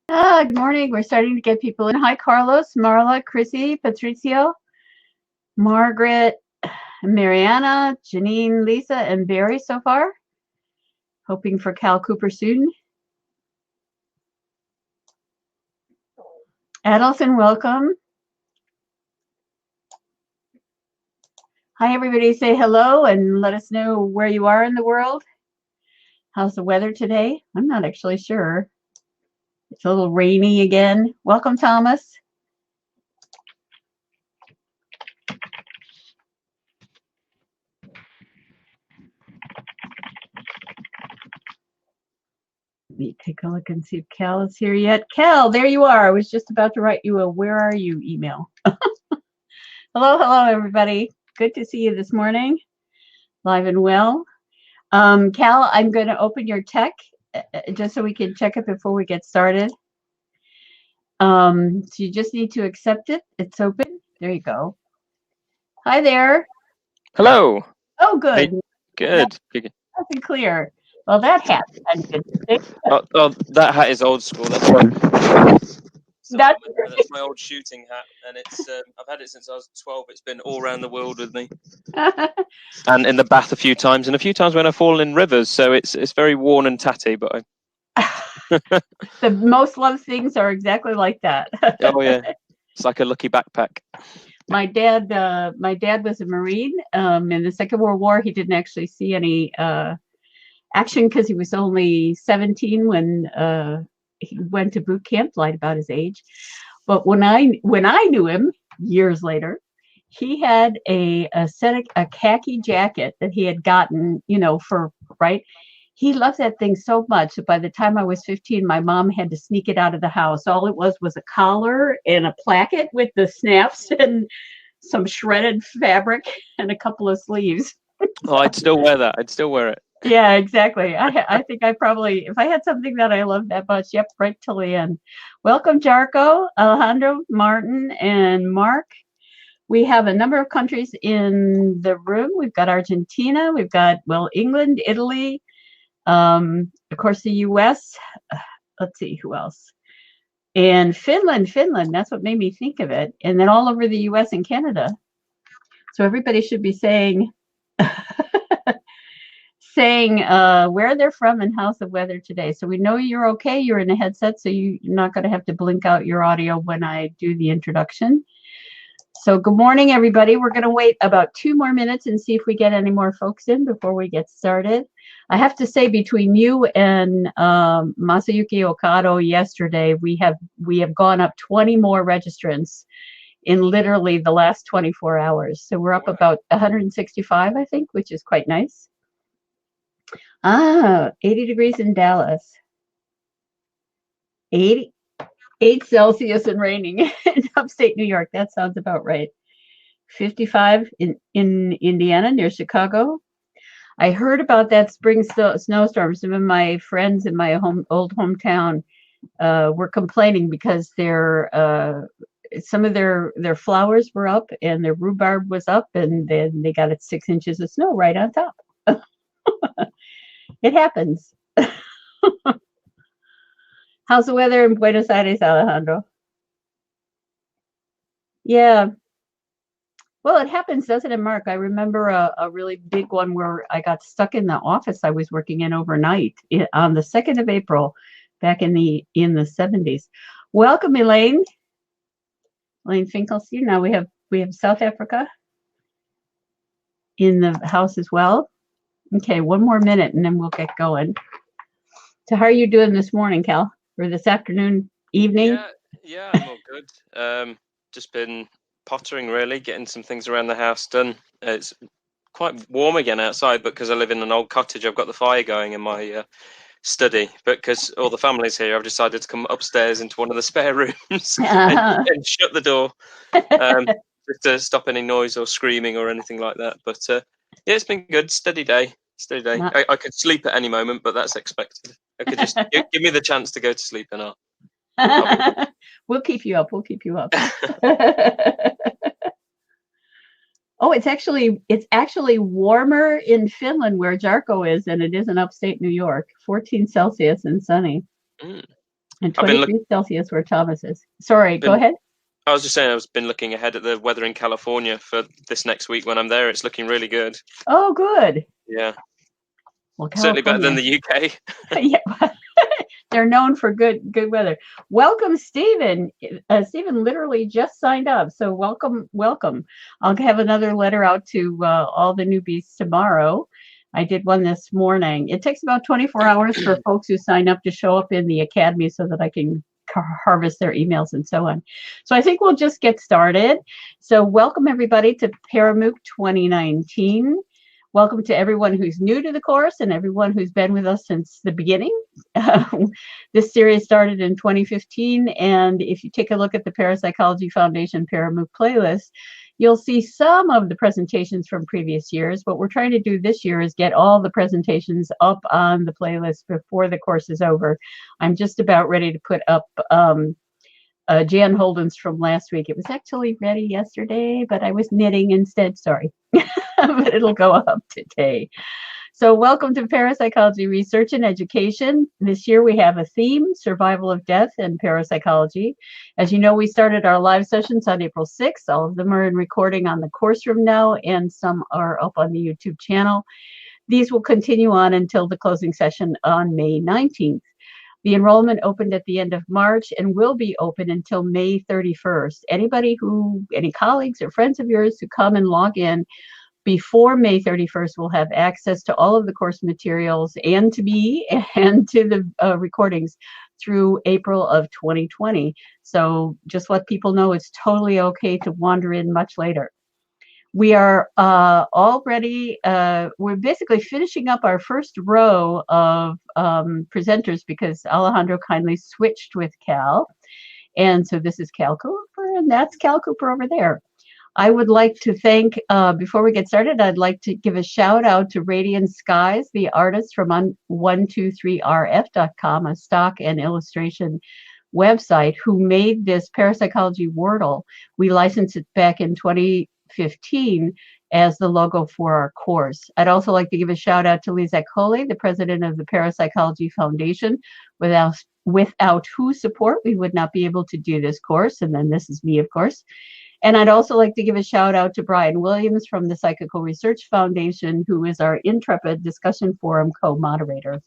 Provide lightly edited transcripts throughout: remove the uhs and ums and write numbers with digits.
Good morning. We're starting to get people in. Hi, Carlos, Marla, Chrissy, Patricio, Margaret, Mariana, Janine, Lisa, and Barry so far. Hoping for Cal Cooper soon. Adelson, welcome. Hi, everybody. Say hello and let us know where you are in the world. How's the weather today? I'm not actually sure. It's a little rainy again. Welcome, Thomas. Let me take a look and see if Cal is here yet. Cal, there you are. I was just about to write you a "where are you" email. Hello, everybody. Good to see you this morning, live and well. Cal, I'm going to open your tech just so we can check it before we get started. So you just need to accept it. It's open. There you go. Hi there. Hello. Oh, good. Hey, good. Nice and clear. Well, that hat's kind of interesting. Oh, that hat is old school. That's right. That's my old shooting hat, and it's I've had it since I was 12. It's been all around the world with me, and in the bath a few times, and a few times when I've fallen in rivers. So it's very worn and tatty, but the most loved things are exactly like that. Oh yeah, it's like a lucky backpack. My dad was a Marine in the Second World War. He didn't actually see any action because he was only 17 when he went to boot camp, lied about his age. But when I knew him years later, he had a khaki jacket that he had gotten, He loved that thing so much that by the time I was 15, my mom had to sneak it out of the house. All it was a collar and a placket with the snaps and some shredded fabric and a couple of sleeves. Oh, I'd still wear that. I'd still wear it. Yeah, exactly. I think I probably, if I had something that I loved that much, yep, right till the end. Welcome, Jarko, Alejandro, Martin, and Mark. We have a number of countries in the room. We've got Argentina, we've got, England, Italy, of course, the US. Let's see, who else? And Finland, that's what made me think of it. And then all over the US and Canada. So everybody should be saying where they're from and how's the weather today. So we know you're okay. You're in a headset, so you're not going to have to blink out your audio when I do the introduction. So good morning, everybody. We're going to wait about 2 more minutes and see if we get any more folks in before we get started. I have to say, between you and Masayuki Okado yesterday, we have gone up 20 more registrants in literally the last 24 hours. So we're up about 165, I think, which is quite nice. 80 degrees in Dallas. 8 Celsius and raining in upstate New York. That sounds about right. 55 in Indiana near Chicago. I heard about that spring snowstorm. Some of my friends in my old hometown were complaining because some of their flowers were up and their rhubarb was up, and then they got 6 inches of snow right on top. It happens. How's the weather in Buenos Aires, Alejandro? Yeah. Well, it happens, doesn't it, Mark? I remember a really big one where I got stuck in the office I was working in overnight on the 2nd of April back in the 70s. Welcome, Elaine. Elaine Finkelstein. Now we have South Africa in the house as well. Okay, 1 more minute and then we'll get going. So how are you doing this morning, Cal? Or this afternoon, evening? Yeah, I'm all good. Just been pottering, really, getting some things around the house done. It's quite warm again outside, but because I live in an old cottage, I've got the fire going in my study. But because all the family's here, I've decided to come upstairs into one of the spare rooms and shut the door just to stop any noise or screaming or anything like that. But yeah, it's been good. Steady day. I could sleep at any moment, but that's expected. I could just give me the chance to go to sleep and I'll We'll keep you up. Oh, it's actually warmer in Finland where Jarko is than it is in upstate New York. 14 Celsius and sunny. And I've been 23 Celsius where Thomas is. Sorry, go ahead. I was just saying I've been looking ahead at the weather in California for this next week when I'm there. It's looking really good. Oh, good. Yeah. Well, Certainly better than California. the UK. Yeah. They're known for good weather. Welcome, Stephen. Stephen literally just signed up, so welcome. I'll have another letter out to all the newbies tomorrow. I did one this morning. It takes about 24 hours for folks who sign up to show up in the academy so that I can harvest their emails and so on. So I think we'll just get started. So welcome everybody to ParaMOOC2019. Welcome to everyone who's new to the course and everyone who's been with us since the beginning. This series started in 2015, and if you take a look at the Parapsychology Foundation ParaMOOC playlist, you'll see some of the presentations from previous years. What we're trying to do this year is get all the presentations up on the playlist before the course is over. I'm just about ready to put up Jan Holden's from last week. It was actually ready yesterday, but I was knitting instead, sorry. But it'll go up today. So welcome to Parapsychology Research and Education. This year we have a theme, Survival of Death and Parapsychology. As you know, we started our live sessions on April 6th. All of them are in recording on the course room now, and some are up on the YouTube channel. These will continue on until the closing session on May 19th. The enrollment opened at the end of March and will be open until May 31st. Any colleagues or friends of yours who come and log in before May 31st will have access to all of the course materials and to me and to the recordings through April of 2020. So just let people know it's totally okay to wander in much later. We are already, we're basically finishing up our first row of presenters because Alejandro kindly switched with Cal. And so this is Cal Cooper and that's Cal Cooper over there. I would like to thank, before we get started, I'd like to give a shout out to Radiant Skies, the artist from 123rf.com, a stock and illustration website, who made this Parapsychology Wordle. We licensed it back in 2015 as the logo for our course. I'd also like to give a shout out to Lisa Coley, the president of the Parapsychology Foundation, without whose support we would not be able to do this course. And then this is me, of course. And I'd also like to give a shout out to Brian Williams from the Psychical Research Foundation, who is our intrepid discussion forum co-moderator.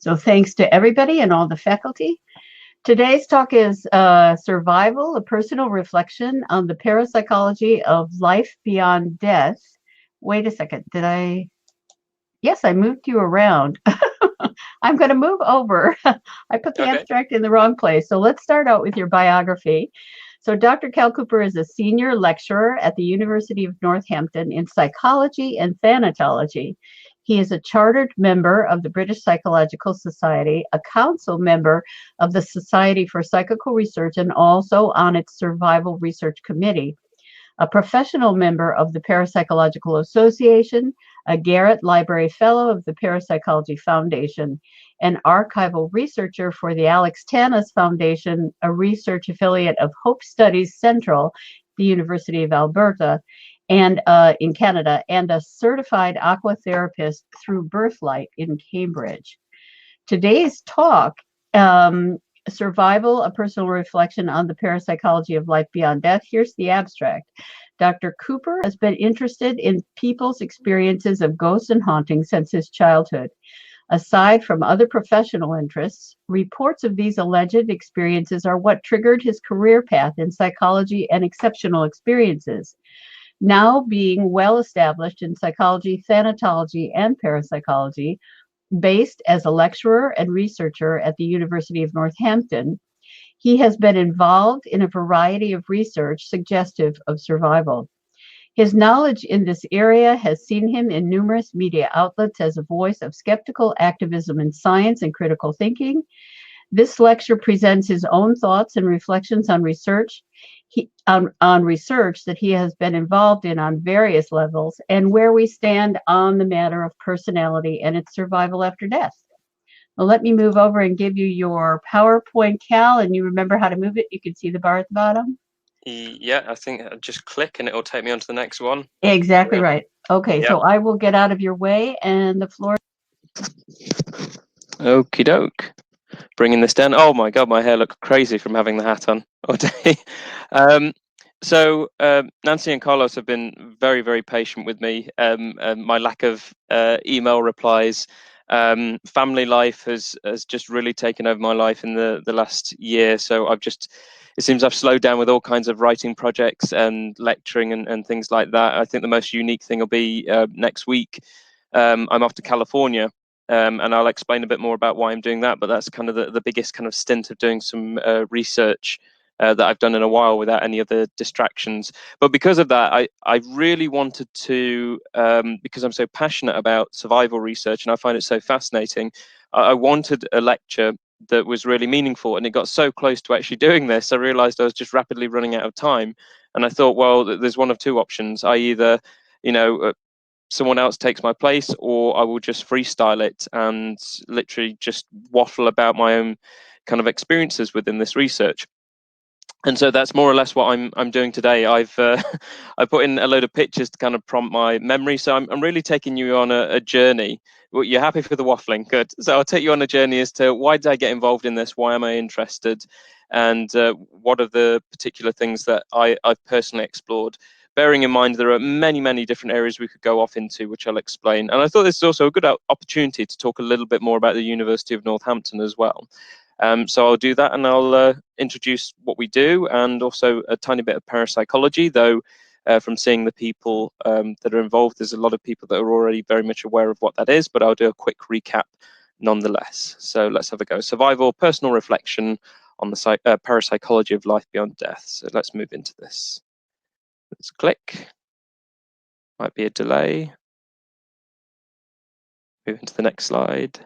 So thanks to everybody and all the faculty. Today's talk is Survival, a personal reflection on the parapsychology of life beyond death. Wait a second, yes, I moved you around. I'm going to move over. I put the abstract in the wrong place. So let's start out with your biography. So Dr. Cal Cooper is a senior lecturer at the University of Northampton in psychology and thanatology. He is a chartered member of the British Psychological Society, a council member of the Society for Psychical Research, and also on its Survival Research Committee, a professional member of the Parapsychological Association, a Garrett Library Fellow of the Parapsychology Foundation, an archival researcher for the Alex Tanous Foundation, a research affiliate of Hope Studies Central, the University of Alberta, and in Canada, and a certified aquatherapist through Birthlight in Cambridge. Today's talk, Survival, a personal reflection on the parapsychology of life beyond death. Here's the abstract. Dr. Cooper has been interested in people's experiences of ghosts and hauntings since his childhood. Aside from other professional interests, reports of these alleged experiences are what triggered his career path in psychology and exceptional experiences. Now being well established in psychology, thanatology, and parapsychology, based as a lecturer and researcher at the University of Northampton, he has been involved in a variety of research suggestive of survival. His knowledge in this area has seen him in numerous media outlets as a voice of skeptical activism in science and critical thinking. This lecture presents his own thoughts and reflections on research that he has been involved in on various levels, and where we stand on the matter of personality and its survival after death. Well, let me move over and give you your PowerPoint, Cal, and you remember how to move it. You can see the bar at the bottom. Yeah, I think I'll just click and it will take me on to the next one. Exactly right. Okay, so I will get out of your way and the floor. Okie doke. bringing this down. Oh my God, my hair looks crazy from having the hat on all day. So Nancy and Carlos have been very, very patient with me. My lack of email replies, family life has just really taken over my life in the last year. So it seems I've slowed down with all kinds of writing projects and lecturing and things like that. I think the most unique thing will be next week. I'm off to California. And I'll explain a bit more about why I'm doing that. But that's kind of the biggest kind of stint of doing some research that I've done in a while without any other distractions. But because of that, I really wanted to, because I'm so passionate about survival research and I find it so fascinating, I wanted a lecture that was really meaningful. And it got so close to actually doing this, I realized I was just rapidly running out of time. And I thought, well, there's one of two options. I either, someone else takes my place, or I will just freestyle it and literally just waffle about my own kind of experiences within this research. And so that's more or less what I'm doing today. I've I put in a load of pictures to kind of prompt my memory. So I'm really taking you on a journey. Well, you're happy for the waffling, good. So I'll take you on a journey as to why did I get involved in this? Why am I interested? And what are the particular things that I've personally explored? Bearing in mind there are many, many different areas we could go off into, which I'll explain. And I thought this is also a good opportunity to talk a little bit more about the University of Northampton as well. So I'll do that, and I'll introduce what we do, and also a tiny bit of parapsychology, though from seeing the people that are involved, there's a lot of people that are already very much aware of what that is, but I'll do a quick recap nonetheless. So let's have a go. Survival, personal reflection on the parapsychology of life beyond death. So let's move into this. Let's click. Might be a delay. Move into the next slide.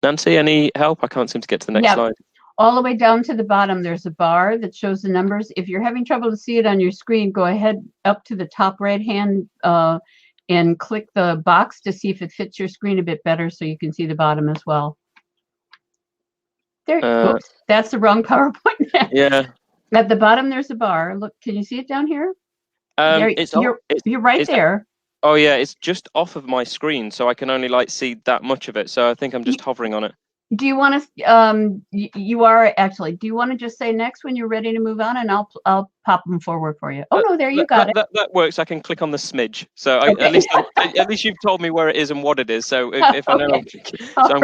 Nancy, any help? I can't seem to get to the next slide. All the way down to the bottom, there's a bar that shows the numbers. If you're having trouble to see it on your screen, go ahead up to the top right hand and click the box to see if it fits your screen a bit better so you can see the bottom as well. There, oops, that's the wrong PowerPoint. Yeah. At the bottom, there's a bar. Look, can you see it down here? You're right there. Oh yeah, it's just off of my screen, so I can only see that much of it. So I think I'm just hovering on it. Do you want to? You are actually. Do you want to just say next when you're ready to move on, and I'll pop them forward for you. Oh no, there you got it. That works. I can click on the smidge. So okay. at least you've told me where it is and what it is. So if I know, I'm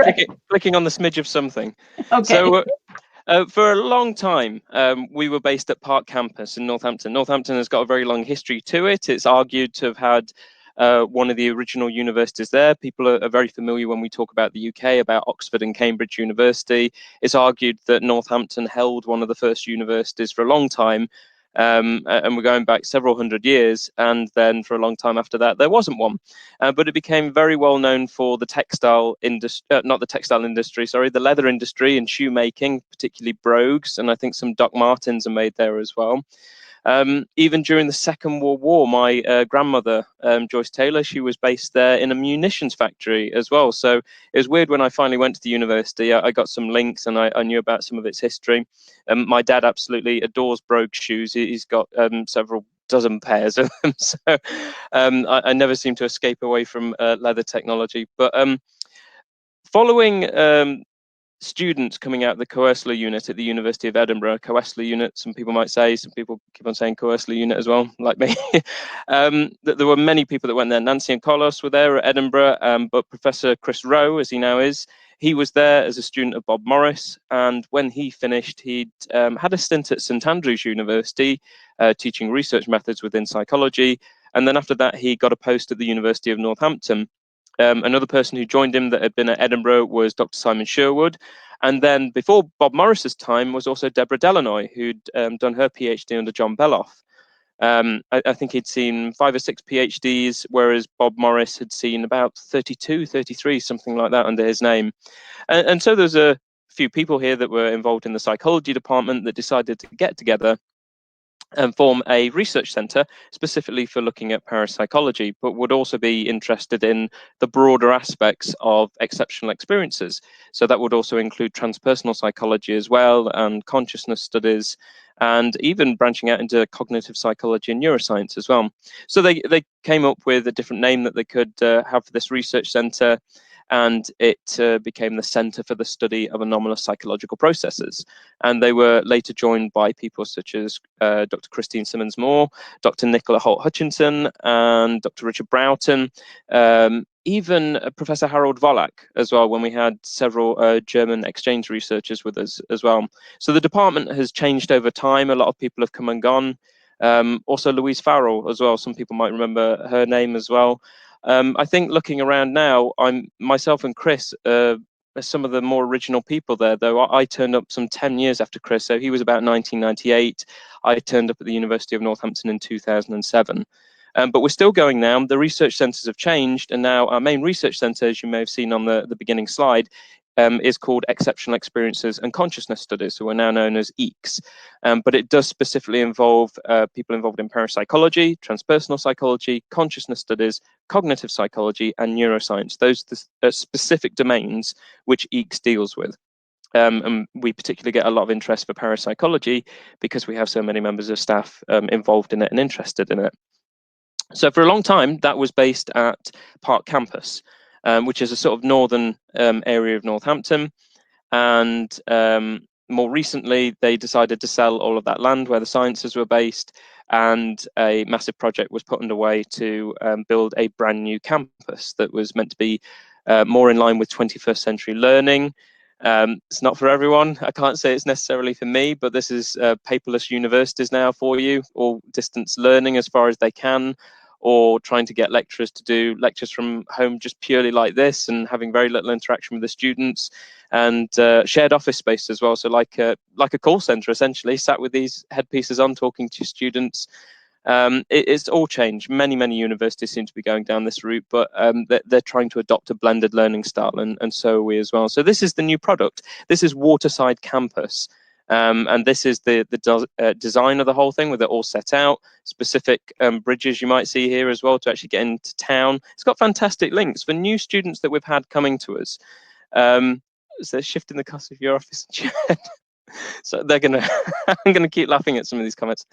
clicking on the smidge of something. Okay. So. For a long time, we were based at Park Campus in Northampton. Northampton has got a very long history to it. It's argued to have had one of the original universities there. People are very familiar when we talk about the UK, about Oxford and Cambridge University. It's argued that Northampton held one of the first universities for a long time. And we're going back several hundred years, and then for a long time after that there wasn't one, but it became very well known for the textile industry, the leather industry and shoemaking, particularly brogues, and I think some Doc Martens are made there as well. Even during the Second World War, my grandmother, Joyce Taylor, she was based there in a munitions factory as well. So it was weird when I finally went to the university. I got some links and I knew about some of its history. My dad absolutely adores brogue shoes. He's got several dozen pairs of them. So I never seem to escape away from leather technology. But following students coming out of the Coercler unit at the University of Edinburgh, Coercler unit, some people might say, some people keep on saying Coercler unit as well, like me. There were many people that went there. Nancy and Carlos were there at Edinburgh, but Professor Chris Rowe, as he now is, he was there as a student of Bob Morris, and when he finished, he'd had a stint at St Andrews University, teaching research methods within psychology, and then after that, he got a post at the University of Northampton. Another person who joined him that had been at Edinburgh was Dr. Simon Sherwood. And then before Bob Morris's time was also Deborah Delanoy, who'd done her PhD under John Beloff. I think he'd seen 5 or 6 PhDs, whereas Bob Morris had seen about 32, 33, something like that under his name. And so there's a few people here that were involved in the psychology department that decided to get together and form a research centre specifically for looking at parapsychology, but would also be interested in the broader aspects of exceptional experiences. So that would also include transpersonal psychology as well, and consciousness studies, and even branching out into cognitive psychology and neuroscience as well. So they came up with a different name that they could have for this research centre, and it became the Centre for the Study of Anomalous Psychological Processes. And they were later joined by people such as Dr. Christine Simmons-Moore, Dr. Nicola Holt-Hutchinson, and Dr. Richard Broughton, even Professor Harold Wallach as well, when we had several German exchange researchers with us as well. So the department has changed over time. A lot of people have come and gone. Also Louise Farrell as well. Some people might remember her name as well. I think looking around now, myself and Chris are some of the more original people there, though. I turned up some 10 years after Chris, so he was about 1998. I turned up at the University of Northampton in 2007. But we're still going now. The research centres have changed, and now our main research centre, as you may have seen on the beginning slide, is called Exceptional Experiences and Consciousness Studies, so we're now known as EECS. But it does specifically involve people involved in parapsychology, transpersonal psychology, consciousness studies, cognitive psychology, and neuroscience. Those are the specific domains which EECS deals with. And we particularly get a lot of interest for parapsychology because we have so many members of staff involved in it and interested in it. So for a long time, that was based at Park Campus, which is a sort of northern area of Northampton. And more recently, they decided to sell all of that land where the sciences were based, and a massive project was put underway to build a brand new campus that was meant to be more in line with 21st century learning. It's not for everyone. I can't say it's necessarily for me, but this is paperless universities now for you, or distance learning as far as they can, or trying to get lecturers to do lectures from home just purely like this and having very little interaction with the students, and shared office space as well. So like a call center, essentially, sat with these headpieces on, talking to students. It's all changed. Many universities seem to be going down this route, but they're trying to adopt a blended learning style, and so are we as well. So this is the new product. This is Waterside Campus. And this is the design of the whole thing, with it all set out, specific bridges you might see here as well to actually get into town. It's got fantastic links for new students that we've had coming to us. So shifting the cost of your office chair. So they're gonna, I'm gonna keep laughing at some of these comments.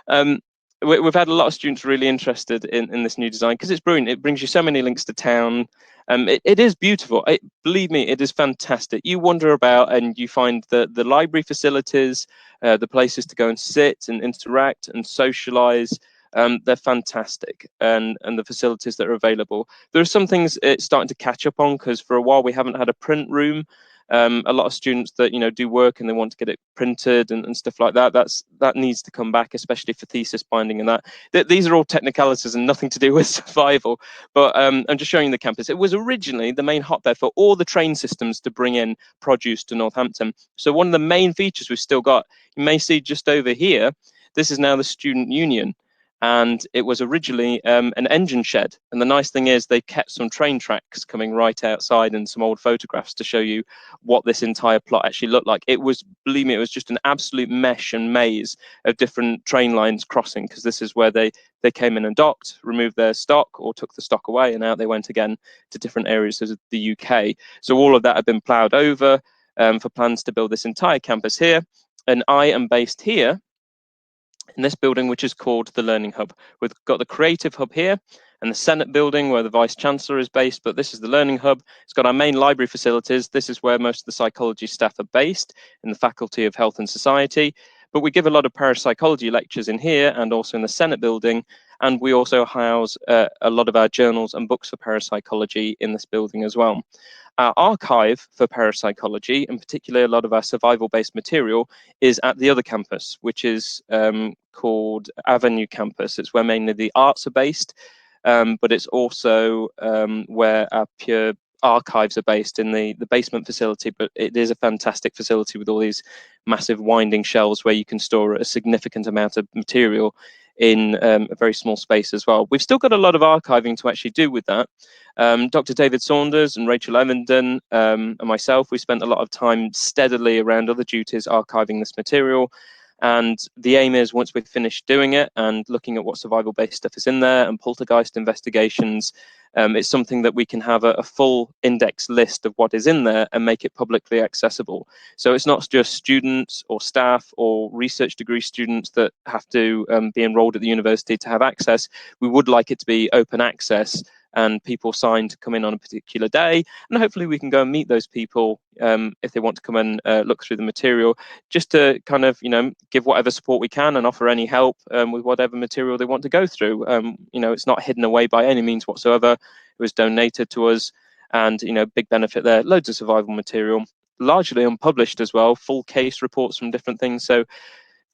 We've had a lot of students really interested in this new design because it's brilliant. It brings you so many links to town. It is beautiful. Believe me, it is fantastic. You wander about and you find the library facilities, the places to go and sit and interact and socialize. They're fantastic, and the facilities that are available. There are some things it's starting to catch up on, because for a while we haven't had a print room. A lot of students that do work and they want to get it printed and stuff like that. That needs to come back, especially for thesis binding and that. These are all technicalities and nothing to do with survival. But I'm just showing you the campus. It was originally the main hotbed for all the train systems to bring in produce to Northampton. So one of the main features we've still got, you may see just over here, this is now the Student Union. And it was originally an engine shed. And the nice thing is they kept some train tracks coming right outside and some old photographs to show you what this entire plot actually looked like. It was, believe me, it was just an absolute mesh and maze of different train lines crossing, because this is where they came in and docked, removed their stock or took the stock away, and out they went again to different areas of the UK. So all of that had been ploughed over for plans to build this entire campus here. And I am based here in this building, which is called the Learning Hub. We've got the Creative Hub here and the Senate building where the Vice Chancellor is based, but this is the Learning Hub. It's got our main library facilities. This is where most of the psychology staff are based, in the Faculty of Health and Society. But we give a lot of parapsychology lectures in here and also in the Senate building. And we also house a lot of our journals and books for parapsychology in this building as well. Our archive for parapsychology, and particularly a lot of our survival-based material, is at the other campus, which is called Avenue Campus. It's where mainly the arts are based, but it's also where our pure archives are based, in the basement facility. But it is a fantastic facility with all these massive winding shelves where you can store a significant amount of material in a very small space as well. We've still got a lot of archiving to actually do with that. Dr. David Saunders and Rachel Evenden and myself, we spent a lot of time steadily around other duties archiving this material. And the aim is, once we've finished doing it and looking at what survival-based stuff is in there and poltergeist investigations, it's something that we can have a full index list of what is in there and make it publicly accessible. So it's not just students or staff or research degree students that have to be enrolled at the university to have access. We would like it to be open access, and people sign to come in on a particular day, and hopefully we can go and meet those people if they want to come and look through the material, just to kind of, give whatever support we can and offer any help with whatever material they want to go through. It's not hidden away by any means whatsoever. It was donated to us, and big benefit there. Loads of survival material, largely unpublished as well, full case reports from different things. So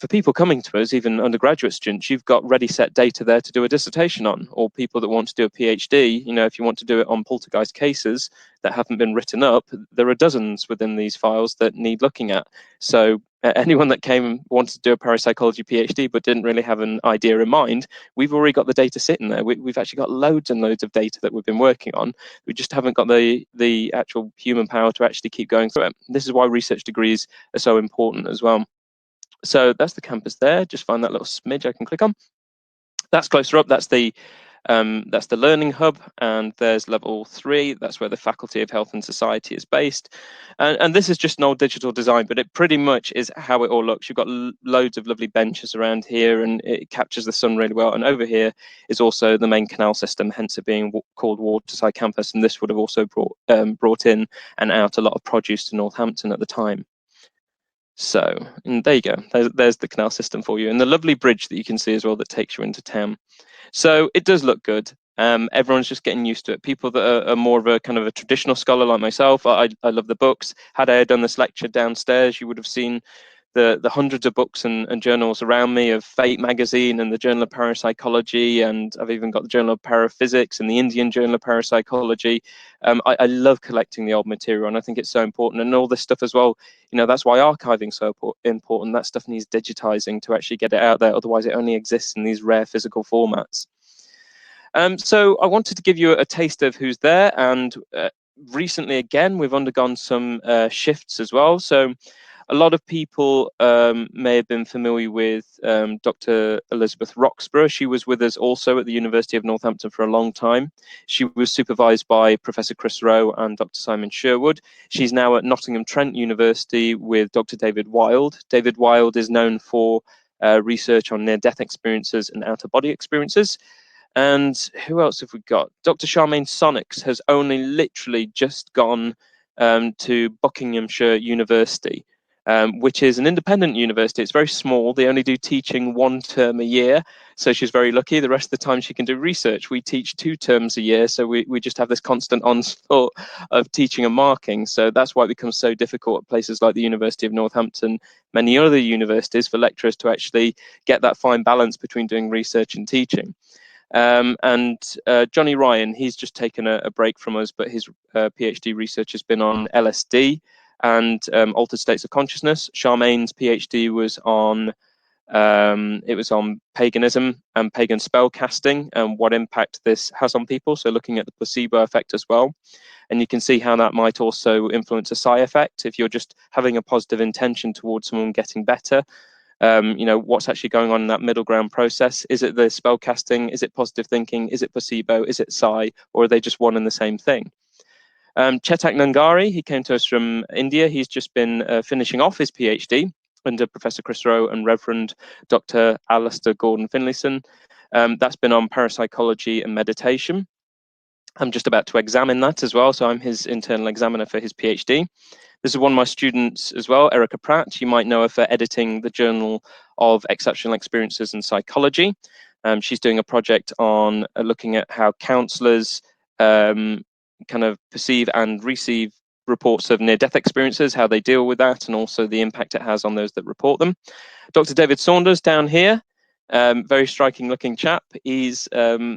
for people coming to us, even undergraduate students, you've got ready set data there to do a dissertation on, or people that want to do a PhD. If you want to do it on poltergeist cases that haven't been written up, there are dozens within these files that need looking at. So anyone that came and wanted to do a parapsychology PhD but didn't really have an idea in mind, we've already got the data sitting there. We've actually got loads and loads of data that we've been working on. We just haven't got the actual human power to actually keep going through it. This is why research degrees are so important as well. So that's the campus there. Just find that little smidge I can click on. That's closer up. That's the learning hub, and there's level 3. That's where the Faculty of Health and Society is based. And this is just an old digital design, but it pretty much is how it all looks. You've got loads of lovely benches around here, and it captures the sun really well. And over here is also the main canal system, hence it being called Waterside Campus. And this would have also brought in and out a lot of produce to Northampton at the time. So, and there you go. There's the canal system for you, and the lovely bridge that you can see as well that takes you into town. So it does look good. Everyone's just getting used to it. People that are more of a kind of a traditional scholar like myself, I love the books. Had I done this lecture downstairs, you would have seen the hundreds of books and journals around me, of Fate magazine and the Journal of Parapsychology, and I've even got the Journal of Paraphysics and the Indian Journal of Parapsychology. I love collecting the old material, and I think it's so important. And all this stuff as well, that's why archiving's so important. That stuff needs digitizing to actually get it out there. Otherwise, it only exists in these rare physical formats. So I wanted to give you a taste of who's there, and recently, again, we've undergone some shifts as well. So a lot of people may have been familiar with Dr. Elizabeth Roxburgh. She was with us also at the University of Northampton for a long time. She was supervised by Professor Chris Rowe and Dr. Simon Sherwood. She's now at Nottingham Trent University with Dr. David Wild. David Wild is known for research on near-death experiences and out-of-body experiences. And who else have we got? Dr. Charmaine Sonnix has only literally just gone to Buckinghamshire University, which is an independent university. It's very small. They only do teaching 1 term a year. So she's very lucky. The rest of the time she can do research. We teach 2 terms a year. So we just have this constant onslaught of teaching and marking. So that's why it becomes so difficult at places like the University of Northampton, many other universities, for lecturers to actually get that fine balance between doing research and teaching. And Johnny Ryan, he's just taken a break from us, but his PhD research has been on LSD and altered states of consciousness. Charmaine's PhD was on paganism and pagan spell casting and what impact this has on people. So looking at the placebo effect as well. And you can see how that might also influence a side effect if you're just having a positive intention towards someone getting better. What's actually going on in that middle ground process? Is it the spell casting? Is it positive thinking? Is it placebo? Is it psi? Or are they just one and the same thing? Chetak Nungari, he came to us from India. He's just been finishing off his PhD under Professor Chris Rowe and Reverend Dr. Alistair Gordon-Finlayson. That's been on parapsychology and meditation. I'm just about to examine that as well, so I'm his internal examiner for his PhD. This is one of my students as well, Erica Pratt. You might know her for editing the Journal of Exceptional Experiences in Psychology. She's doing a project on looking at how counsellors kind of perceive and receive reports of near-death experiences, how they deal with that, and also the impact it has on those that report them. Dr. David Saunders down here, very striking looking chap. He's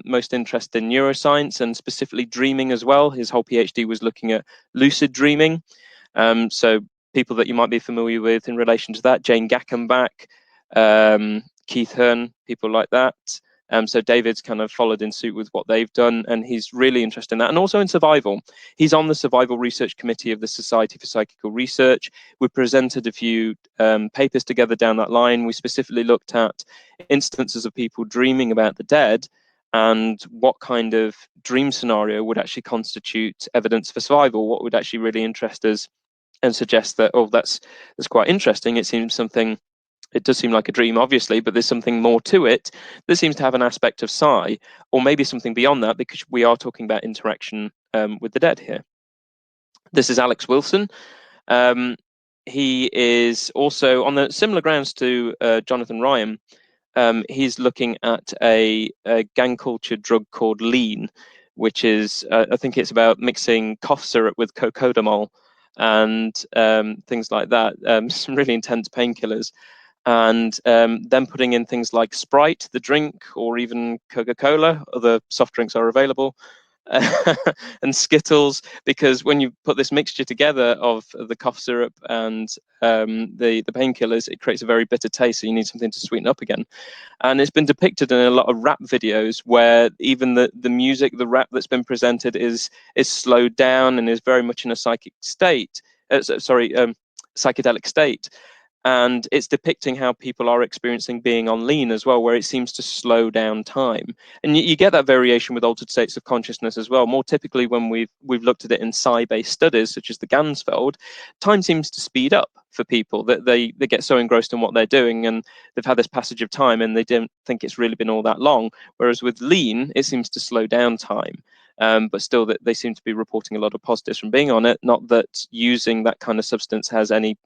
most interested in neuroscience and specifically dreaming as well. His whole PhD was looking at lucid dreaming. So people that you might be familiar with in relation to that, Jane Gackenbach, Keith Hearn, people like that. So David's kind of followed in suit with what they've done, and he's really interested in that, and also in survival. He's on the survival research committee of the Society for Psychical Research. We presented a few papers together down that line. We specifically looked at instances of people dreaming about the dead and what kind of dream scenario would actually constitute evidence for survival, what would actually really interest us and suggest that, oh, that's quite interesting. It seems something, it does seem like a dream, obviously, but there's something more to it that seems to have an aspect of psi, or maybe something beyond that, because we are talking about interaction with the dead here. This is Alex Wilson. He is also on the similar grounds to Jonathan Ryan. He's looking at a gang culture drug called lean, which is, I think it's about mixing cough syrup with cocodamol and things like that, some really intense painkillers. And then putting in things like Sprite, the drink, or even Coca-Cola, other soft drinks are available, and Skittles, because when you put this mixture together of the cough syrup and the painkillers, it creates a very bitter taste, so you need something to sweeten up again. And it's been depicted in a lot of rap videos where even the music, the rap that's been presented is slowed down and is very much in a psychic state, psychedelic state. And it's depicting how people are experiencing being on lean as well, where it seems to slow down time. And you get that variation with altered states of consciousness as well. More typically, when we've looked at it in psi-based studies, such as the Gansfeld, time seems to speed up for people, that they get so engrossed in what they're doing, and they've had this passage of time and they don't think it's really been all that long. Whereas with lean, it seems to slow down time. But still, that they seem to be reporting a lot of positives from being on it. Not that using that kind of substance has any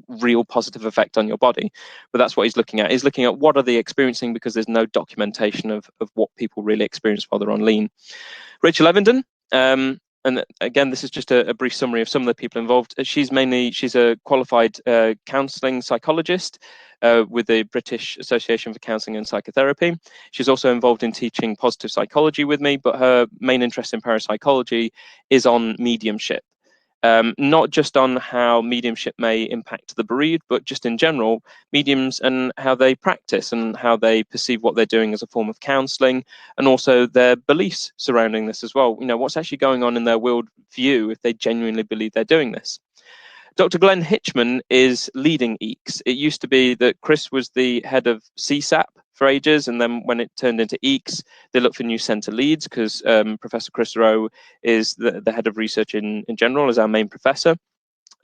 real positive effect on your body, but that's what he's looking at. He's looking at what are they experiencing, because there's no documentation of what people really experience while they're on lean. Rachel Evenden, and again, this is just a brief summary of some of the people involved. She's a qualified counselling psychologist with the British Association for Counselling and Psychotherapy. She's also involved in teaching positive psychology with me, but her main interest in parapsychology is on mediumship. Not just on how mediumship may impact the bereaved, but just in general, mediums and how they practice and how they perceive what they're doing as a form of counselling, and also their beliefs surrounding this as well. What's actually going on in their world view if they genuinely believe they're doing this. Dr. Glenn Hitchman is leading EECS. It used to be that Chris was the head of CSAP for ages, and then when it turned into EECS, they looked for new centre leads, because Professor Chris Rowe is the head of research in general, as our main professor.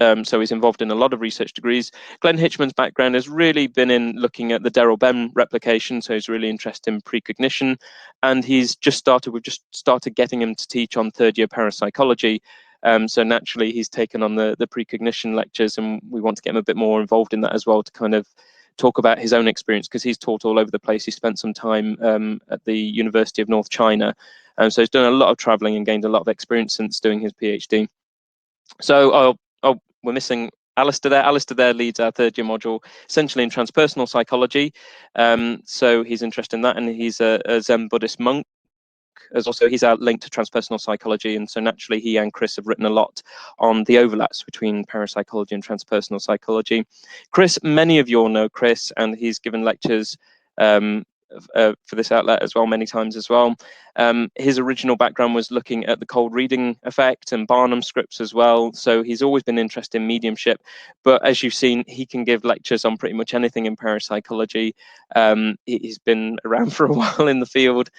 So he's involved in a lot of research degrees. Glenn Hitchman's background has really been in looking at the Daryl Bem replication, so he's really interested in precognition, and we've just started getting him to teach on third-year parapsychology. So naturally, he's taken on the precognition lectures, and we want to get him a bit more involved in that as well, to kind of talk about his own experience, because he's taught all over the place. He spent some time at the University of North China, so he's done a lot of traveling and gained a lot of experience since doing his PhD. So we're missing Alistair there. Alistair there leads our third year module, essentially in transpersonal psychology. So he's interested in that, and he's a Zen Buddhist monk. As also, he's our link to transpersonal psychology, and so naturally he and Chris have written a lot on the overlaps between parapsychology and transpersonal psychology. Chris, many of you all know Chris, and he's given lectures for this outlet as well many times as well. His original background was looking at the cold reading effect and Barnum scripts as well, so he's always been interested in mediumship. But as you've seen, he can give lectures on pretty much anything in parapsychology. He's been around for a while in the field,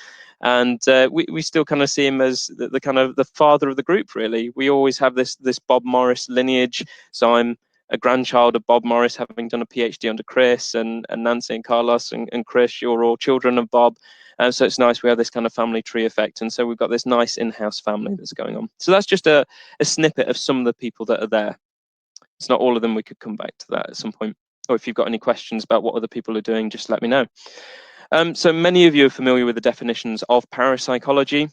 and we still kind of see him as the kind of the father of the group, really. We always have this Bob Morris lineage, so I'm a grandchild of Bob Morris, having done a PhD under Chris, and Nancy and Carlos and Chris, you're all children of Bob. And so it's nice we have this kind of family tree effect. And so we've got this nice in-house family that's going on. So that's just a snippet of some of the people that are there. It's not all of them. We could come back to that at some point. Or if you've got any questions about what other people are doing, just let me know. So many of you are familiar with the definitions of parapsychology.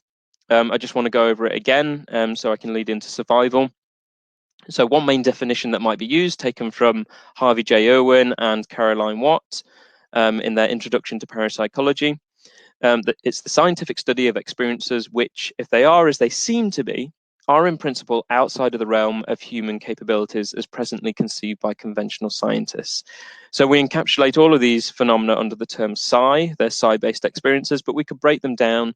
I just want to go over it again so I can lead into survival. So one main definition that might be used, taken from Harvey J. Irwin and Caroline Watt in their Introduction to Parapsychology, that it's the scientific study of experiences which, if they are as they seem to be, are in principle outside of the realm of human capabilities as presently conceived by conventional scientists. So we encapsulate all of these phenomena under the term psi. They're psi-based experiences, but we could break them down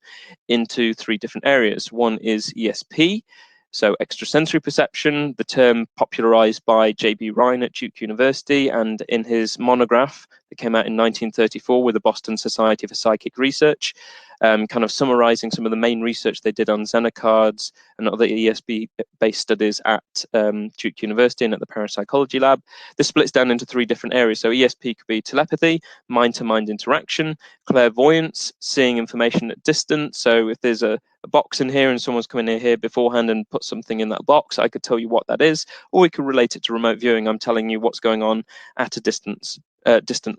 into three different areas. One is ESP, so extrasensory perception, the term popularized by J.B. Ryan at Duke University, and in his monograph that came out in 1934 with the Boston Society for Psychic Research, kind of summarizing some of the main research they did on Xenocards and other ESP-based studies at Duke University and at the Parapsychology Lab. This splits down into three different areas. So ESP could be telepathy, mind-to-mind interaction, clairvoyance, seeing information at distance. So if there's a box in here and someone's come in here beforehand and put something in that box, I could tell you what that is, or we could relate it to remote viewing. I'm telling you what's going on at a distant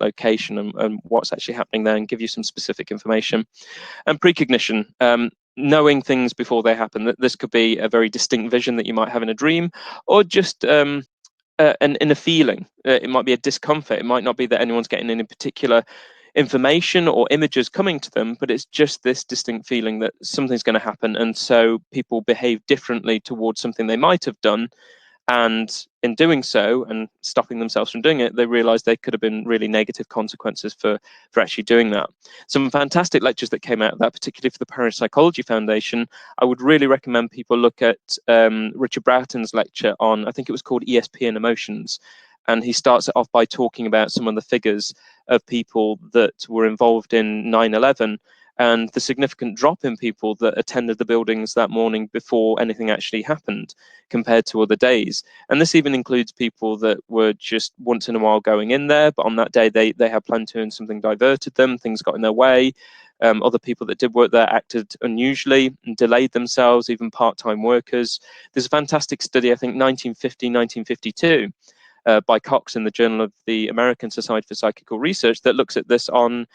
location and what's actually happening there, and give you some specific information. And precognition, knowing things before they happen. This could be a very distinct vision that you might have in a dream, or just in a feeling. It might be a discomfort. It might not be that anyone's getting any particular information or images coming to them, but it's just this distinct feeling that something's going to happen, and so people behave differently towards something they might have done, and in doing so and stopping themselves from doing it, they realized there could have been really negative consequences for actually doing that. Some fantastic lectures that came out of that, particularly for the Parapsychology Foundation. I would really recommend people look at Richard Broughton's lecture on, I think it was called ESP and Emotions, and he starts it off by talking about some of the figures of people that were involved in 9/11 and the significant drop in people that attended the buildings that morning before anything actually happened compared to other days. And this even includes people that were just once in a while going in there, but on that day they had planned to and something diverted them, things got in their way. Other people that did work there acted unusually and delayed themselves, even part-time workers. There's a fantastic study, I think 1950, 1952, by Cox in the Journal of the American Society for Psychical Research, that looks at this on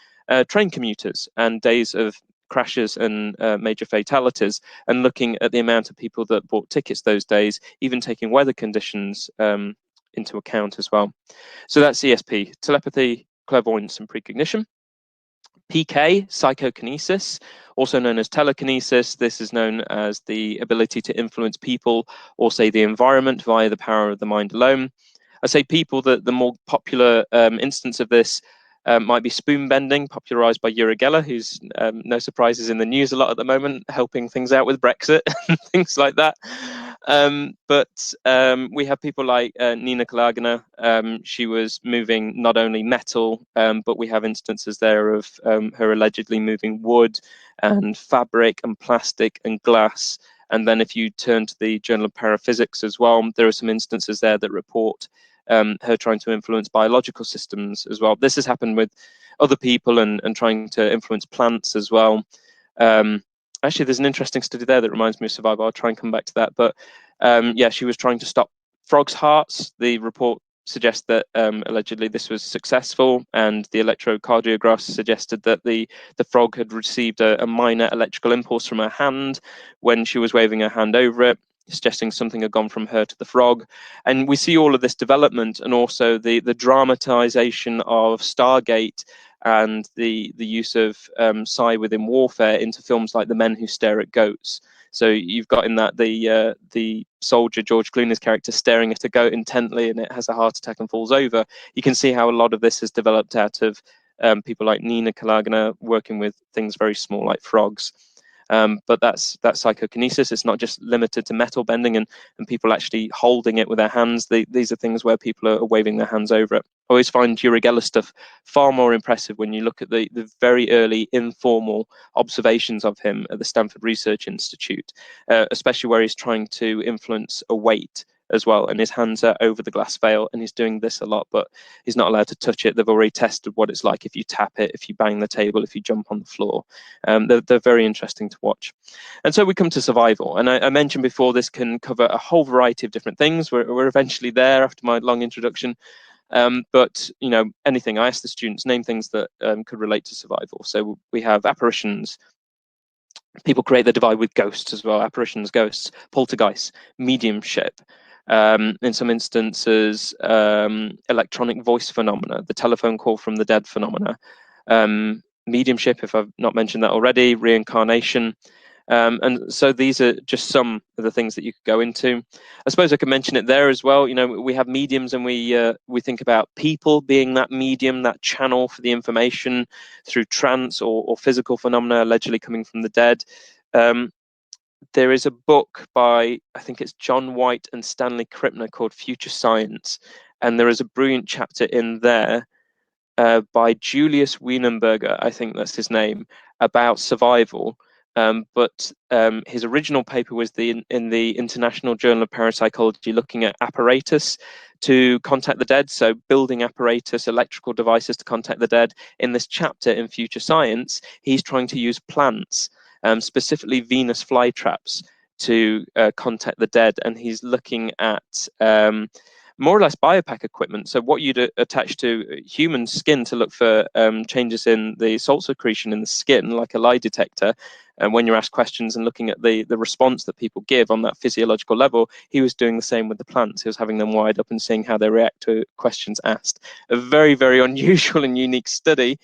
train commuters and days of crashes and major fatalities, and looking at the amount of people that bought tickets those days, even taking weather conditions into account as well. So that's ESP, telepathy, clairvoyance, and precognition. PK, psychokinesis, also known as telekinesis. This is known as the ability to influence people or, say, the environment via the power of the mind alone. I say people, that the more popular instance of this might be spoon bending, popularized by Uri Geller, who's no surprises in the news a lot at the moment, helping things out with Brexit and things like that. But we have people like Nina Kalagina. She was moving not only metal, but we have instances there of her allegedly moving wood and fabric and plastic and glass. And then if you turn to the Journal of Paraphysics as well, there are some instances there that report her trying to influence biological systems as well. This has happened with other people and trying to influence plants as well. Actually, there's an interesting study there that reminds me of survival. I'll try and come back to that. But yeah, she was trying to stop frogs' hearts. The report suggests that allegedly this was successful, and the electrocardiographs suggested that the frog had received a minor electrical impulse from her hand when she was waving her hand over it, suggesting something had gone from her to the frog. And we see all of this development, and also the dramatization of Stargate and the use of psi within warfare into films like The Men Who Stare at Goats. So you've got in that the soldier, George Clooney's character, staring at a goat intently, and it has a heart attack and falls over. You can see how a lot of this has developed out of people like Nina Kalagina working with things very small like frogs. But that's psychokinesis. It's not just limited to metal bending and people actually holding it with their hands. These are things where people are waving their hands over it. I always find Uri Geller stuff far more impressive when you look at the very early informal observations of him at the Stanford Research Institute, especially where he's trying to influence a weight as well, and his hands are over the glass veil, and he's doing this a lot, but he's not allowed to touch it. They've already tested what it's like if you tap it, if you bang the table, if you jump on the floor. They're very interesting to watch. And so we come to survival, and I mentioned before this can cover a whole variety of different things. We're eventually there after my long introduction. But you know, anything. I asked the students, name things that could relate to survival. So we have apparitions. People create the divide with ghosts as well. Apparitions, ghosts, poltergeists, mediumship. In some instances, electronic voice phenomena, the telephone call from the dead phenomena, mediumship, if I've not mentioned that already, reincarnation, And so these are just some of the things that you could go into. I suppose I could mention it there as well. You know, we have mediums, and we think about people being that medium, that channel for the information through trance or physical phenomena allegedly coming from the dead. There is a book by, I think it's John White and Stanley Krippner, called Future Science, and there is a brilliant chapter in there by Julius Wienerberger, I think that's his name, about survival. But his original paper was in the International Journal of Parapsychology, looking at apparatus to contact the dead, so building apparatus, electrical devices to contact the dead. In this chapter in Future Science, he's trying to use plants, specifically Venus flytraps, to contact the dead, and he's looking at more or less biopack equipment. So what you'd attach to human skin to look for changes in the salt secretion in the skin, like a lie detector, and when you're asked questions and looking at the response that people give on that physiological level, he was doing the same with the plants. He was having them wired up and seeing how they react to questions asked. A very, very unusual and unique study.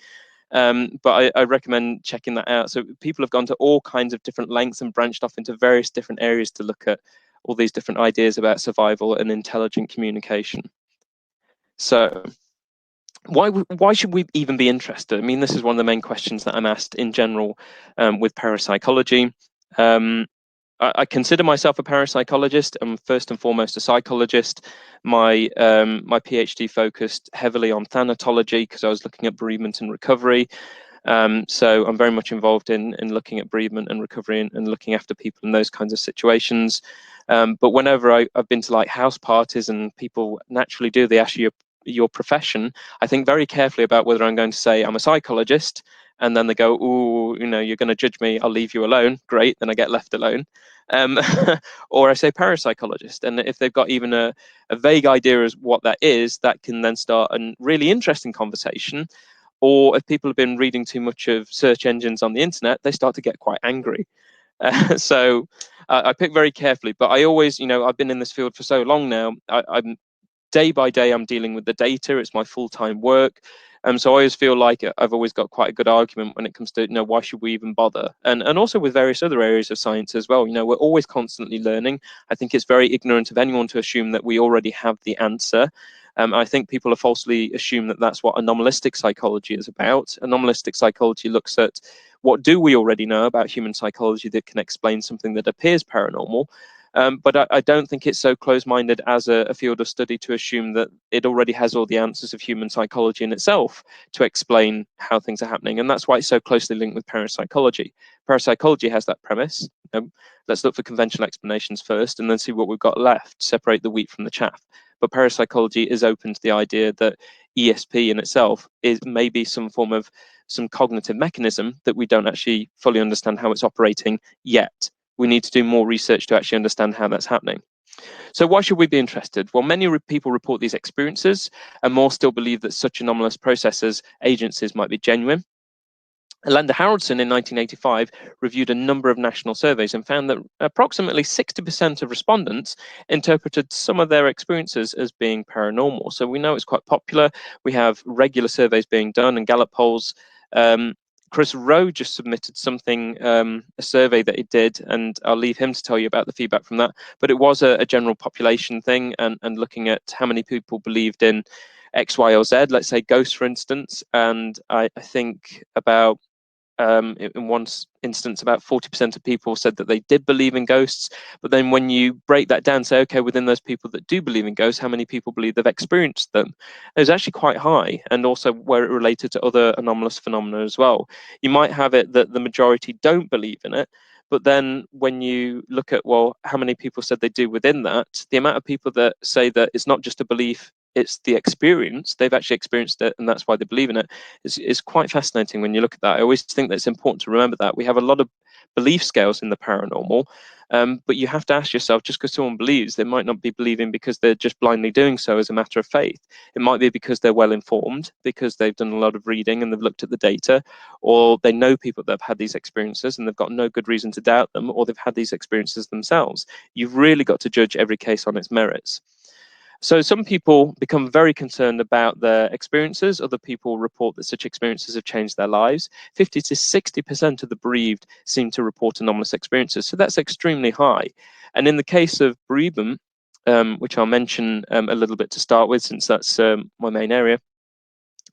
But I recommend checking that out. So people have gone to all kinds of different lengths and branched off into various different areas to look at all these different ideas about survival and intelligent communication. So why should we even be interested? I mean, this is one of the main questions that I'm asked in general with parapsychology. I consider myself a parapsychologist. I'm first and foremost a psychologist. My PhD focused heavily on thanatology because I was looking at bereavement and recovery. So I'm very much involved in looking at bereavement and recovery and looking after people in those kinds of situations. But whenever I've been to like house parties and people naturally do, they ask you your profession, I think very carefully about whether I'm going to say I'm a psychologist, and then they go, "Oh, you know, you're going to judge me. I'll leave you alone." Great, then I get left alone. Or I say parapsychologist, and if they've got even a vague idea as what that is, that can then start a really interesting conversation. Or if people have been reading too much of search engines on the internet, they start to get quite angry. So I pick very carefully, but I always, you know, I've been in this field for so long now. I'm day by day, I'm dealing with the data. It's my full-time work. So I always feel like I've always got quite a good argument when it comes to, you know, why should we even bother? And also with various other areas of science as well. You know, we're always constantly learning. I think it's very ignorant of anyone to assume that we already have the answer. I think people have falsely assumed that that's what anomalistic psychology is about. Anomalistic psychology looks at what do we already know about human psychology that can explain something that appears paranormal. But I don't think it's so close-minded as a field of study to assume that it already has all the answers of human psychology in itself to explain how things are happening. And that's why it's so closely linked with parapsychology. Parapsychology has that premise. Let's look for conventional explanations first and then see what we've got left, separate the wheat from the chaff. But parapsychology is open to the idea that ESP in itself is maybe some form of some cognitive mechanism that we don't actually fully understand how it's operating yet. We need to do more research to actually understand how that's happening. So why should we be interested? Well, many people report these experiences, and more still believe that such anomalous processes, agencies might be genuine. Lander Haraldson in 1985 reviewed a number of national surveys and found that approximately 60% of respondents interpreted some of their experiences as being paranormal. So we know it's quite popular. We have regular surveys being done and Gallup polls. Chris Rowe just submitted something, a survey that he did, and I'll leave him to tell you about the feedback from that. But it was a general population thing and looking at how many people believed in X, Y, or Z, let's say ghosts, for instance. And I think about in one instance, about 40% of people said that they did believe in ghosts. But then when you break that down, say, okay, within those people that do believe in ghosts, how many people believe they've experienced them? It was actually quite high, and also where it related to other anomalous phenomena as well. You might have it that the majority don't believe in it, but then when you look at, well, how many people said they do within that, the amount of people that say that it's not just a belief, it's the experience, they've actually experienced it, and that's why they believe in it, is quite fascinating when you look at that. I always think that it's important to remember that. We have a lot of belief scales in the paranormal, but you have to ask yourself, just because someone believes, they might not be believing because they're just blindly doing so as a matter of faith. It might be because they're well informed, because they've done a lot of reading and they've looked at the data, or they know people that have had these experiences and they've got no good reason to doubt them, or they've had these experiences themselves. You've really got to judge every case on its merits. So some people become very concerned about their experiences. Other people report that such experiences have changed their lives. 50 to 60% of the bereaved seem to report anomalous experiences. So that's extremely high. And in the case of bereavement, which I'll mention a little bit to start with, since that's my main area,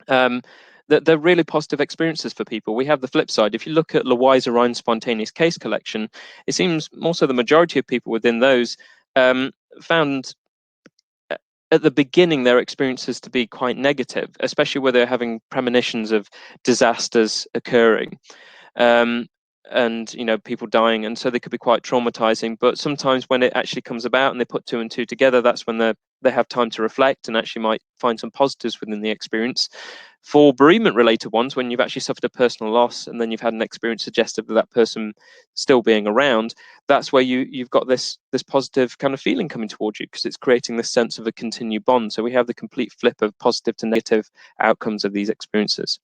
that they're really positive experiences for people. We have the flip side. If you look at Lewis-Rhine's spontaneous case collection, it seems also the majority of people within those found at the beginning their experiences to be quite negative, especially where they're having premonitions of disasters occurring. And people dying, and so they could be quite traumatizing. But sometimes when it actually comes about and they put two and two together, that's when they have time to reflect and actually might find some positives within the experience. For bereavement related ones, when you've actually suffered a personal loss and then you've had an experience suggestive of that person still being around, that's where you've got this positive kind of feeling coming towards you, because it's creating this sense of a continued bond. So we have the complete flip of positive to negative outcomes of these experiences.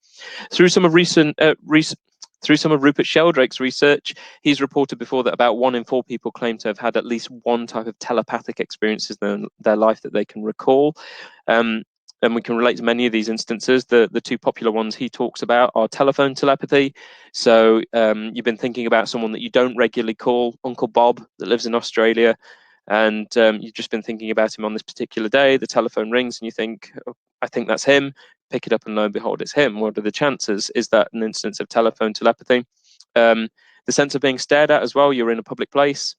Through some of Rupert Sheldrake's research, he's reported before that about 1 in 4 people claim to have had at least one type of telepathic experiences in their life that they can recall. And we can relate to many of these instances. The two popular ones he talks about are telephone telepathy. So you've been thinking about someone that you don't regularly call, Uncle Bob that lives in Australia, and you've just been thinking about him on this particular day. The telephone rings and you think, oh, I think that's him. Pick it up and lo and behold, it's him. What are the chances? Is that an instance of telephone telepathy? The sense of being stared at as well. You're in a public place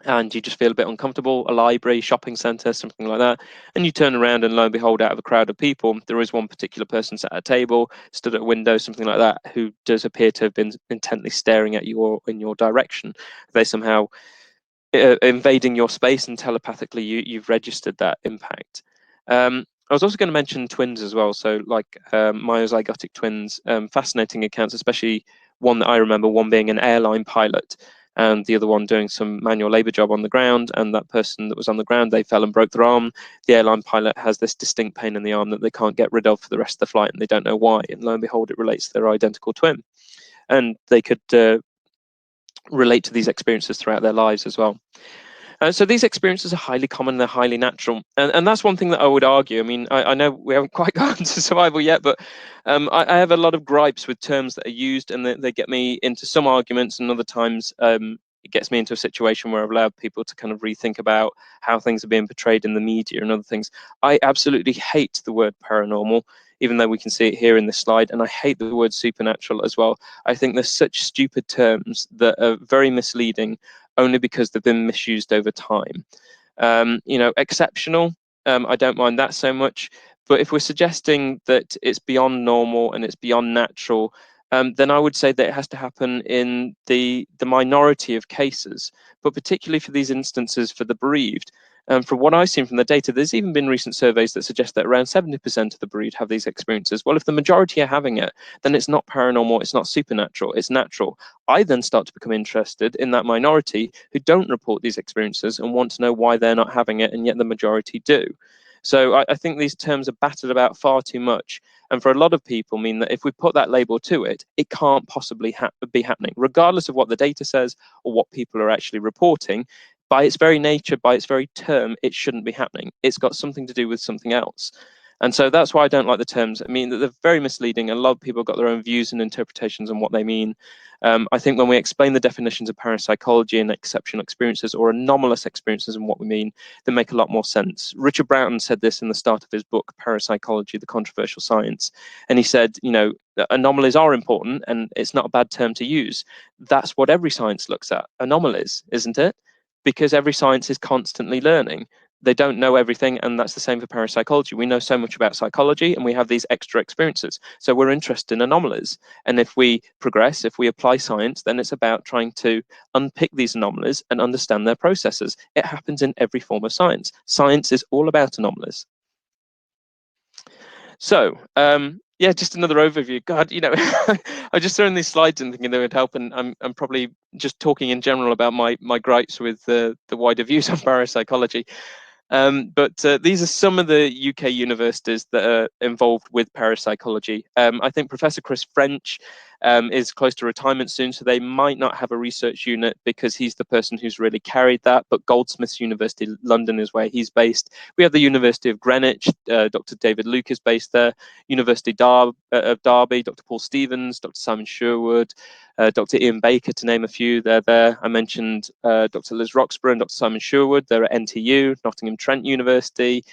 and you just feel a bit uncomfortable, a library, shopping centre, something like that, and you turn around and lo and behold, out of a crowd of people, there is one particular person sat at a table, stood at a window, something like that, who does appear to have been intently staring at you or in your direction. They somehow invading your space, and telepathically you've registered that impact. I was also going to mention twins as well. So like myozygotic twins, fascinating accounts, especially one that I remember, one being an airline pilot and the other one doing some manual labor job on the ground. And that person that was on the ground, they fell and broke their arm. The airline pilot has this distinct pain in the arm that they can't get rid of for the rest of the flight, and they don't know why. And lo and behold, it relates to their identical twin. And they could relate to these experiences throughout their lives as well. So these experiences are highly common, they're highly natural. And that's one thing that I would argue. I mean, I know we haven't quite gotten to survival yet, but I have a lot of gripes with terms that are used, and they get me into some arguments, and other times it gets me into a situation where I've allowed people to kind of rethink about how things are being portrayed in the media and other things. I absolutely hate the word paranormal, even though we can see it here in this slide, and I hate the word supernatural as well. I think there's such stupid terms that are very misleading, only because they've been misused over time. Exceptional, I don't mind that so much, but if we're suggesting that it's beyond normal and it's beyond natural, then I would say that it has to happen in the minority of cases, but particularly for these instances for the bereaved. From what I've seen from the data, there's even been recent surveys that suggest that around 70% of the bereaved have these experiences. Well, if the majority are having it, then it's not paranormal, it's not supernatural, it's natural. I then start to become interested in that minority who don't report these experiences and want to know why they're not having it, and yet the majority do. So I think these terms are battered about far too much, and for a lot of people mean that if we put that label to it, it can't possibly be happening, regardless of what the data says or what people are actually reporting. By its very nature, by its very term, it shouldn't be happening. It's got something to do with something else. And so that's why I don't like the terms. I mean, they're very misleading. A lot of people have got their own views and interpretations on what they mean. I think when we explain the definitions of parapsychology and exceptional experiences or anomalous experiences and what we mean, they make a lot more sense. Richard Broughton said this in the start of his book, Parapsychology, the Controversial Science. And he said, anomalies are important and it's not a bad term to use. That's what every science looks at, anomalies, isn't it? Because every science is constantly learning. They don't know everything, and that's the same for parapsychology. We know so much about psychology, and we have these extra experiences. So we're interested in anomalies. And if we progress, if we apply science, then it's about trying to unpick these anomalies and understand their processes. It happens in every form of science. Science is all about anomalies. So, just another overview. God, I just throwing these slides in thinking they would help, and I'm probably just talking in general about my gripes with the wider views on parapsychology. But these are some of the UK universities that are involved with parapsychology. I think Professor Chris French is close to retirement soon, so they might not have a research unit because he's the person who's really carried that. But Goldsmiths University London is where he's based. We have the University of Greenwich. Dr. David Luke is based there. University of Derby, Dr. Paul Stevens, Dr. Simon Sherwood, Dr. Ian Baker, to name a few. They're there. I mentioned Dr. Liz Roxburgh and Dr. Simon Sherwood. They're at NTU, Nottingham Trent University.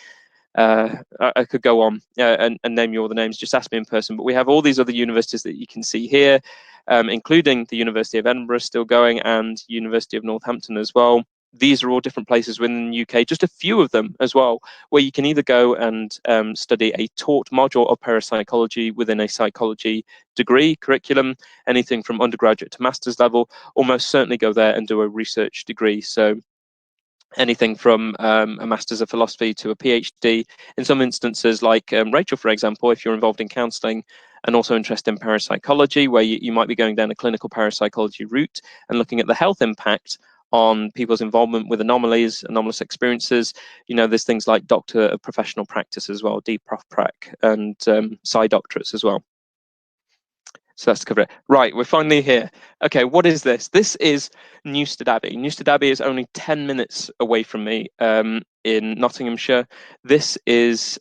I could go on and name you all the names. Just ask me in person. But we have all these other universities that you can see here, including the University of Edinburgh still going, and University of Northampton as well. These are all different places within the UK, just a few of them as well, where you can either go and study a taught module of parapsychology within a psychology degree curriculum, anything from undergraduate to master's level, or most certainly go there and do a research degree. So anything from a master's of philosophy to a PhD. In some instances, like Rachel, for example, if you're involved in counselling and also interested in parapsychology, where you might be going down a clinical parapsychology route and looking at the health impact on people's involvement with anomalies, anomalous experiences. There's things like Doctor of Professional Practice as well, DProfPrac, and Psi Doctorates as well. So that's to cover it. Right, we're finally here. Okay, what is this? This is Newstead Abbey. Newstead Abbey is only 10 minutes away from me in Nottinghamshire. This is,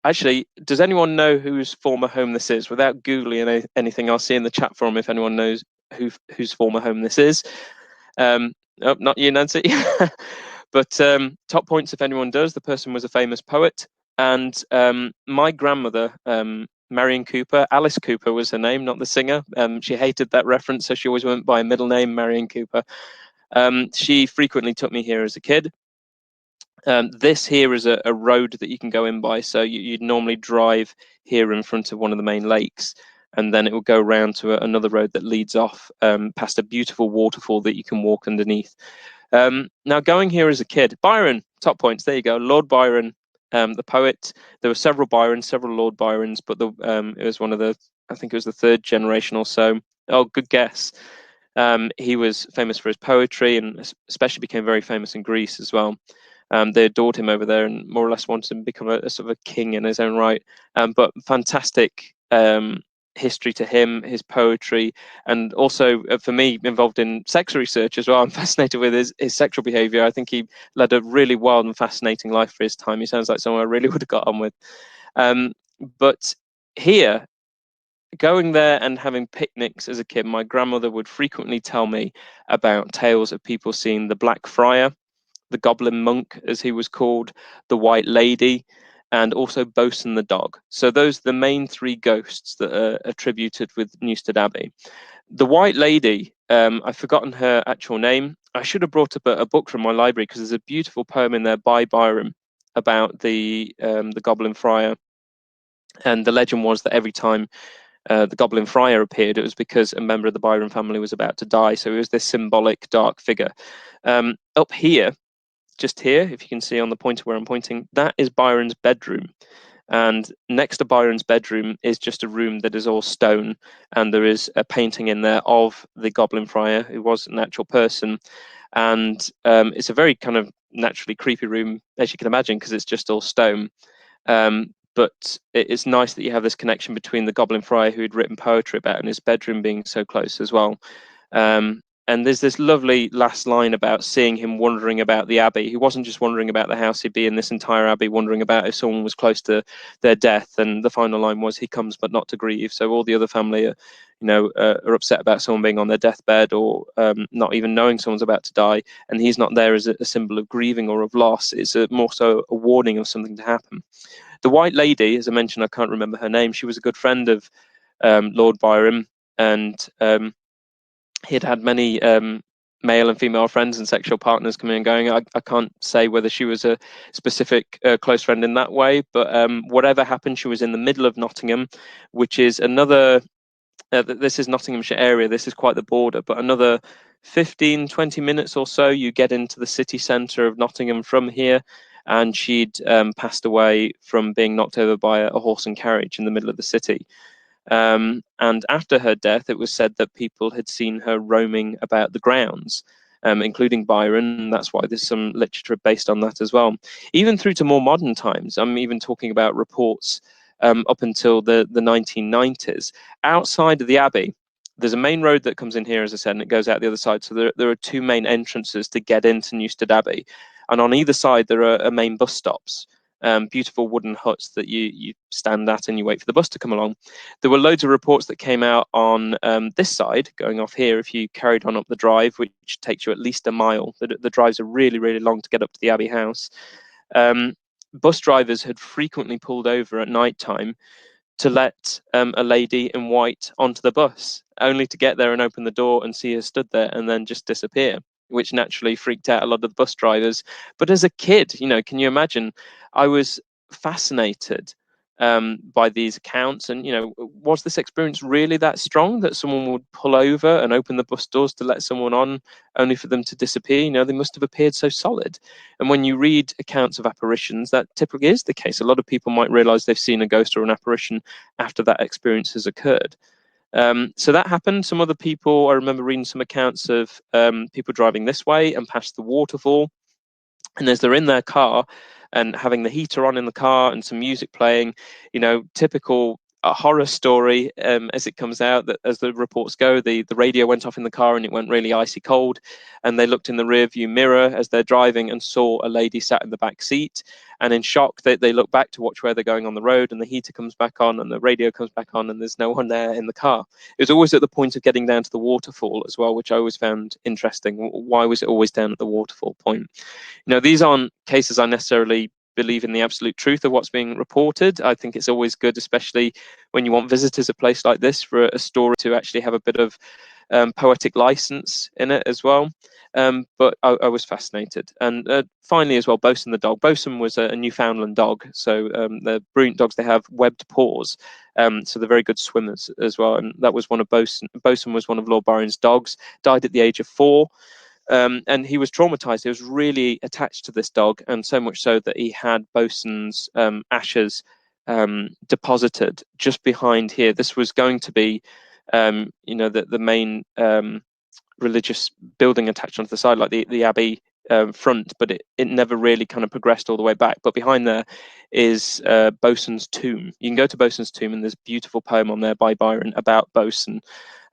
actually, does anyone know whose former home this is? Without Googling anything, I'll see in the chat forum if anyone knows whose former home this is. Oh, not you, Nancy. But top points if anyone does. The person was a famous poet. And my grandmother, Marion Cooper, Alice Cooper was her name, not the singer. She hated that reference, so she always went by a middle name, Marion Cooper. She frequently took me here as a kid. This here is a road that you can go in by. So you'd normally drive here in front of one of the main lakes, and then it will go around to another road that leads off past a beautiful waterfall that you can walk underneath. Now, going here as a kid, Byron, top points, there you go, Lord Byron, the poet. There were several Byrons, several Lord Byrons, but it was one of the, I think it was the third generation or so. Oh, good guess. He was famous for his poetry and especially became very famous in Greece as well. They adored him over there and more or less wanted him to become a sort of a king in his own right. But fantastic history to him, his poetry, and also for me, involved in sex research as well. I'm fascinated with his sexual behavior. I think he led a really wild and fascinating life for his time. He sounds like someone I really would have got on with. But here, going there and having picnics as a kid, my grandmother would frequently tell me about tales of people seeing the Black Friar, the Goblin Monk, as he was called, the White Lady, and also Bosun the dog. So those are the main three ghosts that are attributed with Newstead Abbey. The White Lady, I've forgotten her actual name. I should have brought up a book from my library because there's a beautiful poem in there by Byron about the Goblin Friar. And the legend was that every time the Goblin Friar appeared, it was because a member of the Byron family was about to die. So it was this symbolic dark figure. Up here, just here, if you can see on the pointer where I'm pointing, that is Byron's bedroom. And next to Byron's bedroom is just a room that is all stone, and there is a painting in there of the Goblin Friar, who was an actual person. And it's a very kind of naturally creepy room, as you can imagine, because it's just all stone. But it's nice that you have this connection between the Goblin Friar who had written poetry about and his bedroom being so close as well. And there's this lovely last line about seeing him wondering about the abbey. He wasn't just wondering about the house, he'd be in this entire abbey wondering about if someone was close to their death. And the final line was, he comes but not to grieve. So all the other family are upset about someone being on their deathbed or not even knowing someone's about to die. And he's not there as a symbol of grieving or of loss. It's more so a warning of something to happen. The White Lady, as I mentioned, I can't remember her name. She was a good friend of Lord Byron, and he'd had many male and female friends and sexual partners coming and going. I can't say whether she was a specific close friend in that way, but whatever happened, she was in the middle of Nottingham, which is another, this is Nottinghamshire area, this is quite the border, but another 15-20 minutes or so, you get into the city centre of Nottingham from here, and she'd passed away from being knocked over by a horse and carriage in the middle of the city. And after her death, it was said that people had seen her roaming about the grounds, including Byron. And that's why there's some literature based on that as well. Even through to more modern times, I'm even talking about reports up until the 1990s. Outside of the Abbey, there's a main road that comes in here, as I said, and it goes out the other side. So there are two main entrances to get into Newstead Abbey. And on either side, there are main bus stops, beautiful wooden huts that you stand at and you wait for the bus to come along. There were loads of reports that came out on this side, going off here, if you carried on up the drive, which takes you at least a mile. The drives are really, really long to get up to the Abbey House. Bus drivers had frequently pulled over at night time to let a lady in white onto the bus, only to get there and open the door and see her stood there and then just disappear, which naturally freaked out a lot of the bus drivers. But as a kid, can you imagine? I was fascinated by these accounts, and was this experience really that strong that someone would pull over and open the bus doors to let someone on, only for them to disappear? They must have appeared so solid. And when you read accounts of apparitions, that typically is the case. A lot of people might realize they've seen a ghost or an apparition after that experience has occurred. So that happened. Some other people, I remember reading some accounts of people driving this way and past the waterfall, and as they're in their car and having the heater on in the car and some music playing, typical horror story, as it comes out, that as the reports go, the radio went off in the car and it went really icy cold, and they looked in the rear view mirror as they're driving and saw a lady sat in the back seat, and in shock they look back to watch where they're going on the road, and the heater comes back on and the radio comes back on and there's no one there in the car. It was always at the point of getting down to the waterfall as well, which I always found interesting. Why was it always down at the waterfall point? These aren't cases I necessarily believe in the absolute truth of what's being reported. I think it's always good, especially when you want visitors a place like this, for a story to actually have a bit of poetic license in it as well. But I was fascinated. And finally, as well, Bosun the dog. Bosun was a Newfoundland dog. So the brilliant dogs, they have webbed paws. So they're very good swimmers as well. And that was one of Bosun. Bosun was one of Lord Byron's dogs, died at the age of 4. And he was traumatized. He was really attached to this dog, and so much so that he had Bosun's ashes deposited just behind here. This was going to be, the main religious building attached onto the side, like the Abbey front, but it never really kind of progressed all the way back. But behind there is Bosun's tomb. You can go to Bosun's tomb, and there's a beautiful poem on there by Byron about Bosun,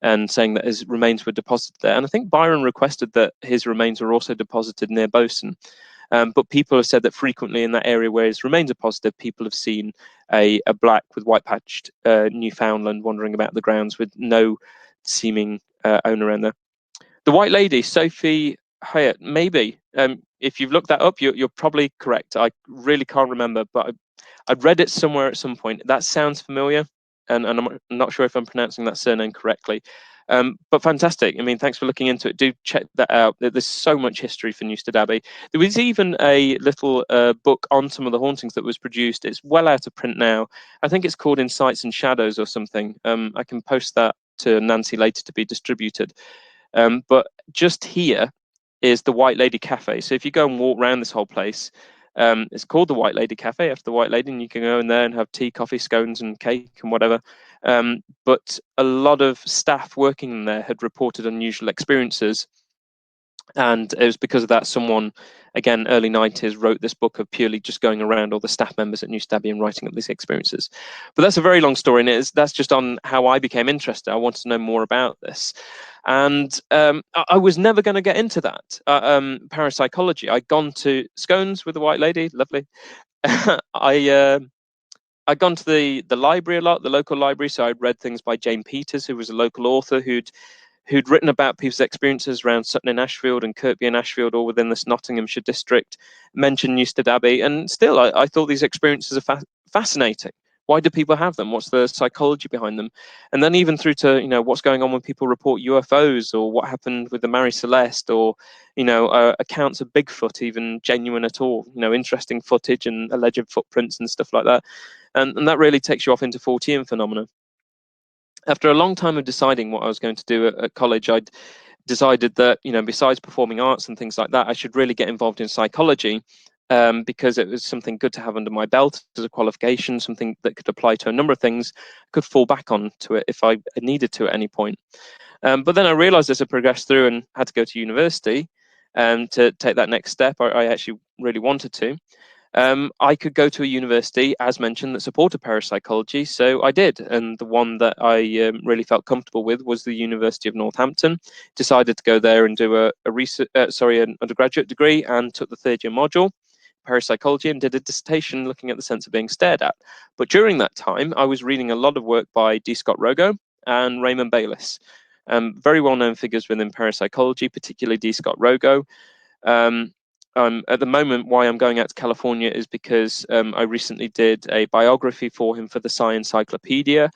and saying that his remains were deposited there. And I think Byron requested that his remains were also deposited near Bosun. But people have said that frequently in that area where his remains are positive, people have seen a black with white patched Newfoundland wandering about the grounds with no seeming owner in there. The White Lady, Sophie Hyatt, maybe. If you've looked that up, you're probably correct. I really can't remember, but I'd read it somewhere at some point. That sounds familiar, and I'm not sure if I'm pronouncing that surname correctly. But fantastic. I mean, thanks for looking into it. Do check that out. There's so much history for Newstead Abbey. There was even a little book on some of the hauntings that was produced. It's well out of print now. I think it's called Insights and Shadows or something. I can post that to Nancy later to be distributed. But just here is the White Lady Cafe. So if you go and walk around this whole place, it's called the White Lady Cafe after the White Lady, and you can go in there and have tea, coffee, scones and cake and whatever. But a lot of staff working in there had reported unusual experiences. And it was because of that someone, again, early 90s, wrote this book of purely just going around all the staff members at Newstead Abbey and writing up these experiences. But that's a very long story, and that's just on how I became interested. I wanted to know more about this. And I was never going to get into that. Parapsychology. I'd gone to Scones with the White Lady, lovely. I'd gone to the library a lot, the local library, so I'd read things by Jane Peters, who was a local author who'd written about people's experiences around Sutton in Ashfield and Kirkby in Ashfield, all within this Nottinghamshire district, mentioned Newstead Abbey. And still, I thought these experiences are fascinating. Why do people have them? What's the psychology behind them? And then even through to, what's going on when people report UFOs, or what happened with the Mary Celeste, or, accounts of Bigfoot, even genuine at all, interesting footage and alleged footprints and stuff like that. And that really takes you off into Fortean phenomena. After a long time of deciding what I was going to do at college, I'd decided that, besides performing arts and things like that, I should really get involved in psychology, because it was something good to have under my belt as a qualification, something that could apply to a number of things, could fall back on to it if I needed to at any point. But then I realized as I progressed through and had to go to university to take that next step, I actually really wanted to. I could go to a university, as mentioned, that supported parapsychology, so I did. And the one that I really felt comfortable with was the University of Northampton. Decided to go there and do an undergraduate degree, and took the third year module, parapsychology, and did a dissertation looking at the sense of being stared at. But during that time, I was reading a lot of work by D. Scott Rogo and Raymond Bayliss, very well-known figures within parapsychology, particularly D. Scott Rogo. At the moment, why I'm going out to California is because I recently did a biography for him for the Science Encyclopedia,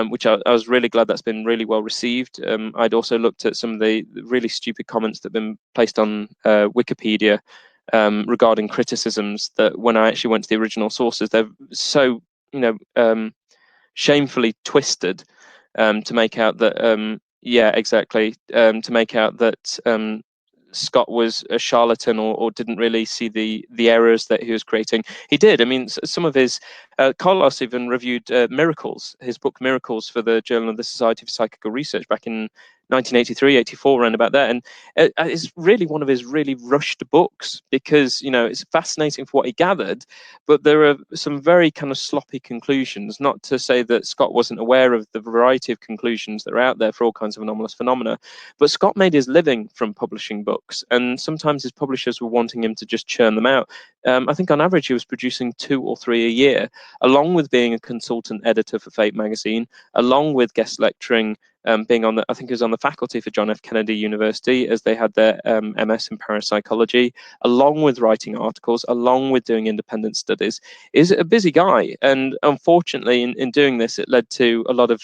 which I was really glad that's been really well received. I'd also looked at some of the really stupid comments that have been placed on Wikipedia regarding criticisms that, when I actually went to the original sources, they're so, shamefully twisted to make out that, to make out that Scott was a charlatan, or didn't really see the errors that he was creating. He did. I mean, some of his Carlos even reviewed Miracles, his book Miracles, for the Journal of the Society for Psychical Research back in 1983, 84, around about there. And it's really one of his really rushed books, because it's fascinating for what he gathered, but there are some very kind of sloppy conclusions. Not to say that Scott wasn't aware of the variety of conclusions that are out there for all kinds of anomalous phenomena, but Scott made his living from publishing books, and sometimes his publishers were wanting him to just churn them out. I think on average he was producing 2 or 3 a year, along with being a consultant editor for Fate magazine, along with guest lecturing, being on I think he was on the faculty for John F. Kennedy University, as they had their MS in parapsychology, along with writing articles, along with doing independent studies. Is a busy guy, and unfortunately in doing this, it led to a lot of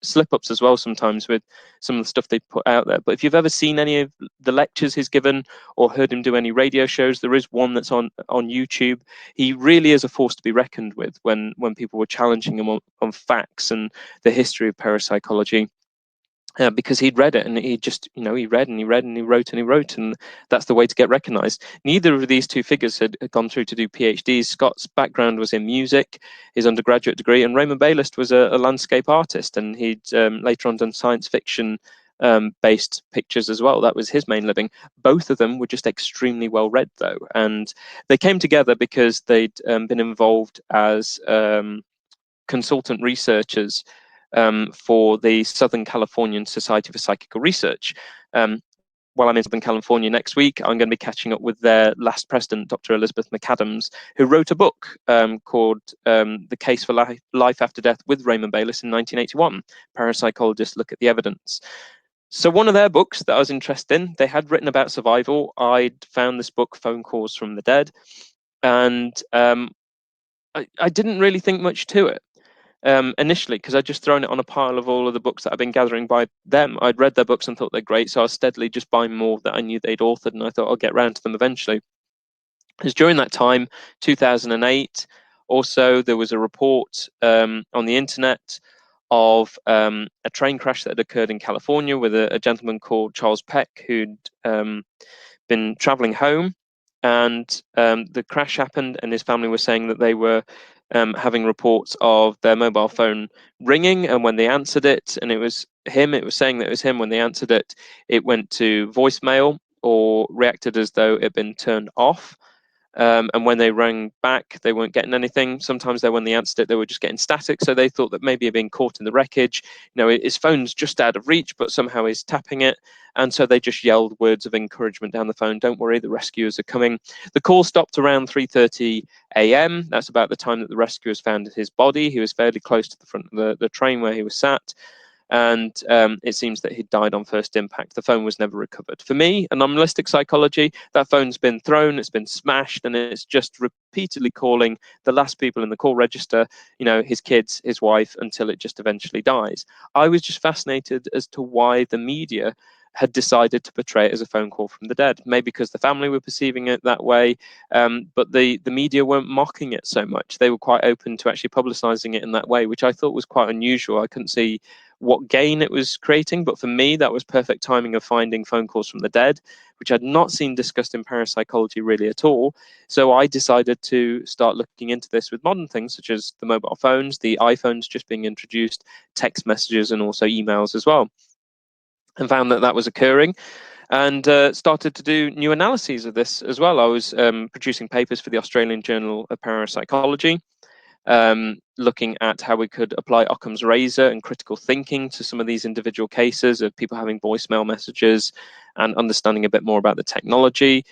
slip-ups as well sometimes with some of the stuff they put out there. But if you've ever seen any of the lectures he's given, or heard him do any radio shows, there is one that's on YouTube. He really is a force to be reckoned with when people were challenging him on facts and the history of parapsychology. Because he'd read it, and he just, he read and he read and he wrote and he wrote, and that's the way to get recognized. Neither of these two figures had gone through to do PhDs. Scott's background was in music, his undergraduate degree, and Raymond Bayliss was a landscape artist, and he'd later on done science fiction based pictures as well. That was his main living. Both of them were just extremely well read, though, and they came together because they'd been involved as consultant researchers for the Southern Californian Society for Psychical Research. While I'm in Southern California next week, I'm going to be catching up with their last president, Dr. Elizabeth McAdams, who wrote a book called The Case for Life After Death with Raymond Bayliss in 1981. Parapsychologists Look at the Evidence. So one of their books that I was interested in, they had written about survival. I'd found this book, Phone Calls from the Dead, and I didn't really think much to it. Initially, because I'd just thrown it on a pile of all of the books that I've been gathering by them. I'd read their books and thought they're great, so I was steadily just buying more that I knew they'd authored, and I thought I'll get around to them eventually. Because during that time, 2008, also, there was a report on the internet of a train crash that had occurred in California with a gentleman called Charles Peck, who'd been traveling home, and the crash happened, and his family were saying that they were having reports of their mobile phone ringing, and when they answered it, and it was him, it was saying that it was him. When they answered it, it went to voicemail or reacted as though it had been turned off. And when they rang back, they weren't getting anything. Sometimes when they answered it, they were just getting static. So they thought that maybe he'd been caught in the wreckage. His phone's just out of reach, but somehow he's tapping it. And so they just yelled words of encouragement down the phone. Don't worry, the rescuers are coming. The call stopped around 3:30 a.m. That's about the time that the rescuers found his body. He was fairly close to the front of the train where he was sat. And it seems that he died on first impact. The phone was never recovered. For me, anomalistic psychology, that phone's been thrown, it's been smashed, and it's just repeatedly calling the last people in the call register, his kids, his wife, until it just eventually dies. I was just fascinated as to why the media had decided to portray it as a phone call from the dead. Maybe because the family were perceiving it that way, but the media weren't mocking it so much. They were quite open to actually publicizing it in that way, which I thought was quite unusual. I couldn't see what gain it was creating, but for me, that was perfect timing of finding phone calls from the dead, which I'd not seen discussed in parapsychology really at all. So I decided to start looking into this with modern things such as the mobile phones, the iPhones just being introduced, text messages, and also emails as well, and found that was occurring. and started to do new analyses of this as well. I was producing papers for the Australian Journal of Parapsychology, looking at how we could apply Occam's razor and critical thinking to some of these individual cases of people having voicemail messages and understanding a bit more about the technology.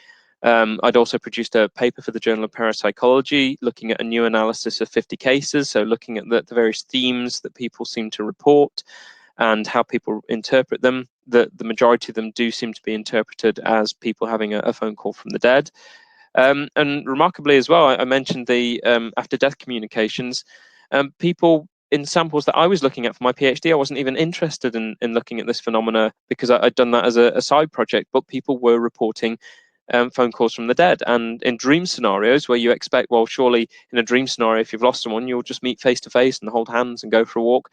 I'd also produced a paper for the Journal of Parapsychology looking at a new analysis of 50 cases, so looking at the various themes that people seem to report and how people interpret them. The majority of them do seem to be interpreted as people having a phone call from the dead. And remarkably as well, I mentioned the after-death communications. People in samples that I was looking at for my PhD, I wasn't even interested in looking at this phenomena because I'd done that as a side project, but people were reporting phone calls from the dead. And in dream scenarios where you expect, well, surely in a dream scenario, if you've lost someone, you'll just meet face to face and hold hands and go for a walk.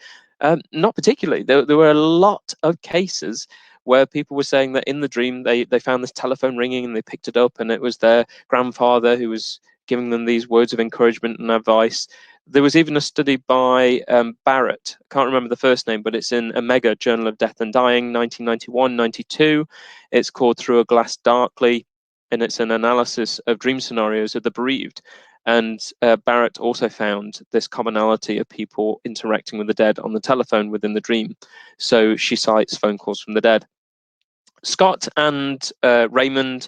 Not particularly. There were a lot of cases where people were saying that in the dream they found this telephone ringing and they picked it up and it was their grandfather who was giving them these words of encouragement and advice. There was even a study by Barrett, I can't remember the first name, but it's in Omega, Journal of Death and Dying, 1991-92. It's called Through a Glass Darkly, and it's an analysis of dream scenarios of the bereaved. And Barrett also found this commonality of people interacting with the dead on the telephone within the dream. So she cites phone calls from the dead. Scott and Raymond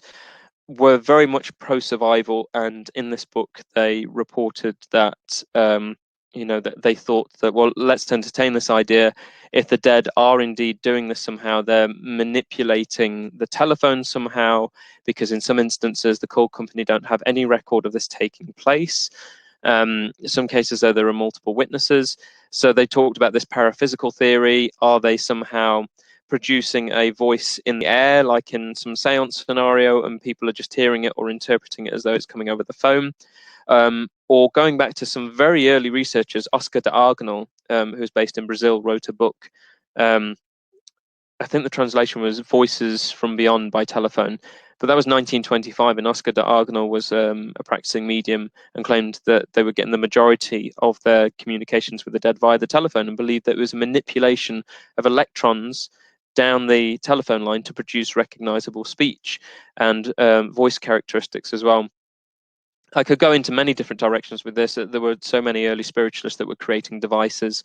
were very much pro-survival, and in this book they reported that that they thought that, well, let's entertain this idea. If the dead are indeed doing this somehow, they're manipulating the telephone somehow, because in some instances the call company don't have any record of this taking place. Some cases, though, there are multiple witnesses. So they talked about this paraphysical theory. Are they somehow producing a voice in the air, like in some seance scenario, and people are just hearing it or interpreting it as though it's coming over the phone? Or going back to some very early researchers, Oscar de Argonal, who's based in Brazil, wrote a book. I think the translation was Voices from Beyond by Telephone, but that was 1925, and Oscar de Argonal was a practicing medium and claimed that they were getting the majority of their communications with the dead via the telephone, and believed that it was a manipulation of electrons down the telephone line to produce recognizable speech and voice characteristics as well. I could go into many different directions with this. There were so many early spiritualists that were creating devices.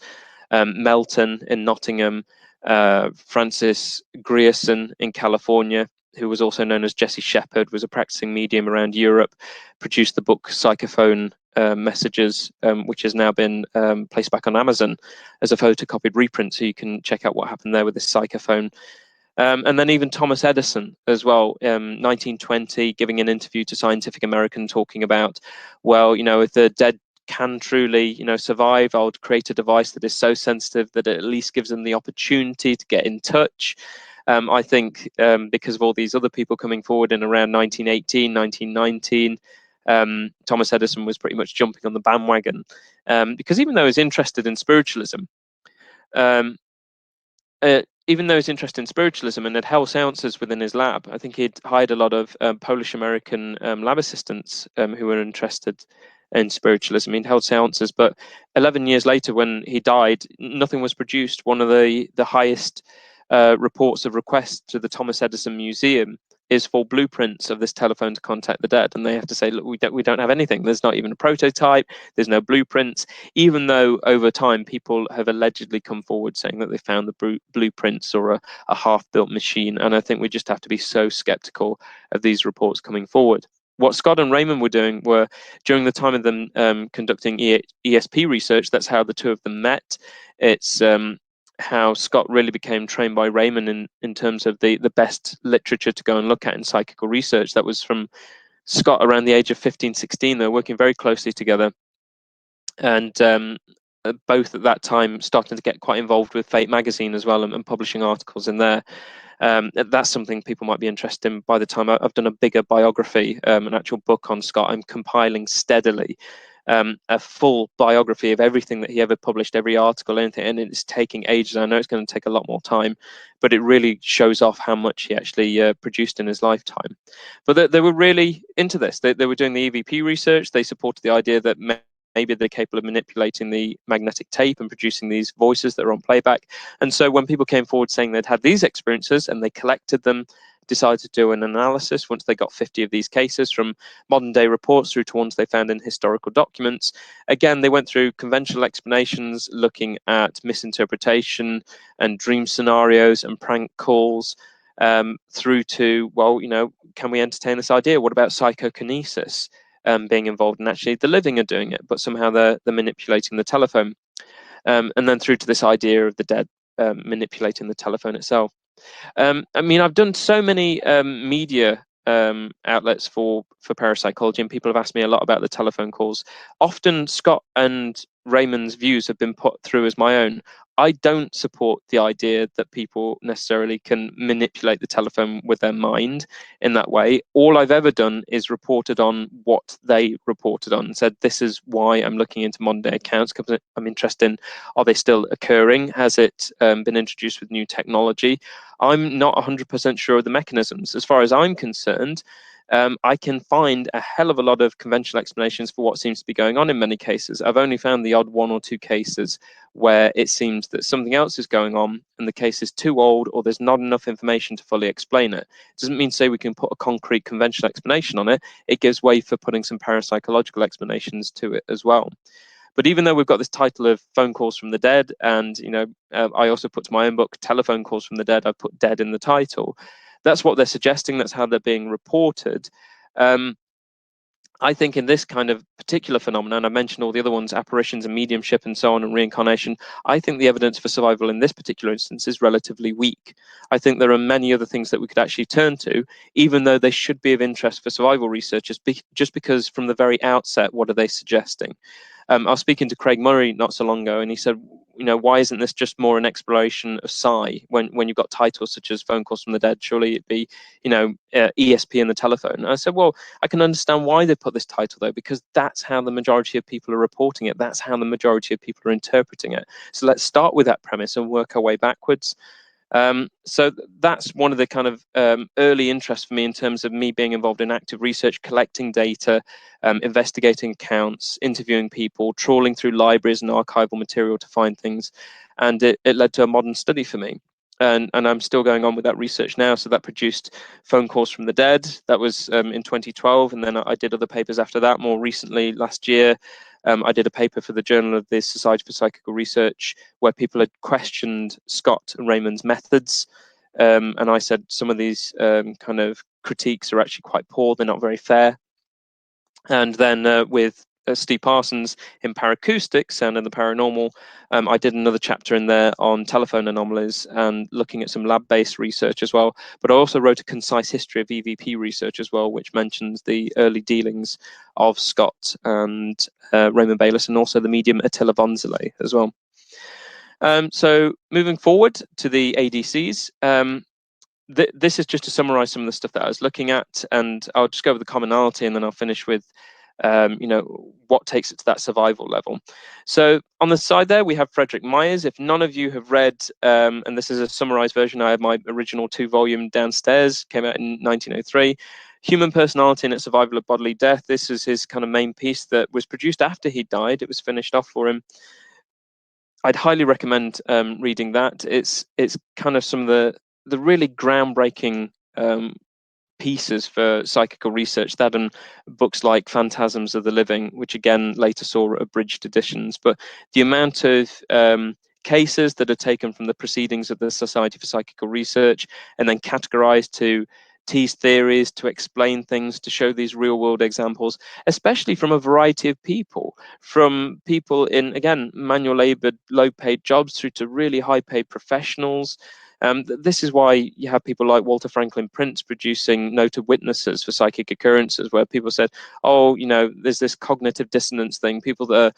Melton in Nottingham, Francis Grierson in California, who was also known as Jesse Shepherd, was a practicing medium around Europe, produced the book Psychophone Messages, which has now been placed back on Amazon as a photocopied reprint, so you can check out what happened there with this psychophone. And then even Thomas Edison as well, 1920, giving an interview to Scientific American, talking about, well, if the dead can truly, survive, I would create a device that is so sensitive that it at least gives them the opportunity to get in touch. I think because of all these other people coming forward in around 1918, 1919, Thomas Edison was pretty much jumping on the bandwagon, because even though he was interested in spiritualism, and had held seances within his lab, I think he'd hired a lot of Polish-American lab assistants who were interested in spiritualism. He'd held seances, but 11 years later, when he died, nothing was produced. One of the highest reports of requests to the Thomas Edison Museum is for blueprints of this telephone to contact the dead, and they have to say, look, we don't have anything. There's not even a prototype. There's no blueprints, even though over time people have allegedly come forward saying that they found the blueprints or a half-built machine. And I think we just have to be so skeptical of these reports coming forward. What Scott and Raymond were doing were, during the time of them conducting ESP research, that's how the two of them met. It's how Scott really became trained by Raymond in terms of the best literature to go and look at in psychical research. That was from Scott around the age of 15, 16. They were working very closely together. And both at that time starting to get quite involved with Fate magazine as well, and publishing articles in there. That's something people might be interested in. By the time I've done a bigger biography, an actual book on Scott, I'm compiling steadily a full biography of everything that he ever published, every article, anything, and it's taking ages. I know it's going to take a lot more time, but it really shows off how much he actually produced in his lifetime. But they were really into this. They were doing the EVP research. They supported the idea that maybe they're capable of manipulating the magnetic tape and producing these voices that are on playback. And so when people came forward saying they'd had these experiences and they collected them, decided to do an analysis once they got 50 of these cases, from modern day reports through to ones they found in historical documents. Again, they went through conventional explanations, looking at misinterpretation and dream scenarios and prank calls, through to, well, can we entertain this idea? What about psychokinesis being involved, and actually the living are doing it, but somehow they're manipulating the telephone? And then through to this idea of the dead manipulating the telephone itself. I mean, I've done so many media outlets for parapsychology, and people have asked me a lot about the telephone calls. Often Scott and Raymond's views have been put through as my own. I don't support the idea that people necessarily can manipulate the telephone with their mind in that way. All I've ever done is reported on what they reported on and said, this is why I'm looking into modern day accounts, because I'm interested in, are they still occurring? Has it been introduced with new technology? I'm not 100% sure of the mechanisms. As far as I'm concerned, I can find a hell of a lot of conventional explanations for what seems to be going on in many cases. I've only found the odd one or two cases where it seems that something else is going on and the case is too old, or there's not enough information to fully explain it. It doesn't mean to say we can put a concrete conventional explanation on it. It gives way for putting some parapsychological explanations to it as well. But even though we've got this title of Phone Calls from the Dead, and I also put to my own book Telephone Calls from the Dead, I put dead in the title. That's what they're suggesting. That's how they're being reported. I think in this kind of particular phenomenon, I mentioned all the other ones, apparitions and mediumship and so on, and reincarnation. I think the evidence for survival in this particular instance is relatively weak. I think there are many other things that we could actually turn to, even though they should be of interest for survival researchers, just because from the very outset, what are they suggesting? I was speaking to Craig Murray not so long ago, and he said, why isn't this just more an exploration of psi? When you've got titles such as Phone Calls from the Dead, surely it'd be, ESP and the telephone. And I said, well, I can understand why they put this title though, because that's how the majority of people are reporting it. That's how the majority of people are interpreting it. So let's start with that premise and work our way backwards. So that's one of the kind of early interests for me in terms of me being involved in active research, collecting data, investigating accounts, interviewing people, trawling through libraries and archival material to find things. And it led to a modern study for me. And I'm still going on with that research now. So that produced Phone Calls from the Dead. That was in 2012. And then I did other papers after that. More recently, last year, I did a paper for the Journal of the Society for Psychical Research where people had questioned Scott and Raymond's methods. And I said some of these kind of critiques are actually quite poor. They're not very fair. And then with Steve Parsons in Paracoustics, Sound and the Paranormal, I did another chapter in there on telephone anomalies and looking at some lab-based research as well. But I also wrote a concise history of EVP research as well, which mentions the early dealings of Scott and Raymond Bayliss, and also the medium Attila Vonzele as well. So moving forward to the ADCs, this is just to summarize some of the stuff that I was looking at, and I'll just go over the commonality and then I'll finish with what takes it to that survival level. So on the side there, we have Frederick Myers. If none of you have read, and this is a summarized version, I have my original 2-volume downstairs, came out in 1903, Human Personality and its Survival of Bodily Death. This is his kind of main piece that was produced after he died. It was finished off for him. I'd highly recommend reading that. It's kind of some of the really groundbreaking pieces for psychical research, that and books like Phantasms of the Living, which again later saw abridged editions. But the amount of cases that are taken from the proceedings of the Society for Psychical Research and then categorized to tease theories, to explain things, to show these real world examples, especially from a variety of people, from people in, again, manual labor, low paid jobs through to really high paid professionals. This is why you have people like Walter Franklin Prince producing noted witnesses for psychic occurrences, where people said, oh, there's this cognitive dissonance thing, people that are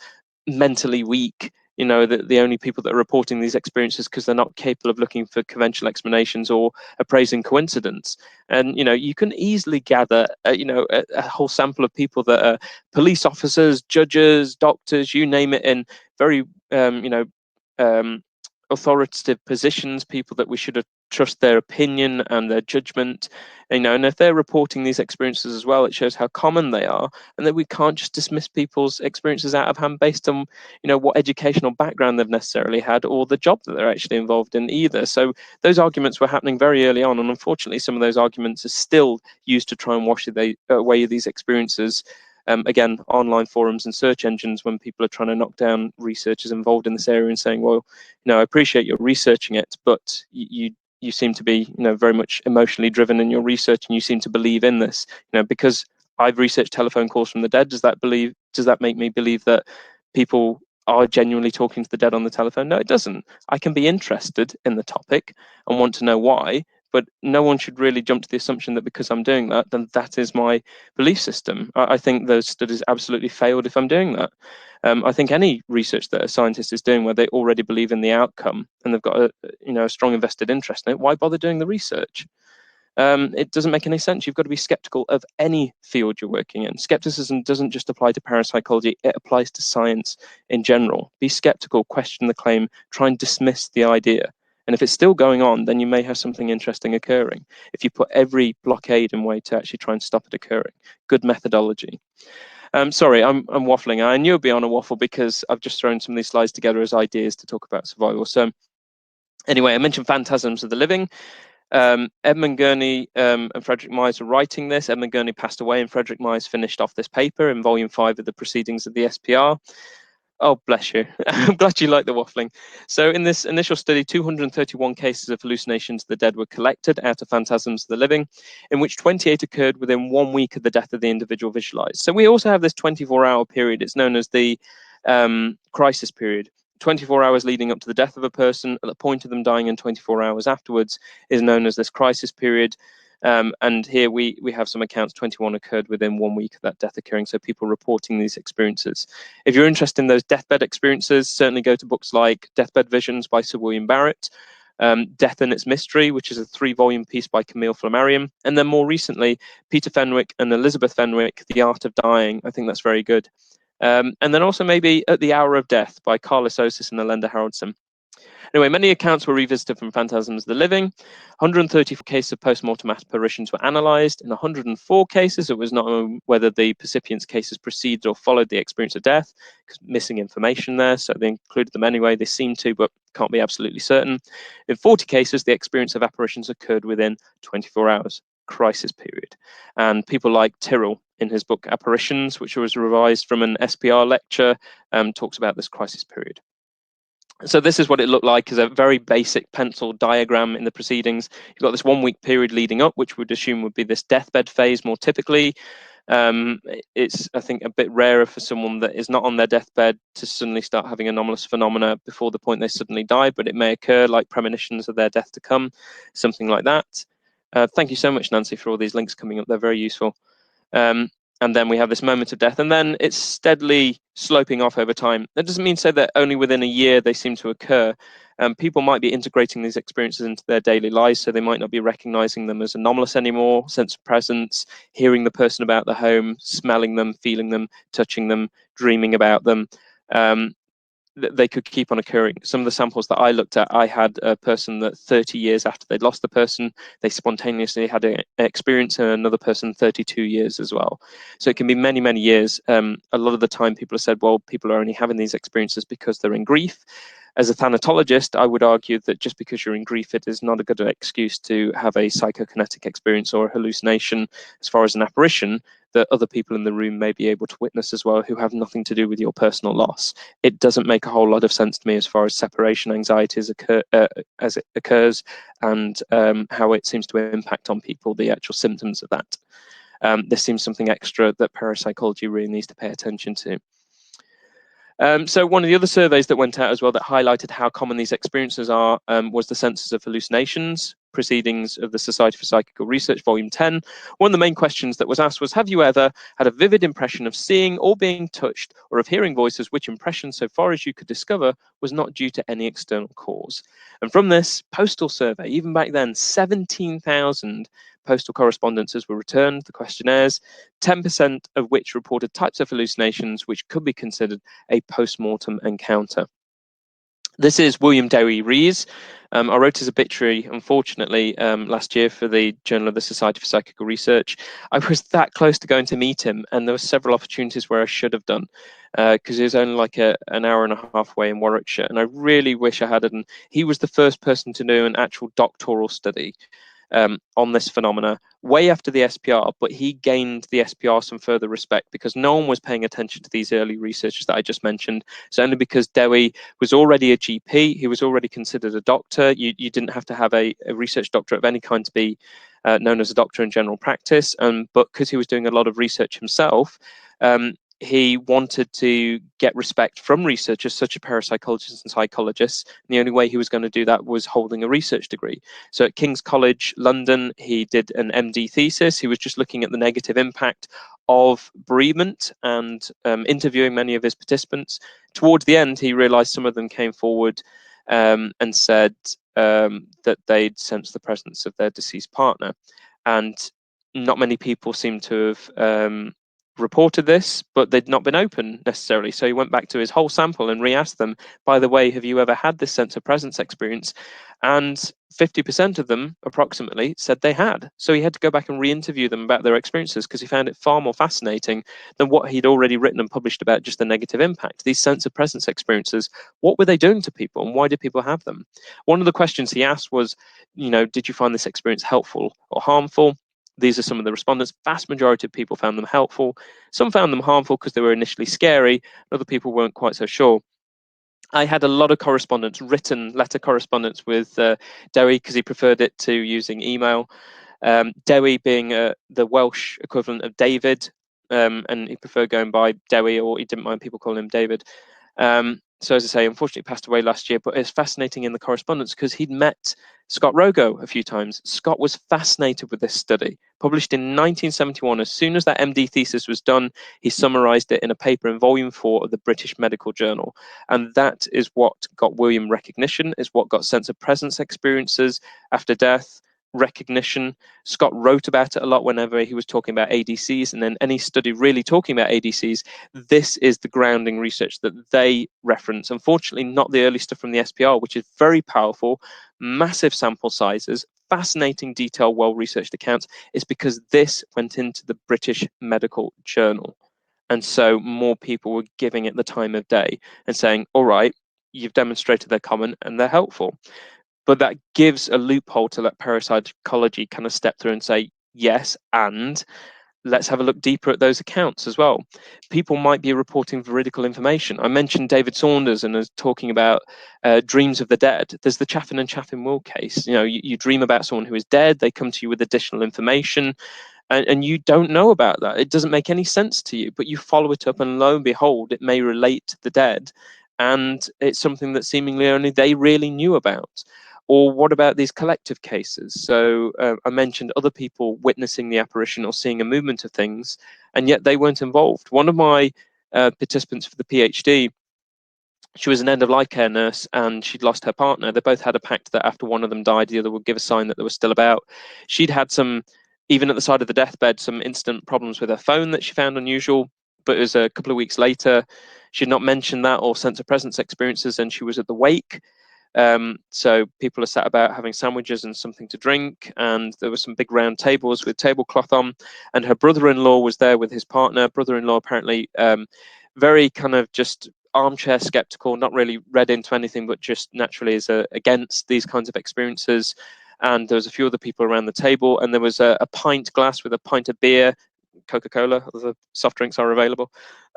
mentally weak, the only people that are reporting these experiences because they're not capable of looking for conventional explanations or appraising coincidence. And, you can easily gather, a whole sample of people that are police officers, judges, doctors, you name it, in very, authoritative positions, people that we should trust their opinion and their judgment, and if they're reporting these experiences as well, it shows how common they are, and that we can't just dismiss people's experiences out of hand based on what educational background they've necessarily had or the job that they're actually involved in either. So those arguments were happening very early on, and unfortunately some of those arguments are still used to try and wash away these experiences. Again, online forums and search engines, when people are trying to knock down researchers involved in this area and saying, well, I appreciate you're researching it, but you seem to be very much emotionally driven in your research, and you seem to believe in this, because I've researched telephone calls from the dead. Does that make me believe that people are genuinely talking to the dead on the telephone? No, it doesn't. I can be interested in the topic and want to know why, but no one should really jump to the assumption that because I'm doing that, then that is my belief system. I think those studies absolutely failed if I'm doing that. I think any research that a scientist is doing where they already believe in the outcome and they've got a strong invested interest in it, why bother doing the research? It doesn't make any sense. You've got to be skeptical of any field you're working in. Skepticism doesn't just apply to parapsychology, it applies to science in general. Be skeptical, question the claim, try and dismiss the idea. And if it's still going on, then you may have something interesting occurring. If you put every blockade in way to actually try and stop it occurring, good methodology. Sorry, I'm waffling. I knew it'd be on a waffle because I've just thrown some of these slides together as ideas to talk about survival. So anyway, I mentioned phantasms of the living. Edmund Gurney and Frederick Myers were writing this. Edmund Gurney passed away and Frederick Myers finished off this paper in volume 5 of the Proceedings of the SPR. Oh, bless you. I'm glad you like the waffling. So in this initial study, 231 cases of hallucinations of the dead were collected out of phantasms of the living, in which 28 occurred within 1 week of the death of the individual visualized. So we also have this 24-hour period. It's known as the crisis period. 24 hours leading up to the death of a person, at the point of them dying, and 24 hours afterwards is known as this crisis period. And here we have some accounts. 21 occurred within 1 week of that death occurring, so people reporting these experiences. If you're interested in those deathbed experiences, certainly go to books like Deathbed Visions by Sir William Barrett, Death and Its Mystery, which is a 3-volume piece by Camille Flammarion, and then more recently, Peter Fenwick and Elizabeth Fenwick, The Art of Dying. I think that's very good. And then also maybe At the Hour of Death by Carlos Osis and Elenda Haraldson. Anyway, many accounts were revisited from phantasms of the living. 134 cases of post-mortem apparitions were analysed. In 104 cases, it was not known whether the percipient's cases preceded or followed the experience of death, because missing information there, so they included them anyway. They seem to, but can't be absolutely certain. In 40 cases, the experience of apparitions occurred within 24 hours, crisis period. And people like Tyrrell, in his book Apparitions, which was revised from an SPR lecture, talks about this crisis period. So this is what it looked like as a very basic pencil diagram in the proceedings. You've got this 1 week period leading up, which we'd assume would be this deathbed phase more typically. It's, I think, a bit rarer for someone that is not on their deathbed to suddenly start having anomalous phenomena before the point they suddenly die, but it may occur like premonitions of their death to come, something like that. Thank you so much, Nancy, for all these links coming up. They're very useful. And then we have this moment of death, and then it's steadily sloping off over time. That doesn't mean to say that only within a year they seem to occur. People might be integrating these experiences into their daily lives, so they might not be recognizing them as anomalous anymore, sense of presence, hearing the person about the home, smelling them, feeling them, touching them, dreaming about them. They could keep on occurring. Some of the samples that I looked at, I had a person that 30 years after they'd lost the person, they spontaneously had an experience, and another person 32 years as well. So it can be many, many years. A lot of the time people have said, well, people are only having these experiences because they're in grief. As a thanatologist, I would argue that just because you're in grief, it is not a good excuse to have a psychokinetic experience or a hallucination as far as an apparition that other people in the room may be able to witness as well, who have nothing to do with your personal loss. It doesn't make a whole lot of sense to me as far as separation anxieties occur as it occurs, and how it seems to impact on people, the actual symptoms of that. This seems something extra that parapsychology really needs to pay attention to. So one of the other surveys that went out as well that highlighted how common these experiences are was the Census of Hallucinations, Proceedings of the Society for Psychical Research, Volume 10. One of the main questions that was asked was, have you ever had a vivid impression of seeing or being touched or of hearing voices, which impression, so far as you could discover, was not due to any external cause? And from this postal survey, even back then, 17,000 postal correspondences were returned, the questionnaires, 10% of which reported types of hallucinations which could be considered a post-mortem encounter. This is William Dewi Rees. I wrote his obituary, unfortunately, last year for the Journal of the Society for Psychical Research. I was that close to going to meet him, and there were several opportunities where I should have done, because he was only like an hour and a half away in Warwickshire, and I really wish I had. And he was the first person to do an actual doctoral study on this phenomena way after the SPR, but he gained the SPR some further respect because no one was paying attention to these early researchers that I just mentioned. It's only because Dewi was already a GP, he was already considered a doctor. You didn't have to have a research doctorate of any kind to be known as a doctor in general practice, but because he was doing a lot of research himself, he wanted to get respect from researchers such as parapsychologists and psychologists. And the only way he was going to do that was holding a research degree. So at King's College London, he did an MD thesis. He was just looking at the negative impact of bereavement and interviewing many of his participants. Towards the end, he realized some of them came forward and said that they'd sensed the presence of their deceased partner. And not many people seem to have reported this, but they'd not been open necessarily. So he went back to his whole sample and re-asked them, by the way, have you ever had this sense of presence experience? And 50% of them approximately said they had. So he had to go back and re-interview them about their experiences because he found it far more fascinating than what he'd already written and published about just the negative impact. These sense of presence experiences, what were they doing to people and why did people have them? One of the questions he asked was, did you find this experience helpful or harmful? These are some of the respondents. Vast majority of people found them helpful. Some found them harmful because they were initially scary. Other people weren't quite so sure. I had a lot of correspondence, written letter correspondence with Dewi because he preferred it to using email. Dewi being the Welsh equivalent of David, and he preferred going by Dewi, or he didn't mind people calling him David. So as I say, unfortunately passed away last year, but it's fascinating in the correspondence because he'd met Scott Rogo a few times. Scott was fascinated with this study, published in 1971. As soon as that MD thesis was done, he summarized it in a paper in volume 4 of the British Medical Journal. And that is what got William recognition, is what got sense of presence experiences after death, recognition. Scott wrote about it a lot whenever he was talking about ADCs, and then any study really talking about ADCs, this is the grounding research that they reference. Unfortunately, not the early stuff from the SPR, which is very powerful, massive sample sizes, fascinating, detailed, well-researched accounts. It's because this went into the British Medical Journal. And so more people were giving it the time of day and saying, all right, you've demonstrated they're common and they're helpful. But that gives a loophole to let parapsychology kind of step through and say, yes, and let's have a look deeper at those accounts as well. People might be reporting veridical information. I mentioned David Saunders and is talking about dreams of the dead. There's the Chaffin and Chaffin Will case. You dream about someone who is dead, they come to you with additional information, and you don't know about that. It doesn't make any sense to you, but you follow it up, and lo and behold, it may relate to the dead, and it's something that seemingly only they really knew about. Or what about these collective cases? So I mentioned other people witnessing the apparition or seeing a movement of things, and yet they weren't involved. One of my participants for the PhD, she was an end-of-life care nurse, and she'd lost her partner. They both had a pact that after one of them died, the other would give a sign that they were still about. She'd had some, even at the side of the deathbed, some instant problems with her phone that she found unusual, but it was a couple of weeks later. She'd not mentioned that or sense of presence experiences, and she was at the wake. So people are sat about having sandwiches and something to drink, and there were some big round tables with tablecloth on, and her brother-in-law was there with his partner. Brother-in-law apparently very kind of just armchair skeptical, not really read into anything, but just naturally is against these kinds of experiences. And there was a few other people around the table, and there was a pint glass with a pint of beer, Coca-Cola, other soft drinks are available,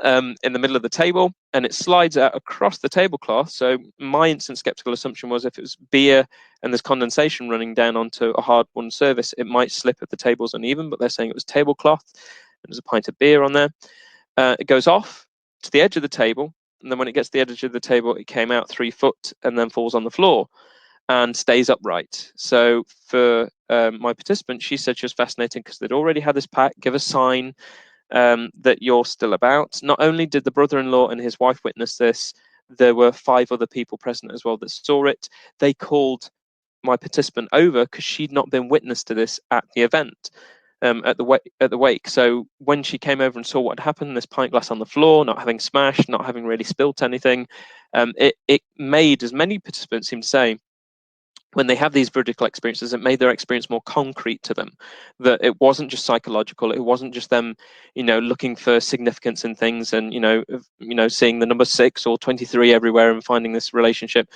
in the middle of the table, and it slides out across the tablecloth. So my instant skeptical assumption was if it was beer and there's condensation running down onto a hard-won surface, it might slip if the table's uneven, but they're saying it was tablecloth, and there's a pint of beer on there. It goes off to the edge of the table, and then when it gets to the edge of the table, it came out 3 foot and then falls on the floor and stays upright. So for my participant, she said she was fascinated because they'd already had this pact, give a sign that you're still about. Not only did the brother-in-law and his wife witness this, there were 5 other people present as well that saw it. They called my participant over because she'd not been witness to this at the event. at the wake. So when she came over and saw what had happened, this pint glass on the floor, not having smashed, not having really spilt anything, it made, as many participants seem to say, when they have these veridical experiences, it made their experience more concrete to them, that it wasn't just psychological, it wasn't just them, looking for significance in things and, seeing the number 6 or 23 everywhere and finding this relationship.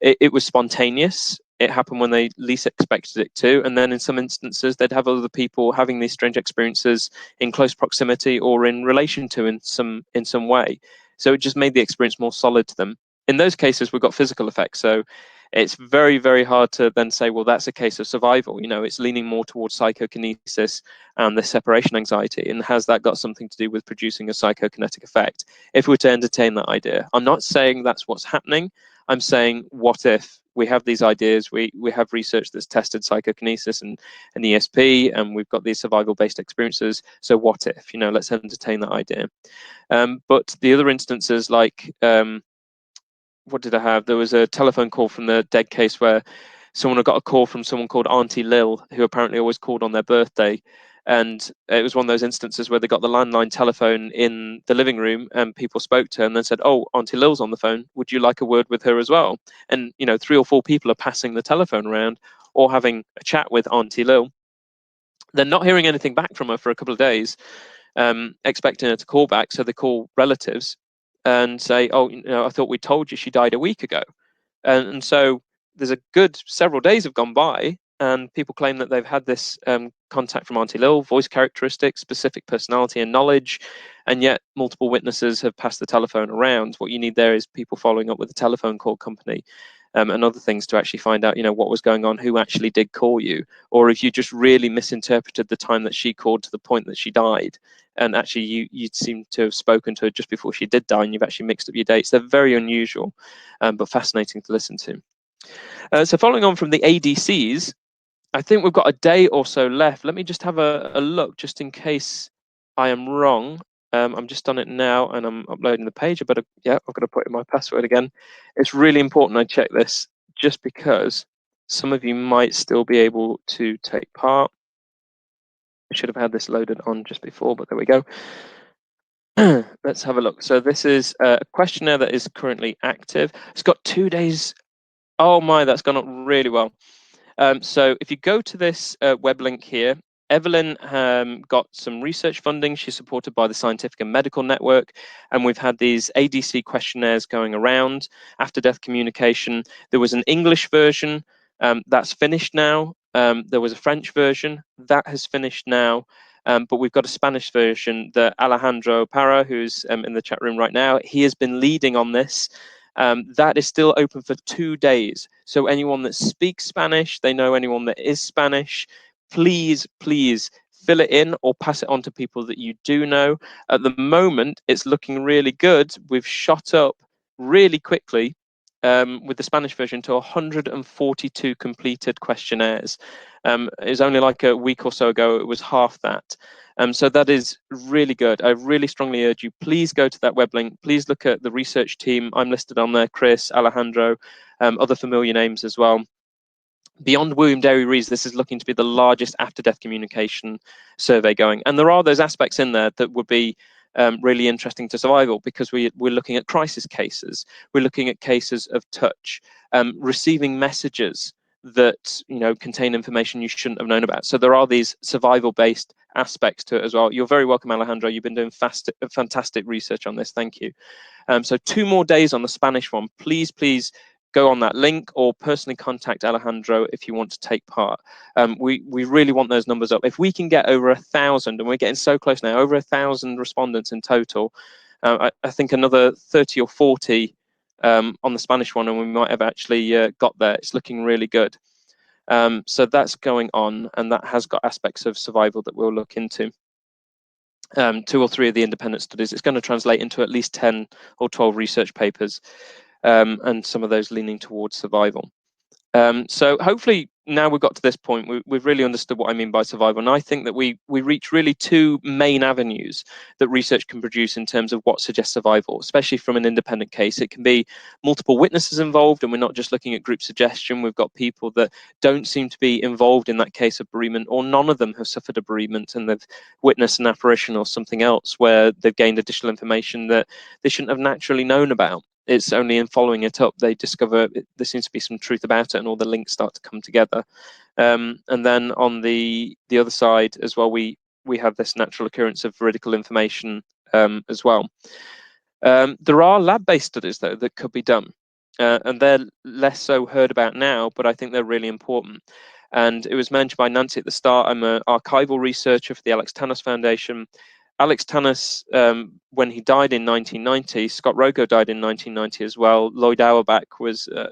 It was spontaneous. It happened when they least expected it to. And then in some instances, they'd have other people having these strange experiences in close proximity or in relation to in some way. So it just made the experience more solid to them. In those cases, we've got physical effects. So it's very, very hard to then say, well, that's a case of survival. It's leaning more towards psychokinesis and the separation anxiety. And has that got something to do with producing a psychokinetic effect? If we were to entertain that idea, I'm not saying that's what's happening. I'm saying, what if we have these ideas? We have research that's tested psychokinesis and ESP, and we've got these survival-based experiences. So what if? Let's entertain that idea. But the other instances, like what did I have? There was a telephone call from the dead case where someone had got a call from someone called Auntie Lil, who apparently always called on their birthday. And it was one of those instances where they got the landline telephone in the living room and people spoke to her and then said, oh, Auntie Lil's on the phone. Would you like a word with her as well? And, 3 or 4 people are passing the telephone around or having a chat with Auntie Lil. They're not hearing anything back from her for a couple of days, expecting her to call back. So they call relatives and say, oh, I thought we told you she died a week ago. And so there's a good several days have gone by, and people claim that they've had this contact from Auntie Lil, voice characteristics, specific personality and knowledge, and yet multiple witnesses have passed the telephone around. What you need there is people following up with the telephone call company and other things to actually find out, what was going on, who actually did call you, or if you just really misinterpreted the time that she called to the point that she died. And actually, you seem to have spoken to her just before she did die, and you've actually mixed up your dates. They're very unusual, but fascinating to listen to. So following on from the ADCs, I think we've got a day or so left. Let me just have a look, just in case I am wrong. I'm just on it now, and I'm uploading the page. I've got to put in my password again. It's really important I check this, just because some of you might still be able to take part. I should have had this loaded on just before, but there we go. Let's have a look. So this is a questionnaire that is currently active. It's got 2 days. Oh my, that's gone up really well. So if you go to this web link here, Evelyn got some research funding. She's supported by the Scientific and Medical Network, and we've had these ADC questionnaires going around, after death communication. There was an English version that's finished now. There was a French version that has finished now. But we've got a Spanish version that Alejandro Parra, who's in the chat room right now, he has been leading on this. That is still open for 2 days. So anyone that speaks Spanish, they know anyone that is Spanish, please fill it in or pass it on to people that you do know. At the moment, it's looking really good. We've shot up really quickly with the Spanish version to 142 completed questionnaires. It was only like a week or so ago, it was half that. So that is really good. I really strongly urge you, please go to that web link. Please look at the research team. I'm listed on there, Chris, Alejandro, other familiar names as well. Beyond William Derry Rees, this is looking to be the largest after-death communication survey going. And there are those aspects in there that would be really interesting to survival, because we're looking at crisis cases. We're looking at cases of touch, receiving messages that contain information you shouldn't have known about. So there are these survival-based aspects to it as well. You're very welcome, Alejandro. You've been doing fantastic research on this. Thank you. So 2 more days on the Spanish one. Please go on that link or personally contact Alejandro if you want to take part. We really want those numbers up. If we can get over 1,000, and we're getting so close now, over 1,000 respondents in total, I think another 30 or 40 on the Spanish one, and we might have actually got there. It's looking really good. So that's going on, and that has got aspects of survival that we'll look into. 2 or 3 of the independent studies. It's going to translate into at least 10 or 12 research papers, and some of those leaning towards survival. So hopefully now we've got to this point, we've really understood what I mean by survival. And I think that we reach really two main avenues that research can produce in terms of what suggests survival, especially from an independent case. It can be multiple witnesses involved, and we're not just looking at group suggestion. We've got people that don't seem to be involved in that case of bereavement, or none of them have suffered a bereavement and they've witnessed an apparition or something else where they've gained additional information that they shouldn't have naturally known about. It's only in following it up they discover there seems to be some truth about it, and all the links start to come together. And then on the other side as well, we have this natural occurrence of veridical information as well. There are lab-based studies though that could be done, and they're less so heard about now, but I think they're really important. And it was mentioned by Nancy at the start. I'm an archival researcher for the Alex Tanous Foundation. Alex Tanous, when he died in 1990, Scott Rogo died in 1990 as well. Lloyd Auerbach was, a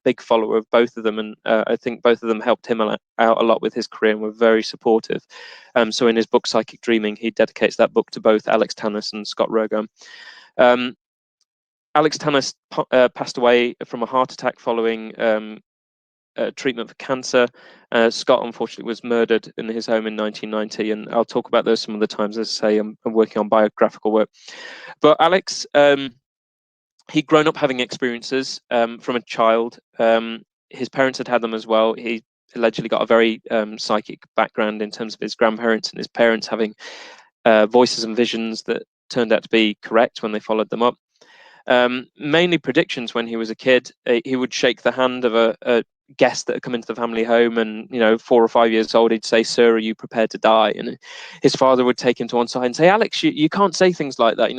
big follower of both of them, and I think both of them helped him out a lot with his career and were very supportive. So in his book Psychic Dreaming, he dedicates that book to both Alex Tanous and Scott Rogo. Alex Tanous passed away from a heart attack following treatment for cancer. Scott unfortunately was murdered in his home in 1990, and I'll talk about those some of the times. As I say, I'm working on biographical work. But Alex, he'd grown up having experiences from a child. His parents had had them as well. He allegedly got a very psychic background in terms of his grandparents and his parents having voices and visions that turned out to be correct when they followed them up. Mainly predictions when he was a kid. He would shake the hand of a guest that had come into the family home, and 4 or 5 years old, he'd say, "Sir, are you prepared to die?" And his father would take him to one side and say, "Alex, you can't say things like that.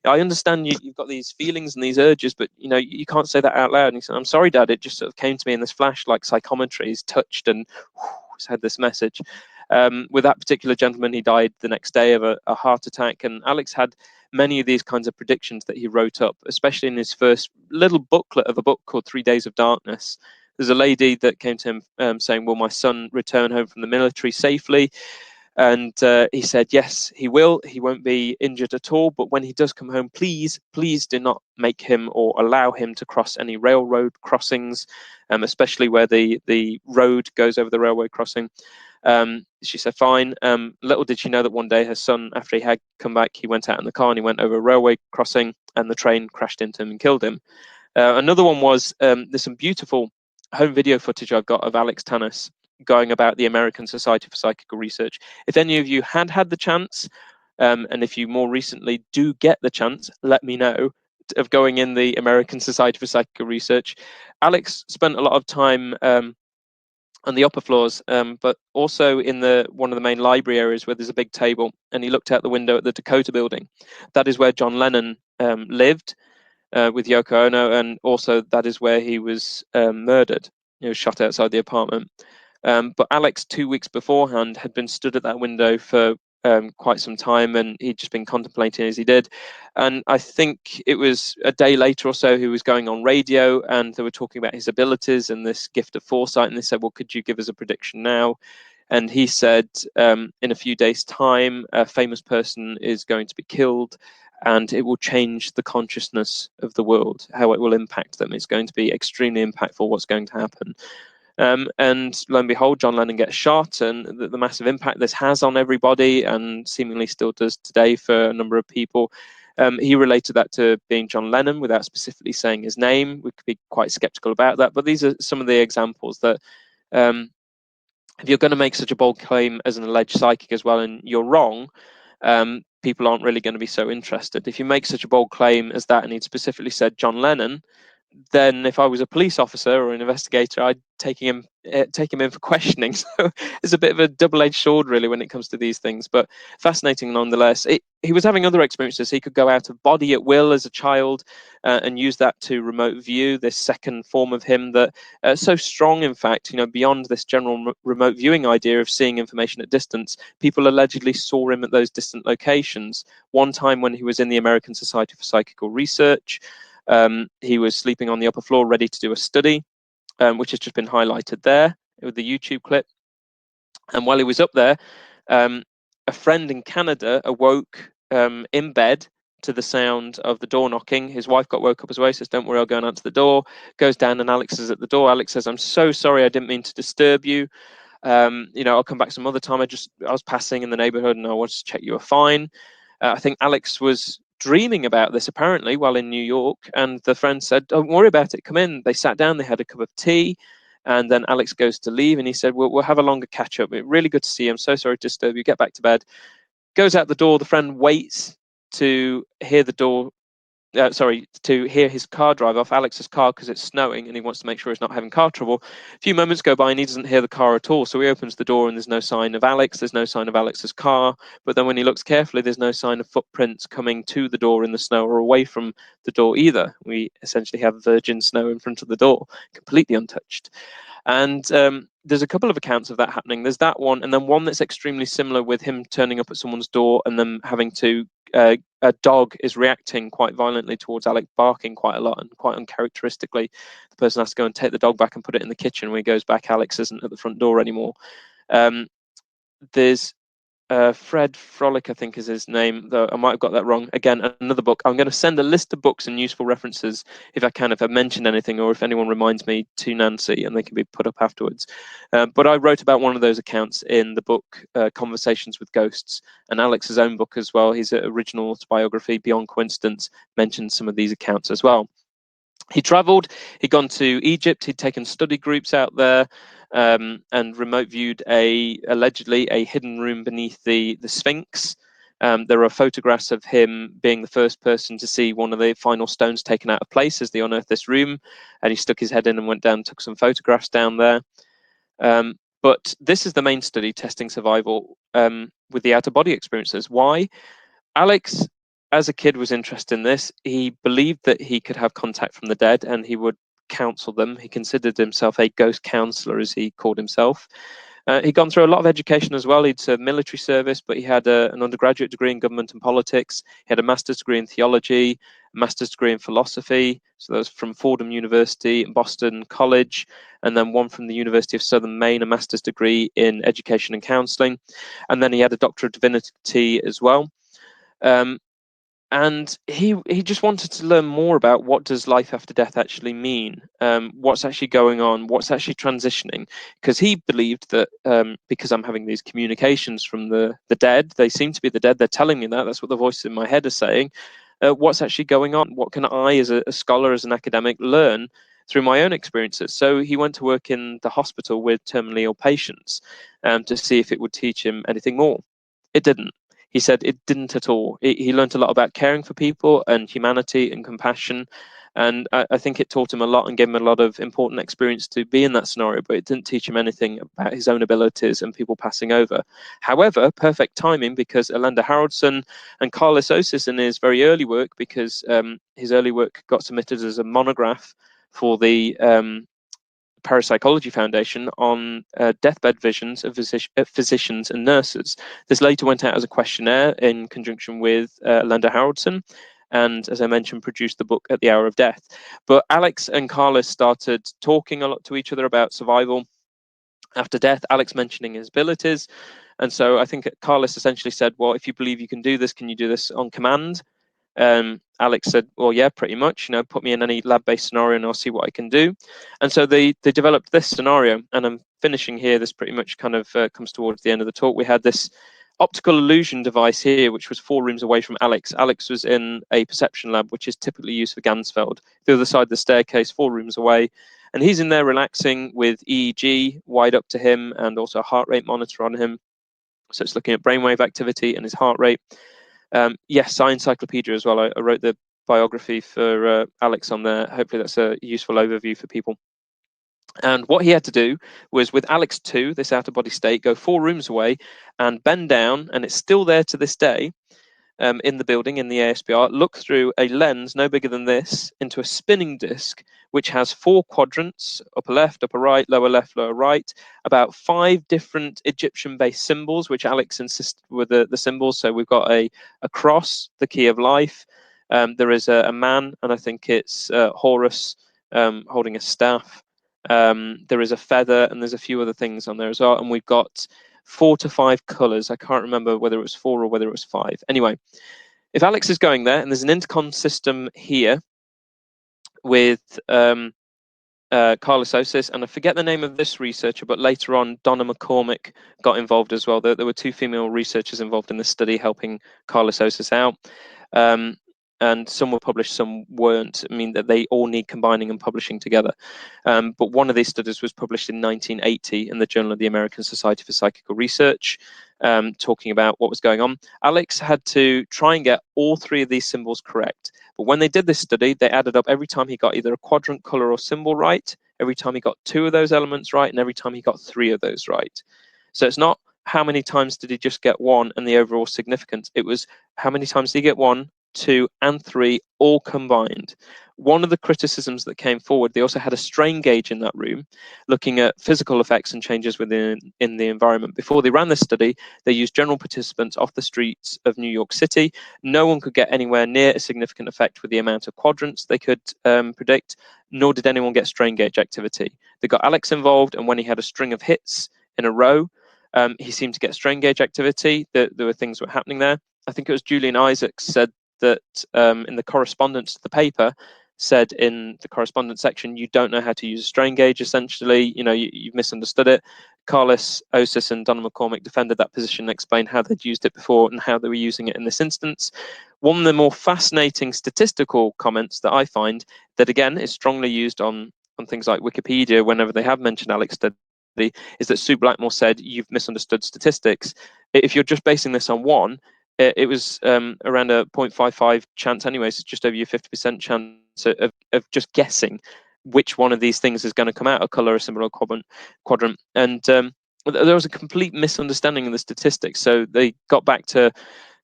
I understand you've got these feelings and these urges, but you can't say that out loud." And he said, "I'm sorry, Dad, it just sort of came to me in this flash, like psychometry. He's touched and had this message." With that particular gentleman, he died the next day of a heart attack, and Alex had many of these kinds of predictions that he wrote up, especially in his first little booklet of a book called 3 Days of Darkness. There's a lady that came to him saying, "Will my son return home from the military safely?" And he said, "Yes, he will. He won't be injured at all. But when he does come home, please do not make him or allow him to cross any railroad crossings, especially where the road goes over the railway crossing." She said, "Fine." Little did she know that one day her son, after he had come back, he went out in the car and he went over a railway crossing, and the train crashed into him and killed him. Another one was, there's some beautiful home video footage I've got of Alex Tanous going about the American Society for Psychical Research. If any of you had the chance, and if you more recently do get the chance, let me know, of going in the American Society for Psychical Research. Alex spent a lot of time on the upper floors, but also in one of the main library areas where there's a big table, and he looked out the window at the Dakota building. That is where John Lennon lived with Yoko Ono, and also that is where he was murdered. He was shot outside the apartment. But Alex, 2 weeks beforehand, had been stood at that window for quite some time, and he'd just been contemplating as he did. And I think it was a day later or so, he was going on radio, and they were talking about his abilities and this gift of foresight. And they said, "Well, could you give us a prediction now?" And he said, in a few days' time, a famous person is going to be killed, and it will change the consciousness of the world, how it will impact them. It's going to be extremely impactful what's going to happen. And lo and behold, John Lennon gets shot, and the massive impact this has on everybody, and seemingly still does today for a number of people. He related that to being John Lennon without specifically saying his name. We could be quite skeptical about that, but these are some of the examples that if you're going to make such a bold claim as an alleged psychic as well, and you're wrong, people aren't really going to be so interested. If you make such a bold claim as that, and he'd specifically said John Lennon, then if I was a police officer or an investigator, I'd take him in for questioning. So it's a bit of a double-edged sword, really, when it comes to these things, but fascinating nonetheless. He was having other experiences. He could go out of body at will as a child and use that to remote view, this second form of him that so strong, in fact, beyond this general remote viewing idea of seeing information at distance, people allegedly saw him at those distant locations. One time when he was in the American Society for Psychical Research, he was sleeping on the upper floor ready to do a study, which has just been highlighted there with the YouTube clip. And while he was up there, a friend in Canada awoke in bed to the sound of the door knocking. His wife got woke up as well. He says, "Don't worry, I'll go and answer the door." Goes down and Alex is at the door. Alex says, "I'm so sorry, I didn't mean to disturb you. I'll come back some other time. I was passing in the neighborhood and I wanted to check you were fine." I think Alex was dreaming about this apparently while in New York, and the friend said, "Don't worry about it, come in." They sat down, they had a cup of tea, and then Alex goes to leave and he said, we'll have a longer catch up. Really good to see you. I'm so sorry to disturb you. Get back to bed. Goes out the door. The friend waits to hear the door to hear his car drive off, Alex's car, because it's snowing and he wants to make sure he's not having car trouble. A few moments go by and he doesn't hear the car at all. So he opens the door and there's no sign of Alex. There's no sign of Alex's car. But then when he looks carefully, there's no sign of footprints coming to the door in the snow or away from the door either. We essentially have virgin snow in front of the door, completely untouched. And there's a couple of accounts of that happening. There's that one, and then one that's extremely similar with him turning up at someone's door and then having to, a dog is reacting quite violently towards Alex, barking quite a lot and quite uncharacteristically. The person has to go and take the dog back and put it in the kitchen. When he goes back, Alex isn't at the front door anymore. There's Fred Frolic, I think is his name, though I might have got that wrong. Again, another book. I'm going to send a list of books and useful references if I can, if I mentioned anything, or if anyone reminds me, to Nancy, and they can be put up afterwards. But I wrote about one of those accounts in the book Conversations with Ghosts, and Alex's own book as well. His original autobiography, Beyond Coincidence, mentions some of these accounts as well. He travelled, he'd gone to Egypt, he'd taken study groups out there, and remote viewed allegedly a hidden room beneath the Sphinx. There are photographs of him being the first person to see one of the final stones taken out of place as they unearthed this room, and he stuck his head in and went down and took some photographs down there. But this is the main study, testing survival with the out-of-body experiences. Why? Alex, as a kid, was interested in this. He believed that he could have contact from the dead and he would counsel them. He considered himself a ghost counselor, as he called himself. He'd gone through a lot of education as well. He'd served military service, but he had an undergraduate degree in government and politics. He had a master's degree in theology, a master's degree in philosophy. So that was from Fordham University and Boston College, and then one from the University of Southern Maine, a master's degree in education and counseling. And then he had a Doctor of Divinity as well. And he just wanted to learn more about what does life after death actually mean, what's actually going on, what's actually transitioning, because he believed that because I'm having these communications from the dead, they seem to be the dead, they're telling me that's what the voices in my head are saying, what's actually going on, what can I as a scholar, as an academic, learn through my own experiences. So he went to work in the hospital with terminally ill patients to see if it would teach him anything more. It didn't. He said it didn't at all. He learned a lot about caring for people and humanity and compassion. And I think it taught him a lot and gave him a lot of important experience to be in that scenario, but it didn't teach him anything about his own abilities and people passing over. However, perfect timing, because Elenda Haraldson and Carlos Osis in his very early work, because his early work got submitted as a monograph for the Parapsychology Foundation on deathbed visions of physicians and nurses. This later went out as a questionnaire in conjunction with Elenda Haraldson, and as I mentioned, produced the book At the Hour of Death. But Alex and Carlos started talking a lot to each other about survival after death, Alex mentioning his abilities. And so I think Carlos essentially said, well, if you believe you can do this, can you do this on command? Alex said, well, yeah, pretty much, put me in any lab-based scenario and I'll see what I can do. And so they developed this scenario, and I'm finishing here. This pretty much kind of comes towards the end of the talk. We had this optical illusion device here, which was 4 rooms away from Alex. Alex was in a perception lab, which is typically used for Gansfeld, the other side of the staircase, 4 rooms away. And he's in there relaxing with EEG wide up to him and also a heart rate monitor on him. So it's looking at brainwave activity and his heart rate. Yes, Science Encyclopedia as well. I wrote the biography for Alex on there. Hopefully that's a useful overview for people. And what he had to do was, with Alex 2, this out-of-body state, go 4 rooms away and bend down, and it's still there to this day, in the building, in the ASBR, look through a lens no bigger than this into a spinning disc, which has 4 quadrants, upper left, upper right, lower left, lower right, about 5 different Egyptian-based symbols, which Alex insisted were the symbols. So we've got a cross, the key of life. There is a man, and I think it's Horus holding a staff. There is a feather, and there's a few other things on there as well. And we've got 4 to 5 colors. I can't remember whether it was 4 or whether it was 5. Anyway, if Alex is going there, and there's an intercom system here with Carlos Osis, and I forget the name of this researcher, but later on Donna McCormick got involved as well. There were 2 female researchers involved in this study helping Carlos Osis out. And some were published, some weren't. I mean, that they all need combining and publishing together. But one of these studies was published in 1980 in the Journal of the American Society for Psychical Research, talking about what was going on. Alex had to try and get all 3 of these symbols correct. But when they did this study, they added up every time he got either a quadrant, color, or symbol right, every time he got 2 of those elements right, and every time he got 3 of those right. So it's not how many times did he just get 1 and the overall significance. It was how many times did he get 1, 2, and 3 all combined. One of the criticisms that came forward, they also had a strain gauge in that room looking at physical effects and changes within the environment. Before they ran this study, they used general participants off the streets of New York City. No one could get anywhere near a significant effect with the amount of quadrants they could predict, nor did anyone get strain gauge activity. They got Alex involved, and when he had a string of hits in a row, he seemed to get strain gauge activity. There were things that were happening there. I think it was Julian Isaacs said that in the correspondence to the paper, said in the correspondence section, you don't know how to use a strain gauge, essentially, you've misunderstood it. Carlos Osis and Donna McCormick defended that position and explained how they'd used it before and how they were using it in this instance. One of the more fascinating statistical comments that I find, that again is strongly used on things like Wikipedia whenever they have mentioned Alex study, is that Sue Blackmore said, you've misunderstood statistics. If you're just basing this on 1, it was around a 0.55 chance anyways, it's just over your 50% chance of just guessing which one of these things is going to come out, a color, a symbol, or quadrant. And there was a complete misunderstanding of the statistics. So they got back to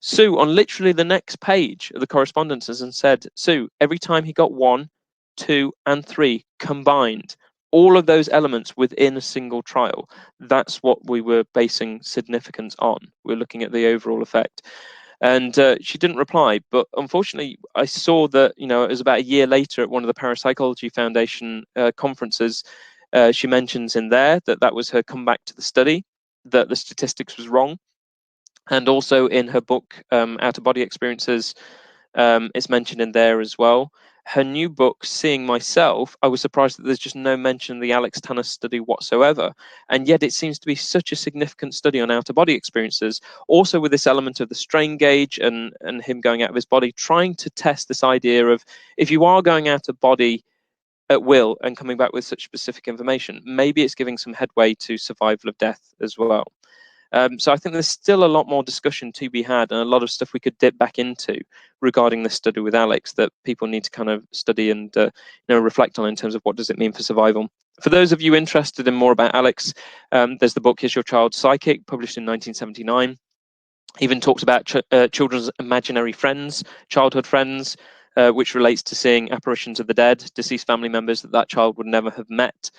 Sue on literally the next page of the correspondences and said, Sue, every time he got 1, 2, and 3 combined, all of those elements within a single trial, that's what we were basing significance on. We're looking at the overall effect. And she didn't reply, but unfortunately I saw that, it was about a year later at one of the Parapsychology Foundation conferences, she mentions in there that was her comeback to the study, that the statistics was wrong. And also in her book, Out of Body Experiences, it's mentioned in there as well. Her new book, Seeing Myself, I was surprised that there's just no mention of the Alex Tanous study whatsoever. And yet it seems to be such a significant study on out-of-body experiences, also with this element of the strain gauge and him going out of his body, trying to test this idea of, if you are going out of body at will and coming back with such specific information, maybe it's giving some headway to survival of death as well. So I think there's still a lot more discussion to be had, and a lot of stuff we could dip back into regarding this study with Alex that people need to kind of study and reflect on in terms of what does it mean for survival. For those of you interested in more about Alex, there's the book Is Your Child Psychic, published in 1979. Even talks about children's imaginary friends, childhood friends, which relates to seeing apparitions of the dead, deceased family members that child would never have met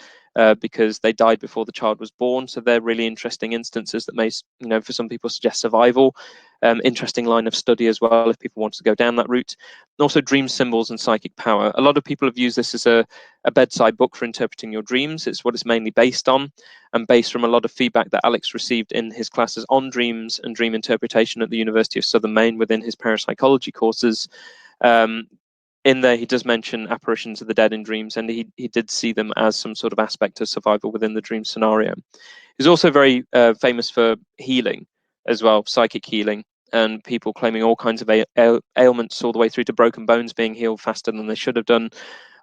because they died before the child was born. So they're really interesting instances that may, for some people suggest survival. Interesting line of study as well if people want to go down that route. And also dream symbols and psychic power. A lot of people have used this as a bedside book for interpreting your dreams. It's what it's mainly based on, and based from a lot of feedback that Alex received in his classes on dreams and dream interpretation at the University of Southern Maine within his parapsychology courses. In there, he does mention apparitions of the dead in dreams, and he did see them as some sort of aspect of survival within the dream scenario. He's also very famous for healing as well, psychic healing, and people claiming all kinds of ailments all the way through to broken bones being healed faster than they should have done,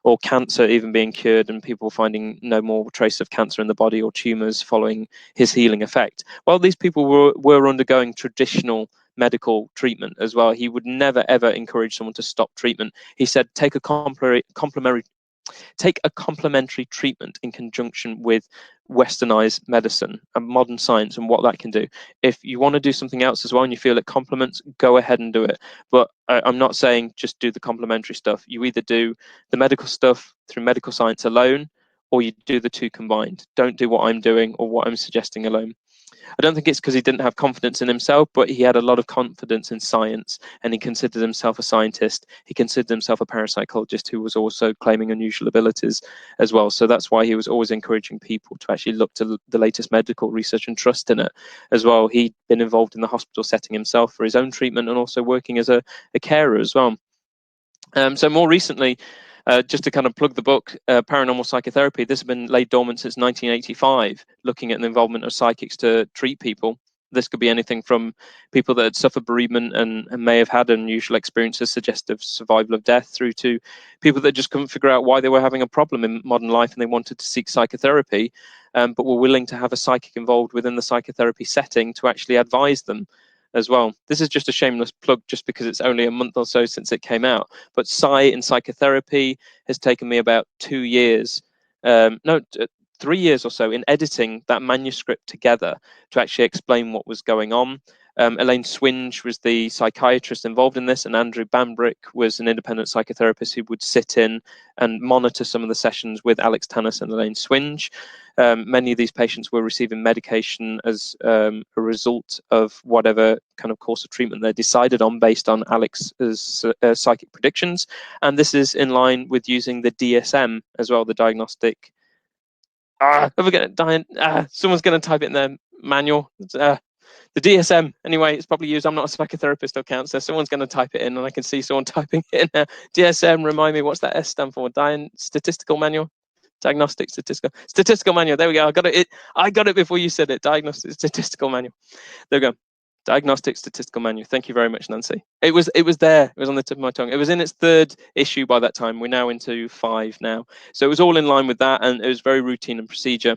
or cancer even being cured, and people finding no more trace of cancer in the body or tumors following his healing effect. Well, these people were undergoing traditional medical treatment as well. He would never ever encourage someone to stop treatment. He said, take a complementary treatment in conjunction with westernized medicine and modern science and what that can do. If you want to do something else as well and you feel it complements, go ahead and do it. But I'm not saying just do the complementary stuff. You either do the medical stuff through medical science alone, or you do the two combined. Don't do what I'm doing or what I'm suggesting alone. I don't think it's because he didn't have confidence in himself, but he had a lot of confidence in science, and he considered himself a scientist. He considered himself a parapsychologist who was also claiming unusual abilities as well. So that's why he was always encouraging people to actually look to the latest medical research and trust in it as well. He'd been involved in the hospital setting himself for his own treatment, and also working as a carer as well. So more recently, just to kind of plug the book, Paranormal Psychotherapy, this has been laid dormant since 1985, looking at the involvement of psychics to treat people. This could be anything from people that had suffered bereavement and may have had unusual experiences, suggestive survival of death, through to people that just couldn't figure out why they were having a problem in modern life and they wanted to seek psychotherapy, but were willing to have a psychic involved within the psychotherapy setting to actually advise them as well. This is just a shameless plug just because it's only a month or so since it came out, but in Psychotherapy has taken me about 2 years, 3 years or so, in editing that manuscript together to actually explain what was going on. Elaine Swinge was the psychiatrist involved in this, and Andrew Bambrick was an independent psychotherapist who would sit in and monitor some of the sessions with Alex Tanous and Elaine Swinge. Many of these patients were receiving medication as a result of whatever kind of course of treatment they decided on based on Alex's psychic predictions. And this is in line with using the DSM as well, the diagnostic. Someone's going to type it in their manual. The DSM, anyway, it's probably used. I'm not a psychotherapist or counselor. Someone's going to type it in, and I can see someone typing it in there. DSM, remind me, what's that S stand for? Statistical Manual? Diagnostic Statistical Manual. There we go. I got it before you said it. Diagnostic Statistical Manual. There we go. Diagnostic Statistical Manual. Thank you very much, Nancy. It was there. It was on the tip of my tongue. It was in its 3rd issue by that time. We're now into 5 now. So it was all in line with that, and it was very routine and procedure.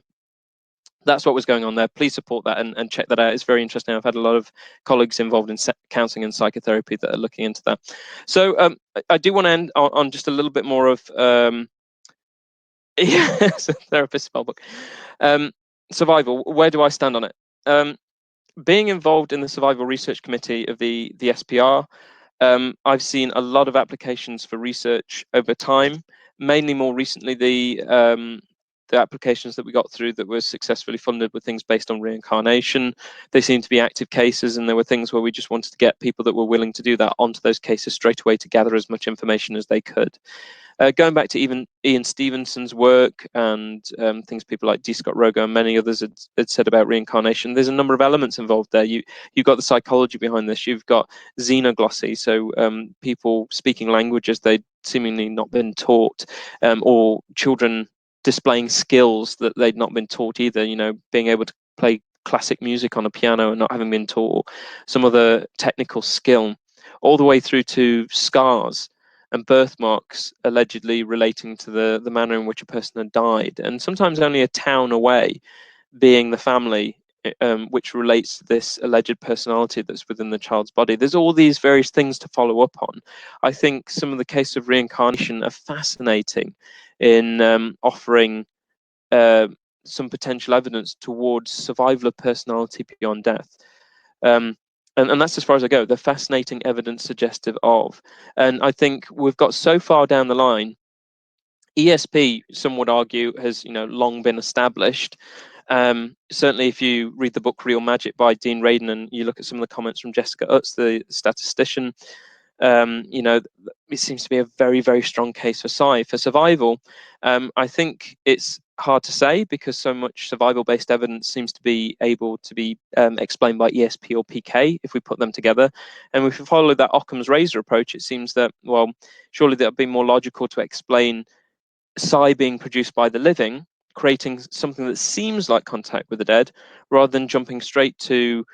That's what was going on there. Please support that and check that out. It's very interesting. I've had a lot of colleagues involved in counselling and psychotherapy that are looking into that. So I do want to end on just a little bit more of it's a therapist spell book. Survival. Where do I stand on it? Being involved in the Survival Research Committee of the SPR, I've seen a lot of applications for research over time. Mainly, more recently, the applications that we got through that were successfully funded were things based on reincarnation. They seem to be active cases, and there were things where we just wanted to get people that were willing to do that onto those cases straight away to gather as much information as they could. Going back to even Ian Stevenson's work and things people like D. Scott Rogo and many others had said about reincarnation, there's a number of elements involved there. You've got the psychology behind this. You've got xenoglossy, so people speaking languages they'd seemingly not been taught, or children displaying skills that they'd not been taught either. Being able to play classic music on a piano and not having been taught some other technical skill, all the way through to scars and birthmarks allegedly relating to the manner in which a person had died, and sometimes only a town away being the family which relates to this alleged personality that's within the child's body. There's all these various things to follow up on. I think some of the cases of reincarnation are fascinating in offering some potential evidence towards survival of personality beyond death. And that's as far as I go. The fascinating evidence suggestive of. And I think we've got so far down the line, ESP, some would argue, has long been established. Certainly, if you read the book Real Magic by Dean Radin and you look at some of the comments from Jessica Utz, the statistician, it seems to be a very, very strong case for survival. I think it's hard to say because so much survival-based evidence seems to be able to be explained by ESP or PK if we put them together. And if we follow that Occam's razor approach, it seems that, well, surely that would be more logical to explain psi being produced by the living, creating something that seems like contact with the dead, rather than jumping straight to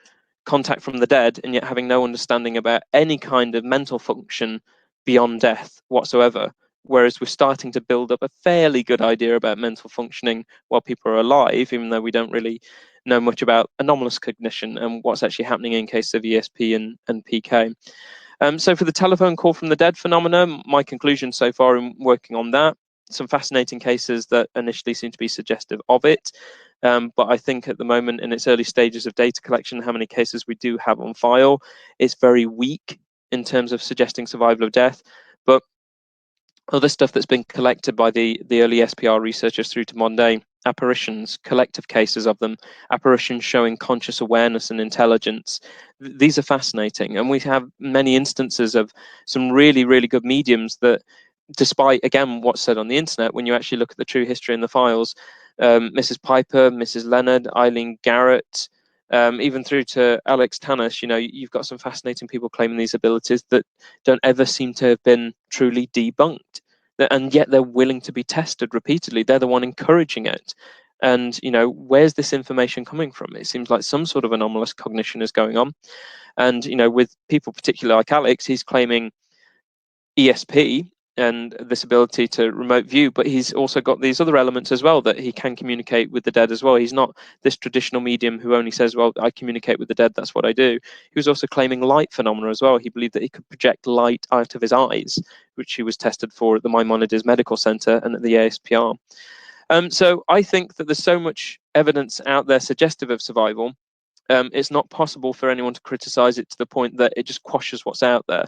contact from the dead and yet having no understanding about any kind of mental function beyond death whatsoever. Whereas we're starting to build up a fairly good idea about mental functioning while people are alive, even though we don't really know much about anomalous cognition and what's actually happening in case of ESP and PK. So for the telephone call from the dead phenomenon, my conclusion so far in working on that, some fascinating cases that initially seem to be suggestive of it. But I think at the moment, in its early stages of data collection, how many cases we do have on file, it's very weak in terms of suggesting survival of death. But other stuff that's been collected by the early SPR researchers through to modern day apparitions, collective cases of them, apparitions showing conscious awareness and intelligence. These are fascinating, and we have many instances of some really, really good mediums that, despite, again, what's said on the internet, when you actually look at the true history in the files, Mrs. Piper, Mrs. Leonard, Eileen Garrett, even through to Alex Tanous, you've got some fascinating people claiming these abilities that don't ever seem to have been truly debunked, and yet they're willing to be tested repeatedly. They're the one encouraging it. And where's this information coming from? It seems like some sort of anomalous cognition is going on. And with people particularly like Alex, he's claiming ESP and this ability to remote view, but he's also got these other elements as well, that he can communicate with the dead as well. He's not this traditional medium who only says, well, I communicate with the dead, that's what I do. He was also claiming light phenomena as well. He believed that he could project light out of his eyes, which he was tested for at the Maimonides Medical Center and at the ASPR. So I think that there's so much evidence out there suggestive of survival. It's not possible for anyone to criticize it to the point that it just quashes what's out there.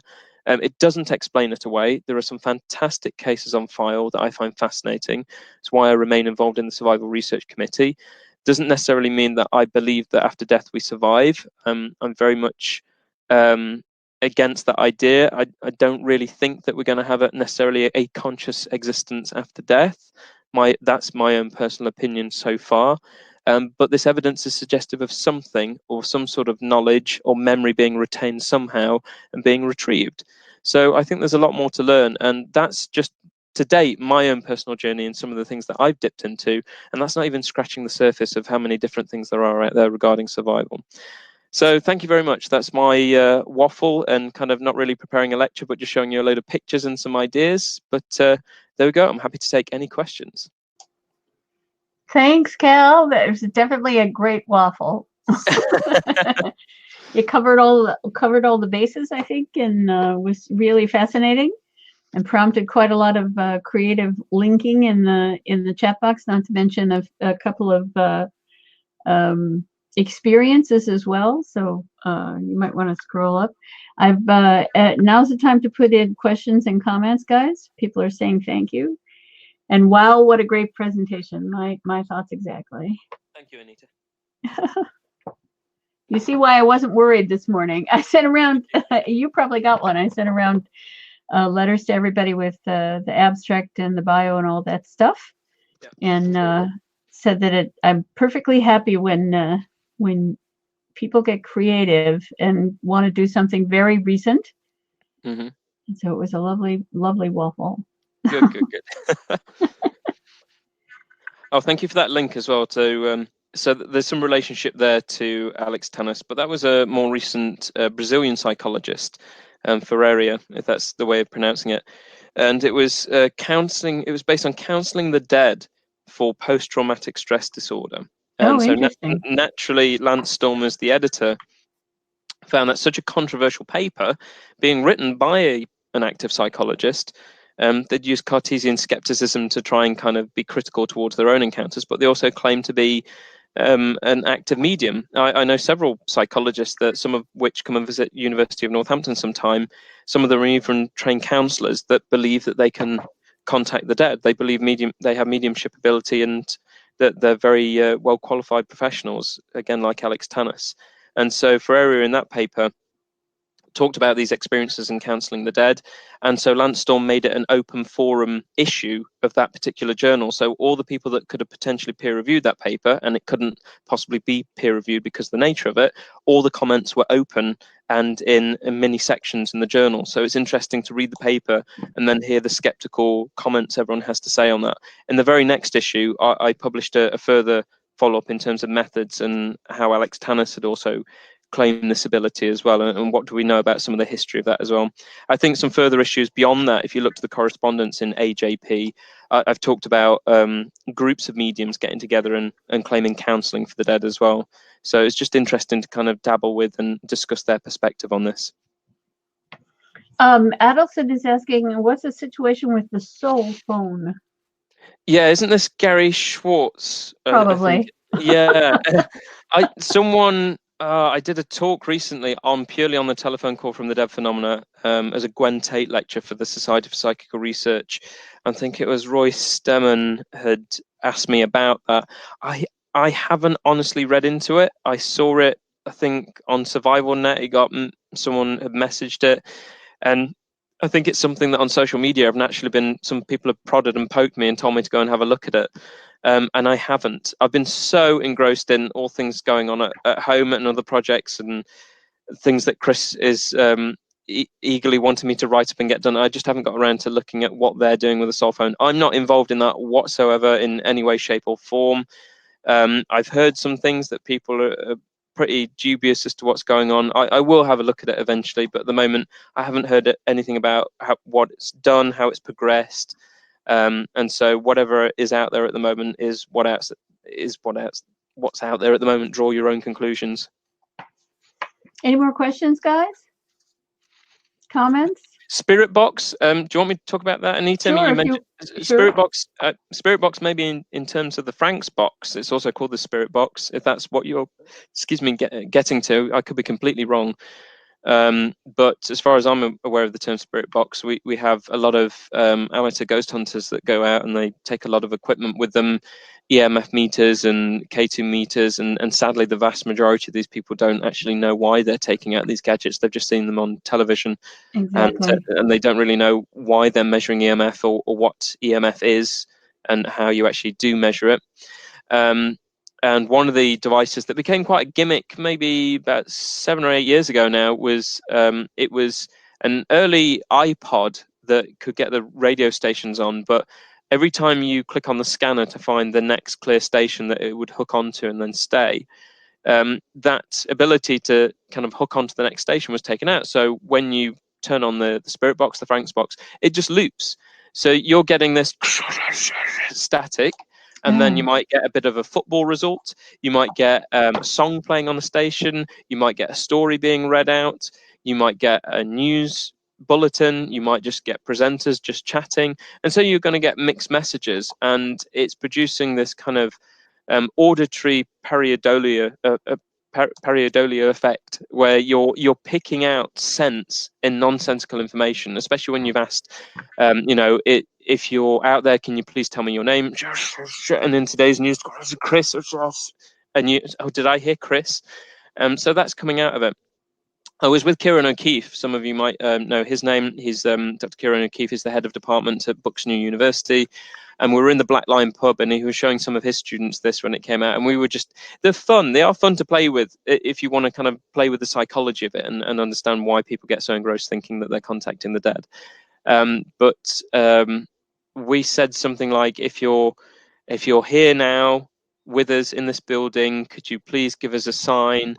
It doesn't explain it away. There are some fantastic cases on file that I find fascinating. It's why I remain involved in the Survival Research Committee. Doesn't necessarily mean that I believe that after death we survive. I'm very much against that idea. I don't really think that we're going to have necessarily a conscious existence after death. That's my own personal opinion so far. But this evidence is suggestive of something, or some sort of knowledge or memory being retained somehow and being retrieved. So I think there's a lot more to learn, and that's just, to date, my own personal journey and some of the things that I've dipped into, and that's not even scratching the surface of how many different things there are out there regarding survival. So thank you very much. That's my waffle, and kind of not really preparing a lecture, but just showing you a load of pictures and some ideas. But there we go. I'm happy to take any questions. Thanks, Cal. That was definitely a great waffle. You covered all the bases, I think, and was really fascinating, and prompted quite a lot of creative linking in the chat box. Not to mention a couple of experiences as well. So you might want to scroll up. Now's the time to put in questions and comments, guys. People are saying thank you. And wow, what a great presentation. My thoughts exactly. Thank you, Anita. You see why I wasn't worried this morning. I sent around, you probably got one. I sent around letters to everybody with the abstract and the bio and all that stuff. Yeah. And said that I'm perfectly happy when people get creative and want to do something very recent. Mm-hmm. And so it was a lovely, lovely waffle. Good. Oh, thank you for that link as well. So there's some relationship there to Alex Tanous, but that was a more recent Brazilian psychologist, Ferreira, if that's the way of pronouncing it. And it was counseling. It was based on counseling the dead for post-traumatic stress disorder. And so interesting. Naturally, Lance Storm, as the editor, found that such a controversial paper, being written by an active psychologist, they'd use Cartesian skepticism to try and kind of be critical towards their own encounters, but they also claim to be an active medium. I know several psychologists, that some of which come and visit University of Northampton sometime. Some of them are even trained counsellors that believe that they can contact the dead. They believe they have mediumship ability, and that they're very well qualified professionals, again, like Alex Tanous. And so Ferreira in that paper talked about these experiences in counselling the dead, and so Lance Storm made it an open forum issue of that particular journal. So all the people that could have potentially peer reviewed that paper, and it couldn't possibly be peer reviewed because of the nature of it, all the comments were open and in mini sections in the journal. So it's interesting to read the paper and then hear the skeptical comments everyone has to say on that. In the very next issue, I published a further follow-up in terms of methods and how Alex Tanous had also claim this ability as well, and what do we know about some of the history of that as well. I think some further issues beyond that, if you look to the correspondence in AJP, I've talked about groups of mediums getting together and claiming counselling for the dead as well. So it's just interesting to kind of dabble with and discuss their perspective on this. Adelson is asking, what's the situation with the soul phone? Yeah, isn't this Gary Schwartz? Probably. Yeah. Someone I did a talk recently on purely on the telephone call from the dead phenomena as a Gwen Tate lecture for the Society for Psychical Research. I think it was Roy Stemmen had asked me about that. I haven't honestly read into it. I saw it, I think, on Survival Net. Someone had messaged it, and I think it's something that on social media I've naturally been. Some people have prodded and poked me and told me to go and have a look at it. And I haven't. I've been so engrossed in all things going on at home and other projects and things that Chris is eagerly wanting me to write up and get done. I just haven't got around to looking at what they're doing with the soul phone. I'm not involved in that whatsoever in any way, shape, or form. I've heard some things that people are pretty dubious as to what's going on. I will have a look at it eventually, but at the moment, I haven't heard anything about what it's done, how it's progressed. And so whatever is out there at the moment is what's out there at the moment. Draw your own conclusions. Any more questions, guys? Comments? Spirit box. Do you want me to talk about that, Anita? Sure, You mentioned sure. Spirit box. Spirit box, maybe in terms of the Franks box. It's also called the Spirit box. If that's what you're, getting to, I could be completely wrong. But as far as I'm aware of the term spirit box, we have a lot of amateur ghost hunters that go out and they take a lot of equipment with them, EMF meters and K2 meters, and sadly the vast majority of these people don't actually know why they're taking out these gadgets. They've just seen them on television. Exactly. And they don't really know why they're measuring EMF or what EMF is and how you actually do measure it. And one of the devices that became quite a gimmick maybe about 7 or 8 years ago now was it was an early iPod that could get the radio stations on, but every time you click on the scanner to find the next clear station that it would hook onto and then stay, that ability to kind of hook onto the next station was taken out. So when you turn on the spirit box, the Franks box, it just loops. So you're getting this static, and then you might get a bit of a football result. You might get a song playing on the station. You might get a story being read out. You might get a news bulletin. You might just get presenters just chatting. And so you're going to get mixed messages, and it's producing this kind of auditory pareidolia effect, where you're picking out sense in nonsensical information, especially when you've asked, if you're out there, can you please tell me your name? And in today's news, Chris, and you, oh, did I hear Chris? So that's coming out of it. I was with Kieran O'Keefe. Some of you might know his name. He's Dr. Kieran O'Keefe is the head of department at Buxton University. And we were in the Black Lion pub, and he was showing some of his students this when it came out. And we were they're fun. They are fun to play with if you want to kind of play with the psychology of it and understand why people get so engrossed thinking that they're contacting the dead. But we said something like, if you're here now with us in this building, could you please give us a sign?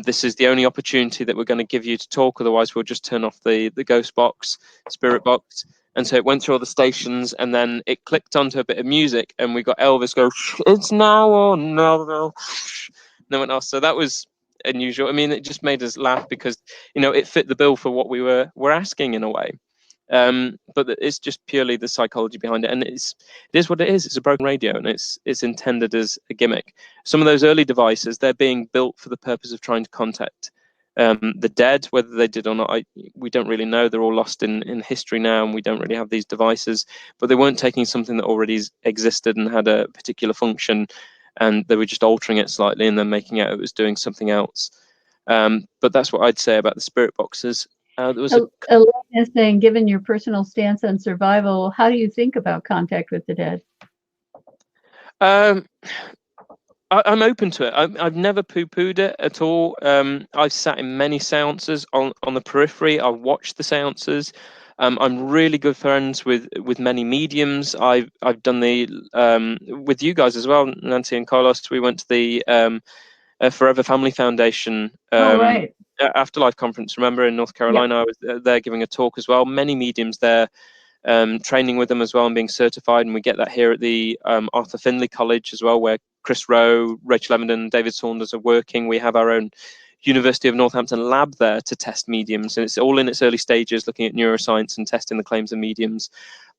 This is the only opportunity that we're going to give you to talk, otherwise we'll just turn off the ghost box, spirit box. And so it went through all the stations, and then it clicked onto a bit of music, and we got Elvis go, it's now or never. And then went off. So that was unusual. I mean, it just made us laugh because, it fit the bill for what we were asking in a way. But it's just purely the psychology behind it, and it is what it is. It's a broken radio, and it's intended as a gimmick. Some of those early devices, they're being built for the purpose of trying to contact the dead. Whether they did or not, we don't really know. They're all lost in history now, and we don't really have these devices. But they weren't taking something that already existed and had a particular function, and they were just altering it slightly and then making out it was doing something else. But that's what I'd say about the spirit boxes. There was Elaine is saying, given your personal stance on survival, how do you think about contact with the dead? I'm open to it. I've never poo-pooed it at all. I've sat in many seances on the periphery. I've watched the seances. I'm really good friends with many mediums. I've done the with you guys as well, Nancy and Carlos. We went to the Forever Family Foundation Right. Afterlife conference. Remember, in North Carolina, yep. I was there giving a talk as well. Many mediums there, training with them as well and being certified. And we get that here at the Arthur Findlay College as well, where Chris Rowe, Rachel Evenden, David Saunders are working. We have our own University of Northampton lab there to test mediums, and it's all in its early stages, looking at neuroscience and testing the claims of mediums.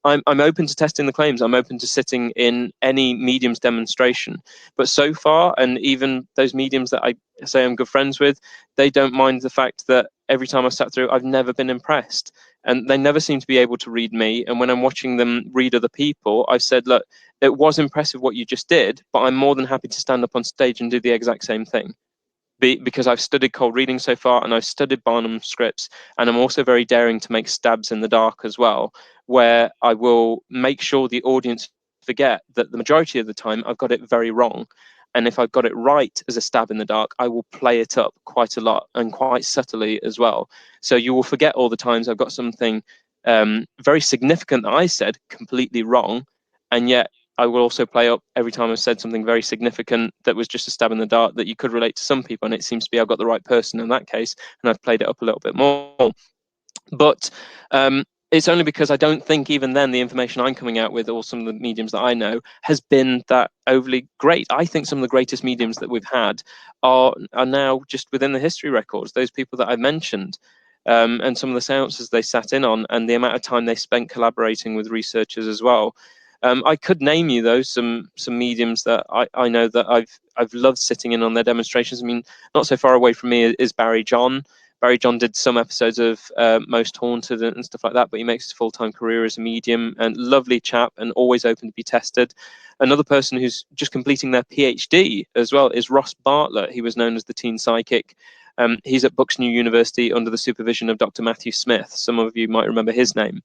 I'm open to testing the claims. I'm open to sitting in any medium's demonstration. But so far, and even those mediums that I say I'm good friends with, they don't mind the fact that every time I've sat through, I've never been impressed. And they never seem to be able to read me. And when I'm watching them read other people, I've said, look, it was impressive what you just did, but I'm more than happy to stand up on stage and do the exact same thing. Because I've studied cold reading so far, and I've studied Barnum scripts, and I'm also very daring to make stabs in the dark as well, where I will make sure the audience forget that the majority of the time I've got it very wrong. And if I've got it right as a stab in the dark, I will play it up quite a lot and quite subtly as well. So you will forget all the times I've got something very significant that I said completely wrong, and yet I will also play up every time I've said something very significant that was just a stab in the dark that you could relate to some people, and it seems to be I've got the right person in that case, and I've played it up a little bit more. But it's only because I don't think even then the information I'm coming out with, or some of the mediums that I know, has been that overly great. I think some of the greatest mediums that we've had are now just within the history records, those people that I mentioned. And some of the seances they sat in on, and the amount of time they spent collaborating with researchers as well. I could name you though some mediums that I know that I've loved sitting in on their demonstrations. I mean, not so far away from me is Barry John. Barry John did some episodes of Most Haunted and stuff like that, but he makes his full-time career as a medium, and lovely chap and always open to be tested. Another person who's just completing their PhD as well is Ross Bartlett. He was known as the teen psychic. He's at Bucks-New University under the supervision of Dr. Matthew Smith. Some of you might remember his name.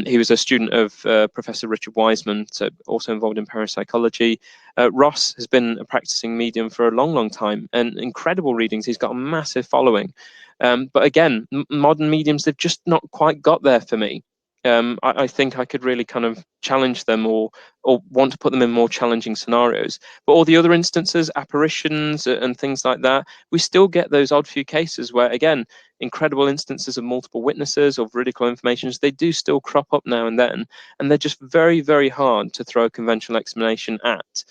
He was a student of Professor Richard Wiseman, so also involved in parapsychology. Ross has been a practicing medium for a long, long time, and incredible readings. He's got a massive following. But again, modern mediums, they've just not quite got there for me. I think I could really kind of challenge them, or want to put them in more challenging scenarios. But all the other instances, apparitions and things like that, we still get those odd few cases where, again, incredible instances of multiple witnesses or veridical informations, they do still crop up now and then, and they're just very, very hard to throw a conventional explanation at.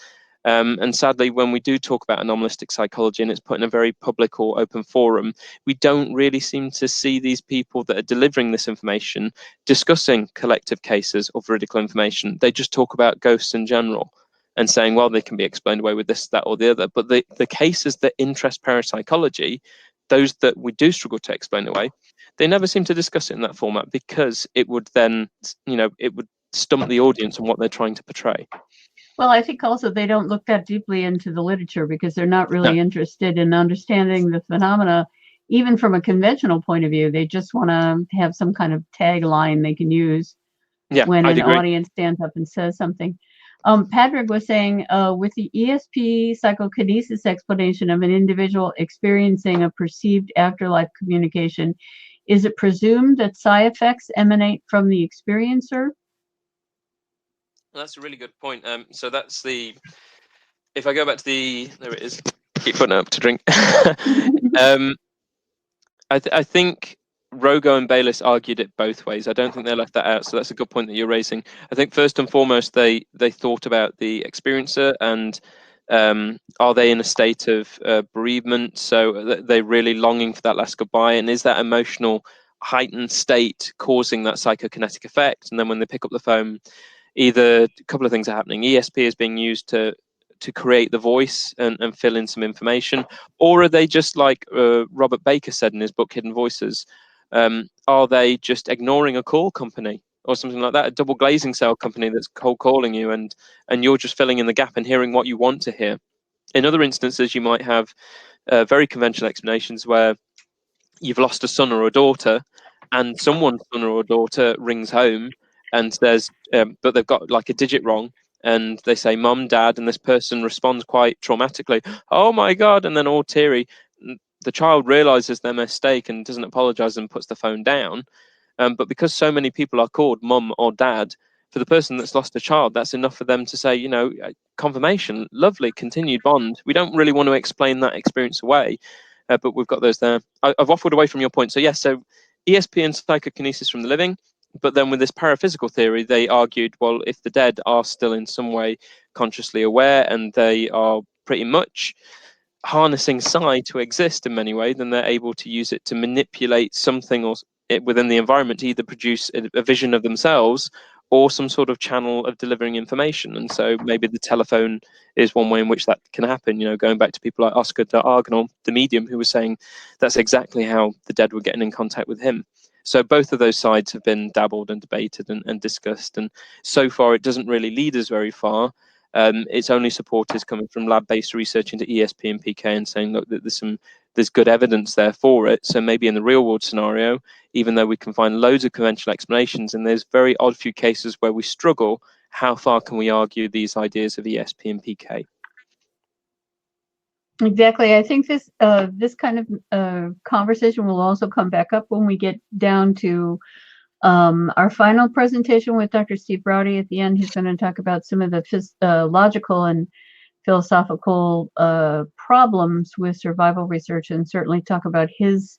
And sadly, when we do talk about anomalistic psychology and it's put in a very public or open forum, we don't really seem to see these people that are delivering this information discussing collective cases or veridical information. They just talk about ghosts in general and saying, well, they can be explained away with this, that, or the other. But the cases that interest parapsychology, those that we do struggle to explain away, they never seem to discuss it in that format, because it would then, it would stump the audience on what they're trying to portray. Well, I think also they don't look that deeply into the literature because they're not really interested in understanding the phenomena, even from a conventional point of view. They just want to have some kind of tagline they can use when an audience stands up and says something. Patrick was saying, with the ESP psychokinesis explanation of an individual experiencing a perceived afterlife communication, is it presumed that side effects emanate from the experiencer? That's a really good point. So that's if I go back to there it is. Keep putting it up to drink. I think Rogo and Bayliss argued it both ways. I don't think they left that out. So that's a good point that you're raising. I think first and foremost, they thought about the experiencer and are they in a state of bereavement? So they're really longing for that last goodbye. And is that emotional heightened state causing that psychokinetic effect? And then when they pick up the phone, either a couple of things are happening. ESP is being used to create the voice and fill in some information, or are they just like Robert Baker said in his book Hidden Voices? Are they just ignoring a call company or something like that, a double glazing cell company that's cold calling you, and you're just filling in the gap and hearing what you want to hear? In other instances, you might have very conventional explanations where you've lost a son or a daughter, and someone's son or a daughter rings home and there's but they've got like a digit wrong, and they say mum, dad, and this person responds quite traumatically, oh my god, and then all teary. The child realizes their mistake and doesn't apologize and puts the phone down. But because so many people are called mum or dad, for the person that's lost a child, that's enough for them to say, confirmation, lovely, continued bond. We don't really want to explain that experience away, but we've got those there. I've waffled away from your point. So yes, so ESP and psychokinesis from the living, but then with this paraphysical theory, they argued, well, if the dead are still in some way consciously aware and they are pretty much harnessing psi to exist in many ways, then they're able to use it to manipulate something or it within the environment to either produce a vision of themselves or some sort of channel of delivering information. And so maybe the telephone is one way in which that can happen, you know, going back to people like Oscar de Argonauil, the medium, who was saying that's exactly how the dead were getting in contact with him. So both of those sides have been dabbled and debated and discussed, and so far it doesn't really lead us very far. Its only support is coming from lab-based research into ESP and PK and saying, look, that there's good evidence there for it. So maybe in the real world scenario, even though we can find loads of conventional explanations, and there's very odd few cases where we struggle, how far can we argue these ideas of ESP and PK? Exactly. I think this this kind of conversation will also come back up when we get down to our final presentation with Dr. Steve Browdy at the end. He's going to talk about some of the logical and philosophical problems with survival research, and certainly talk about his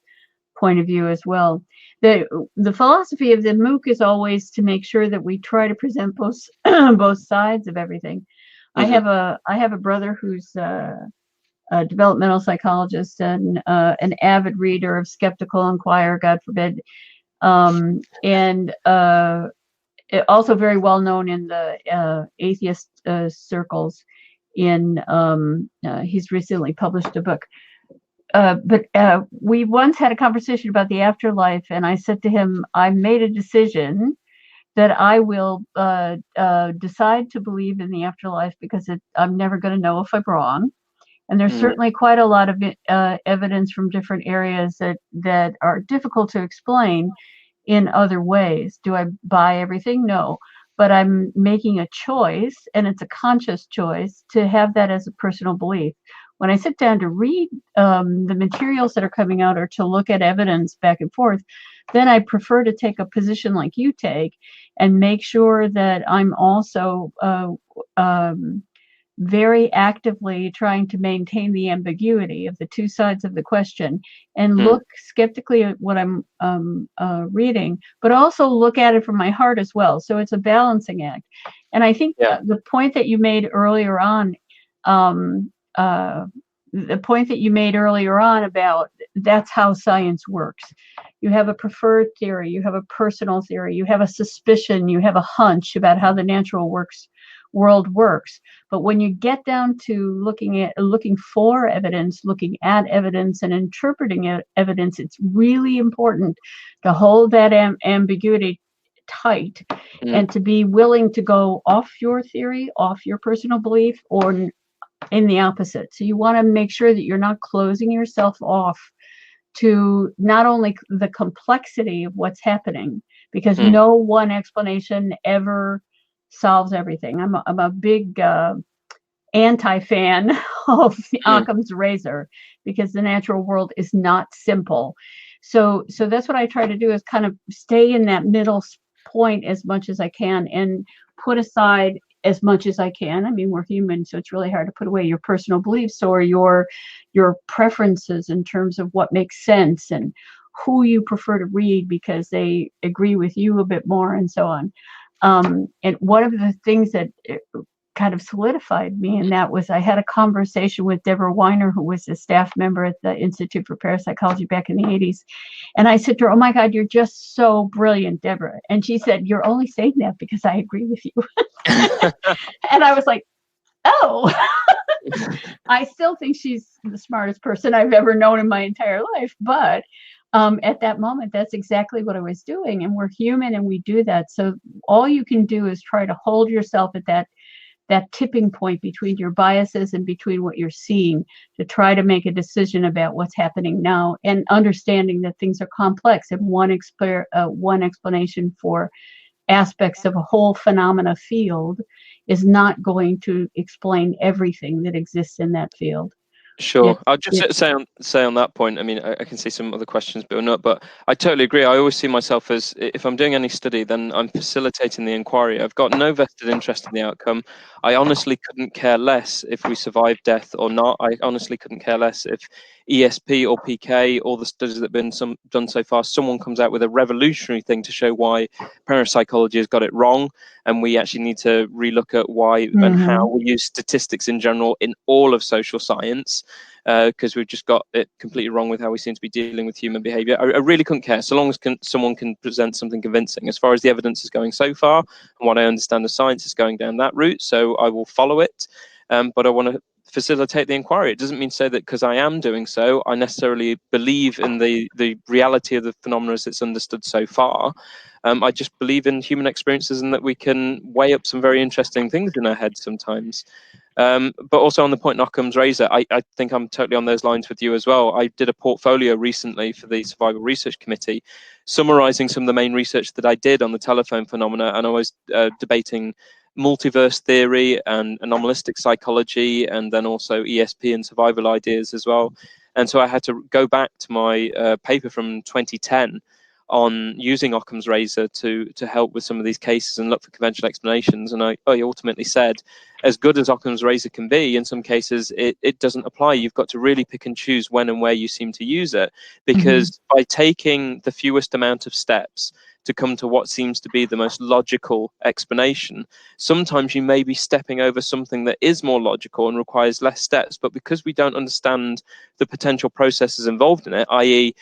point of view as well. The philosophy of the MOOC is always to make sure that we try to present both both sides of everything. Mm-hmm. I have a brother who's a developmental psychologist and an avid reader of Skeptical Inquirer, God forbid, and also very well known in the atheist circles. He's recently published a book. But we once had a conversation about the afterlife, and I said to him, I've made a decision that I will decide to believe in the afterlife because I'm never going to know if I'm wrong. And there's certainly quite a lot of evidence from different areas that are difficult to explain in other ways. Do I buy everything? No. But I'm making a choice, and it's a conscious choice, to have that as a personal belief. When I sit down to read the materials that are coming out or to look at evidence back and forth, then I prefer to take a position like you take and make sure that I'm also very actively trying to maintain the ambiguity of the two sides of the question and look skeptically at what I'm reading, but also look at it from my heart as well. So it's a balancing act. And I think the point that you made earlier on, about that's how science works. You have a preferred theory, you have a personal theory, you have a suspicion, you have a hunch about how the natural world works. But when you get down to looking for evidence, looking at evidence and interpreting evidence, it's really important to hold that ambiguity tight and to be willing to go off your theory, off your personal belief, or in the opposite. So you want to make sure that you're not closing yourself off to not only the complexity of what's happening, because no one explanation ever solves everything. I'm a big anti-fan of the Occam's razor, because the natural world is not simple. So that's what I try to do, is kind of stay in that middle point as much as I can and put aside as much as I can. I mean, we're human, so it's really hard to put away your personal beliefs or your preferences in terms of what makes sense and who you prefer to read because they agree with you a bit more and so on. And one of the things that kind of solidified me in that was I had a conversation with Deborah Weiner, who was a staff member at the Institute for Parapsychology back in the 80s. And I said to her, "Oh my God, you're just so brilliant, Deborah." And she said, "You're only saying that because I agree with you." And I was like, oh, I still think she's the smartest person I've ever known in my entire life. But at that moment, that's exactly what I was doing. And we're human and we do that. So all you can do is try to hold yourself at that tipping point between your biases and between what you're seeing, to try to make a decision about what's happening now, and understanding that things are complex, and one explanation for aspects of a whole phenomena field is not going to explain everything that exists in that field. Sure. I'll just say on that point, I mean, I can see some other questions building up, but I totally agree. I always see myself as, if I'm doing any study, then I'm facilitating the inquiry. I've got no vested interest in the outcome. I honestly couldn't care less if we survive death or not. I honestly couldn't care less ESP or PK, all the studies that have been done so far, someone comes out with a revolutionary thing to show why parapsychology has got it wrong, and we actually need to relook at why and how we use statistics in general in all of social science, because we've just got it completely wrong with how we seem to be dealing with human behavior. I really couldn't care, so long as someone can present something convincing. As far as the evidence is going so far, and what I understand the science is going down that route, so I will follow it. But I want to facilitate the inquiry. It doesn't mean to say that because I am doing so, I necessarily believe in the reality of the phenomena as it's understood so far. I just believe in human experiences and that we can weigh up some very interesting things in our heads sometimes. But also on the point Occam's razor, I think I'm totally on those lines with you as well. I did a portfolio recently for the Survival Research Committee, summarising some of the main research that I did on the telephone phenomena, and I was debating multiverse theory and anomalistic psychology, and then also ESP and survival ideas as well. And so I had to go back to my paper from 2010 on using Occam's razor to help with some of these cases and look for conventional explanations. And I ultimately said, as good as Occam's razor can be, in some cases it doesn't apply. You've got to really pick and choose when and where you seem to use it, because by taking the fewest amount of steps to come to what seems to be the most logical explanation, sometimes you may be stepping over something that is more logical and requires less steps. But because we don't understand the potential processes involved in it, i.e.,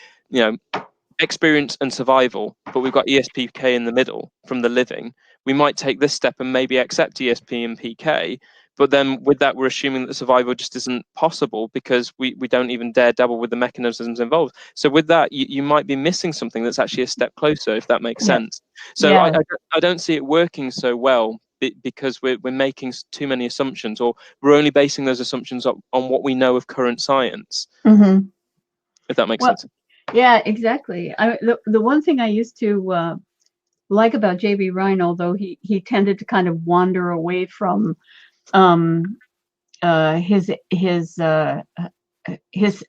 experience and survival, but we've got ESPK in the middle from the living, we might take this step and maybe accept ESP and PK, but then with that we're assuming that survival just isn't possible because we don't even dare dabble with the mechanisms involved. So with that, you might be missing something that's actually a step closer, if that makes sense. So I don't see it working so well because we're making too many assumptions, or we're only basing those assumptions on what we know of current science, if that makes sense. Yeah, exactly. The one thing I used to like about J.B. Rhine, although he tended to kind of wander away from his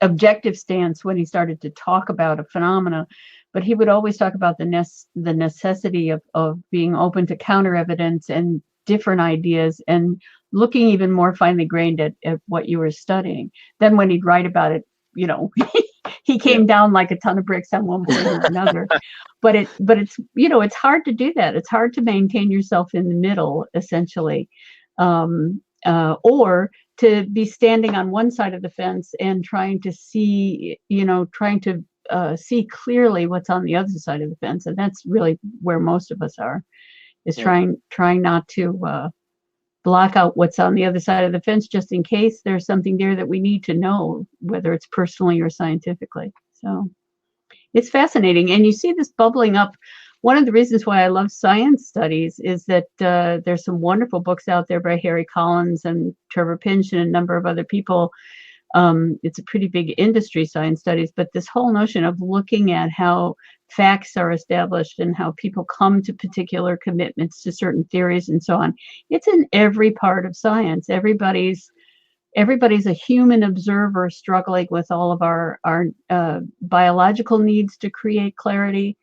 objective stance when he started to talk about a phenomena, but he would always talk about the necessity of being open to counter evidence and different ideas and looking even more finely grained at what you were studying. Then when he'd write about it, he came down like a ton of bricks on one point or another. But it's it's hard to do that. It's hard to maintain yourself in the middle, essentially, or to be standing on one side of the fence and trying to see see clearly what's on the other side of the fence. And that's really where most of us are, is trying not to block out what's on the other side of the fence, just in case there's something there that we need to know, whether it's personally or scientifically. So it's fascinating. And you see this bubbling up. One of the reasons why I love science studies is that there's some wonderful books out there by Harry Collins and Trevor Pinch and a number of other people. It's a pretty big industry, science studies, but this whole notion of looking at how facts are established and how people come to particular commitments to certain theories and so on, it's in every part of science. Everybody's a human observer struggling with all of our biological needs to create clarity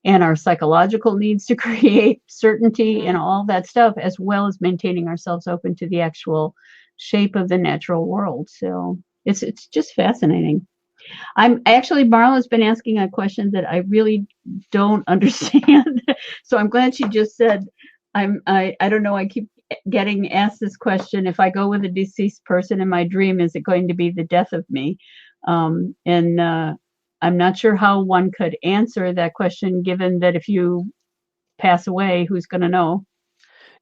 and our psychological needs to create certainty and all that stuff, as well as maintaining ourselves open to the actual shape of the natural world. So it's just fascinating. Marla's been asking a question that I really don't understand. So I'm glad she just said, I don't know, I keep getting asked this question: if I go with a deceased person in my dream, is it going to be the death of me? And I'm not sure how one could answer that question, given that if you pass away, who's going to know?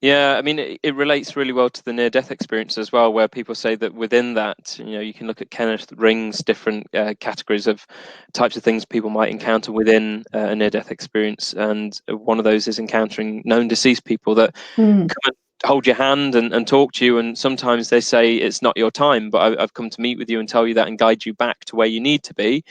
Yeah, I mean, it relates really well to the near-death experience as well, where people say that within that, you can look at Kenneth Ring's different categories of types of things people might encounter within a near-death experience. And one of those is encountering known deceased people that come and hold your hand and talk to you. And sometimes they say it's not your time, but I've come to meet with you and tell you that and guide you back to where you need to be.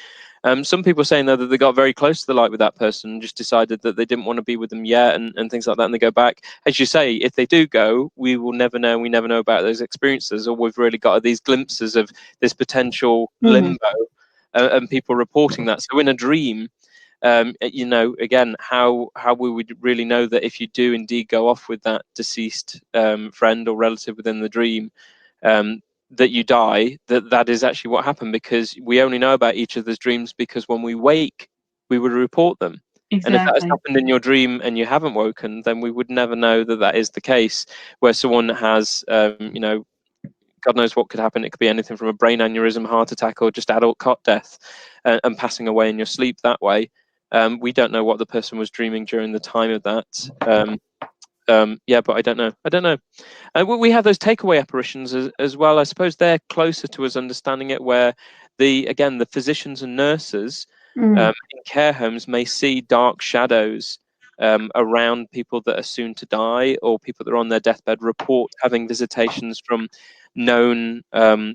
Some people are saying, though, that they got very close to the light with that person and just decided that they didn't want to be with them yet and things like that, and they go back. As you say, if they do go, we will never know. We never know about those experiences. All we've really got are these glimpses of this potential limbo and people reporting that. So in a dream, again, how we would really know that if you do indeed go off with that deceased friend or relative within the dream, that you die, that is actually what happened, because we only know about each other's dreams because when we wake, we would report them. And if that has Exactly. happened in your dream and you haven't woken, then we would never know that that is the case. Where someone has, God knows what could happen. It could be anything from a brain aneurysm, heart attack, or just adult cot death, and passing away in your sleep that way. We don't know what the person was dreaming during the time of that. Yeah, but I don't know. We have those takeaway apparitions as well. I suppose they're closer to us understanding it, where the physicians and nurses in care homes may see dark shadows around people that are soon to die, or people that are on their deathbed report having visitations from known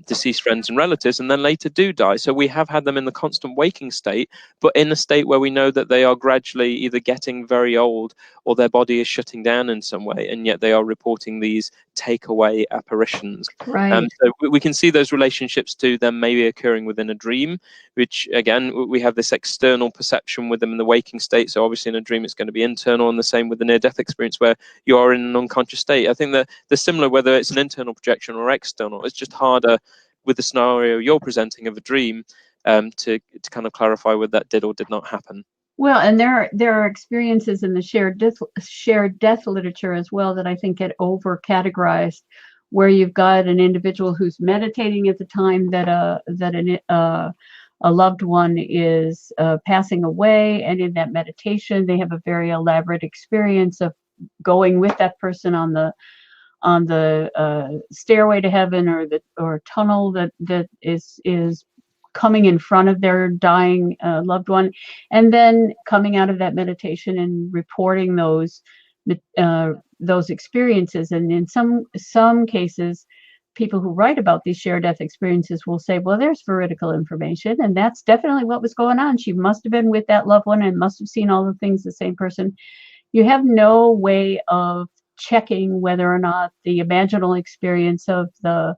deceased friends and relatives, and then later do die. So we have had them in the constant waking state, but in a state where we know that they are gradually either getting very old or their body is shutting down in some way, and yet they are reporting these takeaway apparitions. Right. So we can see those relationships to them maybe occurring within a dream, which again, we have this external perception with them in the waking state. So obviously in a dream, it's going to be internal, and the same with the near-death experience where you are in an unconscious state. I think that they're similar, whether it's an internal projection or external. It's just harder with the scenario you're presenting of a dream to kind of clarify whether that did or did not happen. Well, and there are experiences in the shared death literature as well that I think get over categorized, where you've got an individual who's meditating at the time that a loved one is passing away, and in that meditation they have a very elaborate experience of going with that person on the stairway to heaven, or tunnel that is coming in front of their dying loved one, and then coming out of that meditation and reporting those experiences. And in some cases, people who write about these shared death experiences will say, well, there's veridical information, and that's definitely what was going on. She must have been with that loved one and must have seen all the things the same person. You have no way of checking whether or not the imaginal experience of the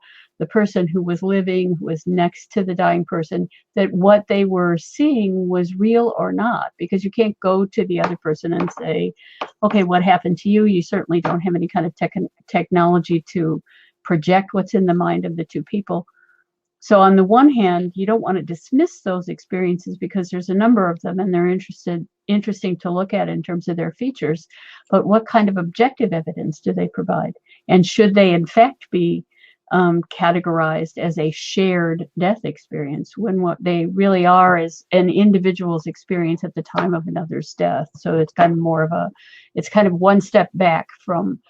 person who was living, who was next to the dying person, that what they were seeing was real or not, because you can't go to the other person and say, okay, what happened to you? You certainly don't have any kind of technology to project what's in the mind of the two people. So on the one hand, you don't want to dismiss those experiences because there's a number of them and they're interesting to look at in terms of their features. But what kind of objective evidence do they provide? And should they in fact be categorized as a shared death experience, when what they really are is an individual's experience at the time of another's death? So it's kind of one step back from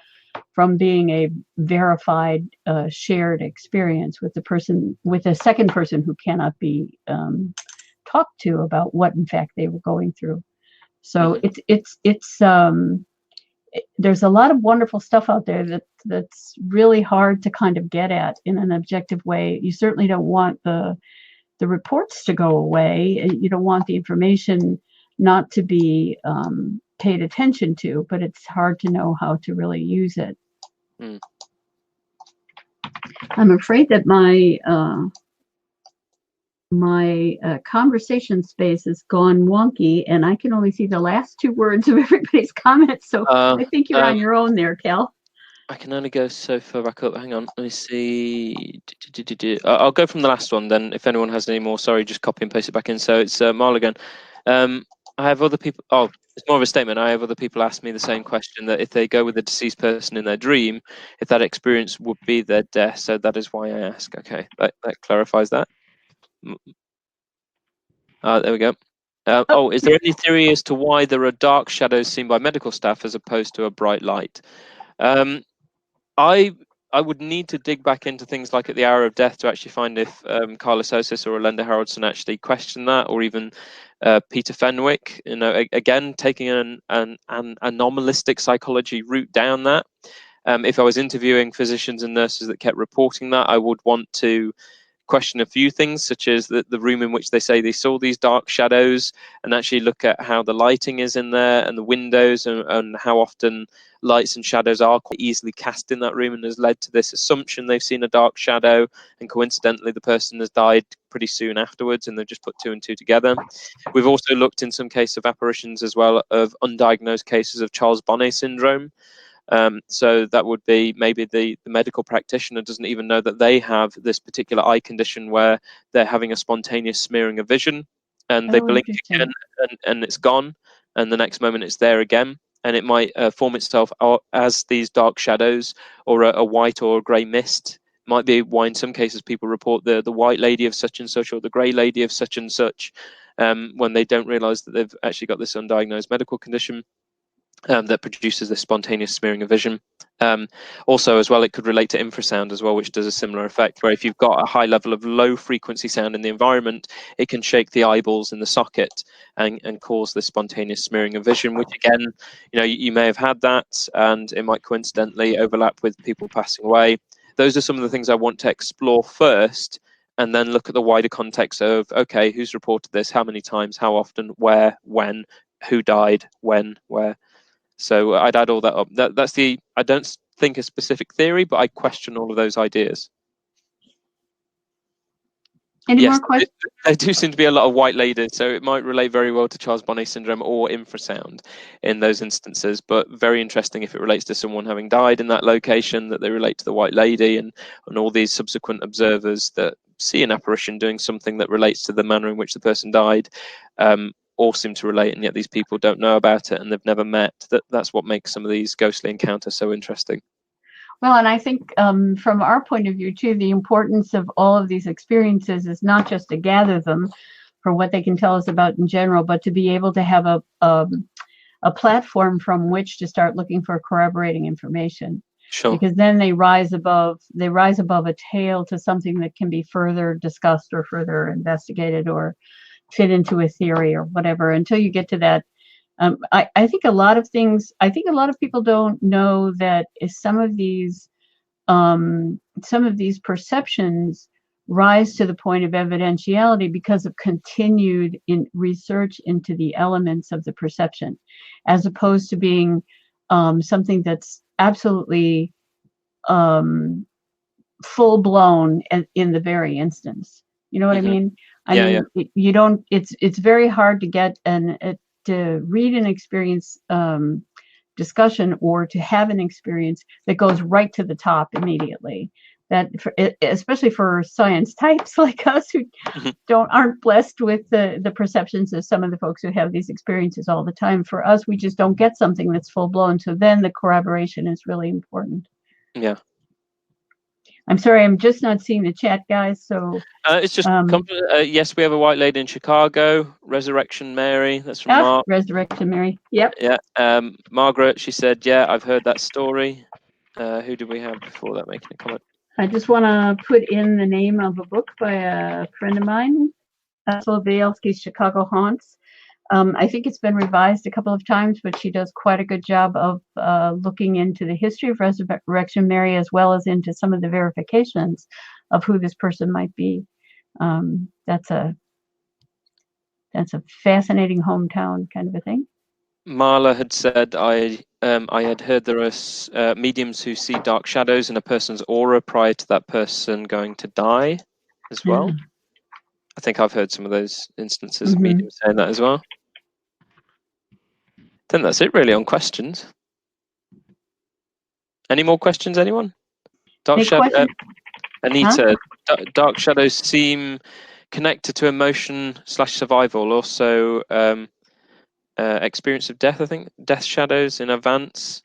being a verified shared experience with a second person who cannot be talked to about what in fact they were going through. So there's a lot of wonderful stuff out there that's really hard to kind of get at in an objective way. You certainly don't want the reports to go away. You don't want the information not to be paid attention to, but it's hard to know how to really use it. I'm afraid that my conversation space has gone wonky, and I can only see the last two words of everybody's comments. So I think you're on your own there, Cal. I can only go so far back up. Hang on, let me see. I'll go from the last one then. If anyone has any more, sorry, just copy and paste it back in. So it's Marl again. I have other people. Oh, it's more of a statement. I have other people ask me the same question, that if they go with a deceased person in their dream, if that experience would be their death. So that is why I ask. Okay, that clarifies that. There we go. Is there any theory as to why there are dark shadows seen by medical staff as opposed to a bright light? I would need to dig back into things like at the hour of death to actually find if Carlos Osis or Orlando Haraldson actually questioned that, or even Peter Fenwick. Again, taking an anomalistic psychology route down that. If I was interviewing physicians and nurses that kept reporting that, I would want to question a few things, such as the room in which they say they saw these dark shadows, and actually look at how the lighting is in there and the windows, and how often lights and shadows are quite easily cast in that room, and has led to this assumption they've seen a dark shadow, and coincidentally the person has died pretty soon afterwards, and they've just put two and two together. We've also looked in some cases of apparitions as well of undiagnosed cases of Charles Bonnet syndrome, So that would be maybe the medical practitioner doesn't even know that they have this particular eye condition where they're having a spontaneous smearing of vision, and they blink again and it's gone, and the next moment it's there again. And it might form itself as these dark shadows or a white or a grey mist. Might be why in some cases people report the white lady of such and such or the grey lady of such and such, when they don't realise that they've actually got this undiagnosed medical condition that produces this spontaneous smearing of vision. Also, as well, it could relate to infrasound as well, which does a similar effect, where if you've got a high level of low frequency sound in the environment, it can shake the eyeballs in the socket and cause this spontaneous smearing of vision, which again, you may have had that, and it might coincidentally overlap with people passing away. Those are some of the things I want to explore first, and then look at the wider context of, okay, who's reported this, how many times, how often, where, when, who died, when, where. So I'd add all that up. That's I don't think a specific theory, but I question all of those ideas. Any more questions? There do seem to be a lot of white ladies, so it might relate very well to Charles Bonnet syndrome or infrasound in those instances, but very interesting if it relates to someone having died in that location, that they relate to the white lady and all these subsequent observers that see an apparition doing something that relates to the manner in which the person died. All seem to relate, and yet these people don't know about it and they've never met. That's what makes some of these ghostly encounters so interesting. Well, and I think from our point of view too, the importance of all of these experiences is not just to gather them for what they can tell us about in general, but to be able to have a platform from which to start looking for corroborating information. Sure. Because then they rise above a tale to something that can be further discussed or further investigated or fit into a theory or whatever, until you get to that. I think a lot of people don't know that some of these perceptions rise to the point of evidentiality because of continued research into the elements of the perception, as opposed to being something that's absolutely full blown in the very instance. You know what I mean? You don't. It's very hard to get to read an experience discussion or to have an experience that goes right to the top immediately. That especially for science types like us who aren't blessed with the perceptions of some of the folks who have these experiences all the time. For us, we just don't get something that's full blown. So then the corroboration is really important. Yeah. I'm sorry, I'm just not seeing the chat, guys. So it's just yes, we have a white lady in Chicago, Resurrection Mary. That's from Mark. Resurrection Mary. Yep. Yeah. Margaret, she said, yeah, I've heard that story. Who did we have before that making a comment? I just want to put in the name of a book by a friend of mine, Ursula Bielski's Chicago Haunts. I think it's been revised a couple of times, but she does quite a good job of looking into the history of Resurrection Mary, as well as into some of the verifications of who this person might be. That's a fascinating hometown kind of a thing. Marla had said, I had heard there are mediums who see dark shadows in a person's aura prior to that person going to die as well. I think I've heard some of those instances of mediums saying that as well. Then that's it really on questions. Any more questions, anyone? Anita, dark shadows seem connected to emotion/survival. Also, experience of death, I think. Death shadows in advance.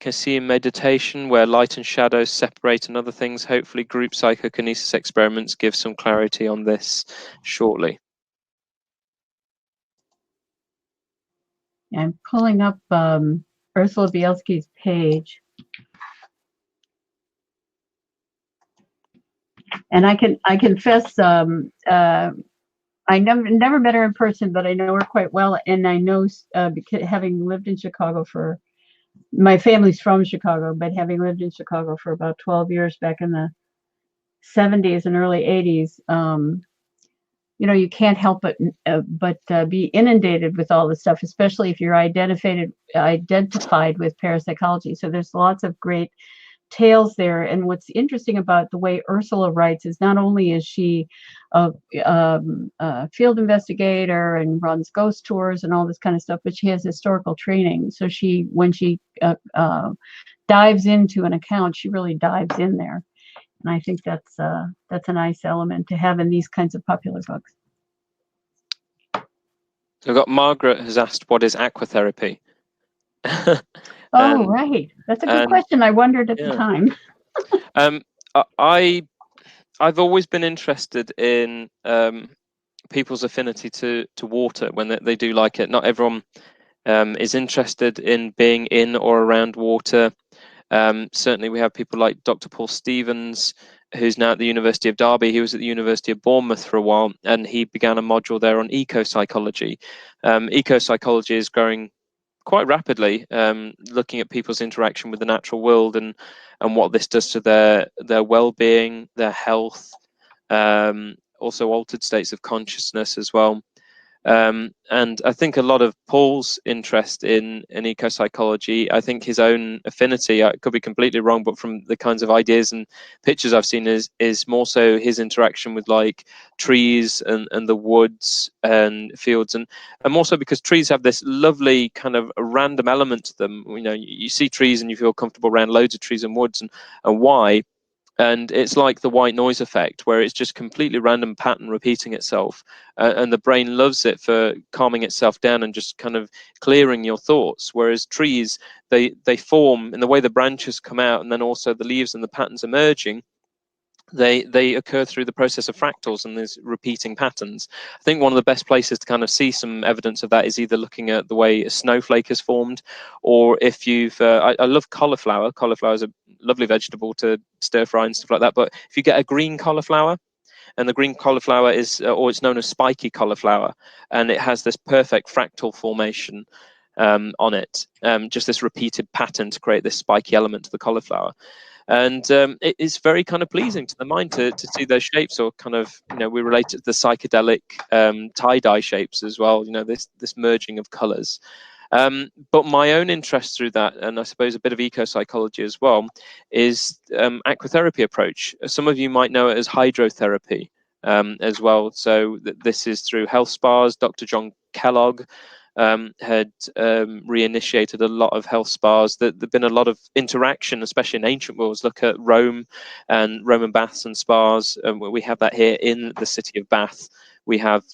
Can see in meditation where light and shadows separate and other things. Hopefully group psychokinesis experiments give some clarity on this shortly. I'm pulling up Ursula Bielski's page. And I confess, I never met her in person, but I know her quite well. And I know, because having lived in Chicago my family's from Chicago, but having lived in Chicago for about 12 years back in the 70s and early 80s, you can't help but be inundated with all this stuff, especially if you're identified with parapsychology. So there's lots of great tales there. And what's interesting about the way Ursula writes is not only is she a field investigator and runs ghost tours and all this kind of stuff, but she has historical training. So when she dives into an account, she really dives in there. And I think that's a nice element to have in these kinds of popular books. So we've got Margaret has asked, what is aquatherapy? Oh, right. That's a good question. I wondered at the time. I've always been interested in people's affinity to water when they do like it. Not everyone is interested in being in or around water. Certainly we have people like Dr. Paul Stevens, who's now at the University of Derby. He was at the University of Bournemouth for a while, and he began a module there on eco-psychology. Eco-psychology is growing quite rapidly, looking at people's interaction with the natural world and what this does to their well-being, their health, also altered states of consciousness as well. And I think a lot of Paul's interest in eco-psychology, I think his own affinity, I could be completely wrong, but from the kinds of ideas and pictures I've seen is more so his interaction with like trees and the woods and fields, and more so because trees have this lovely kind of random element to them. You know, you see trees and you feel comfortable around loads of trees and woods, and why? And it's like the white noise effect, where it's just completely random pattern repeating itself, and the brain loves it for calming itself down and just kind of clearing your thoughts. Whereas trees, they form in the way the branches come out, and then also the leaves and the patterns emerging. They occur through the process of fractals and these repeating patterns. I think one of the best places to kind of see some evidence of that is either looking at the way a snowflake is formed, or if you've I love cauliflower. Cauliflower is a lovely vegetable to stir fry and stuff like that, but if you get a green cauliflower, and the green cauliflower is, or it's known as spiky cauliflower, and it has this perfect fractal formation on it, just this repeated pattern to create this spiky element to the cauliflower. And it's very kind of pleasing to the mind to see those shapes, or kind of, you know, we relate it to the psychedelic tie-dye shapes as well, you know, this merging of colors. But my own interest through that, and I suppose a bit of eco-psychology as well, is aquatherapy approach. Some of you might know it as hydrotherapy as well. So this is through health spas. Dr. John Kellogg had reinitiated a lot of health spas. There've been a lot of interaction, especially in ancient worlds. Look at Rome and Roman baths and spas. We have that here in the city of Bath. We have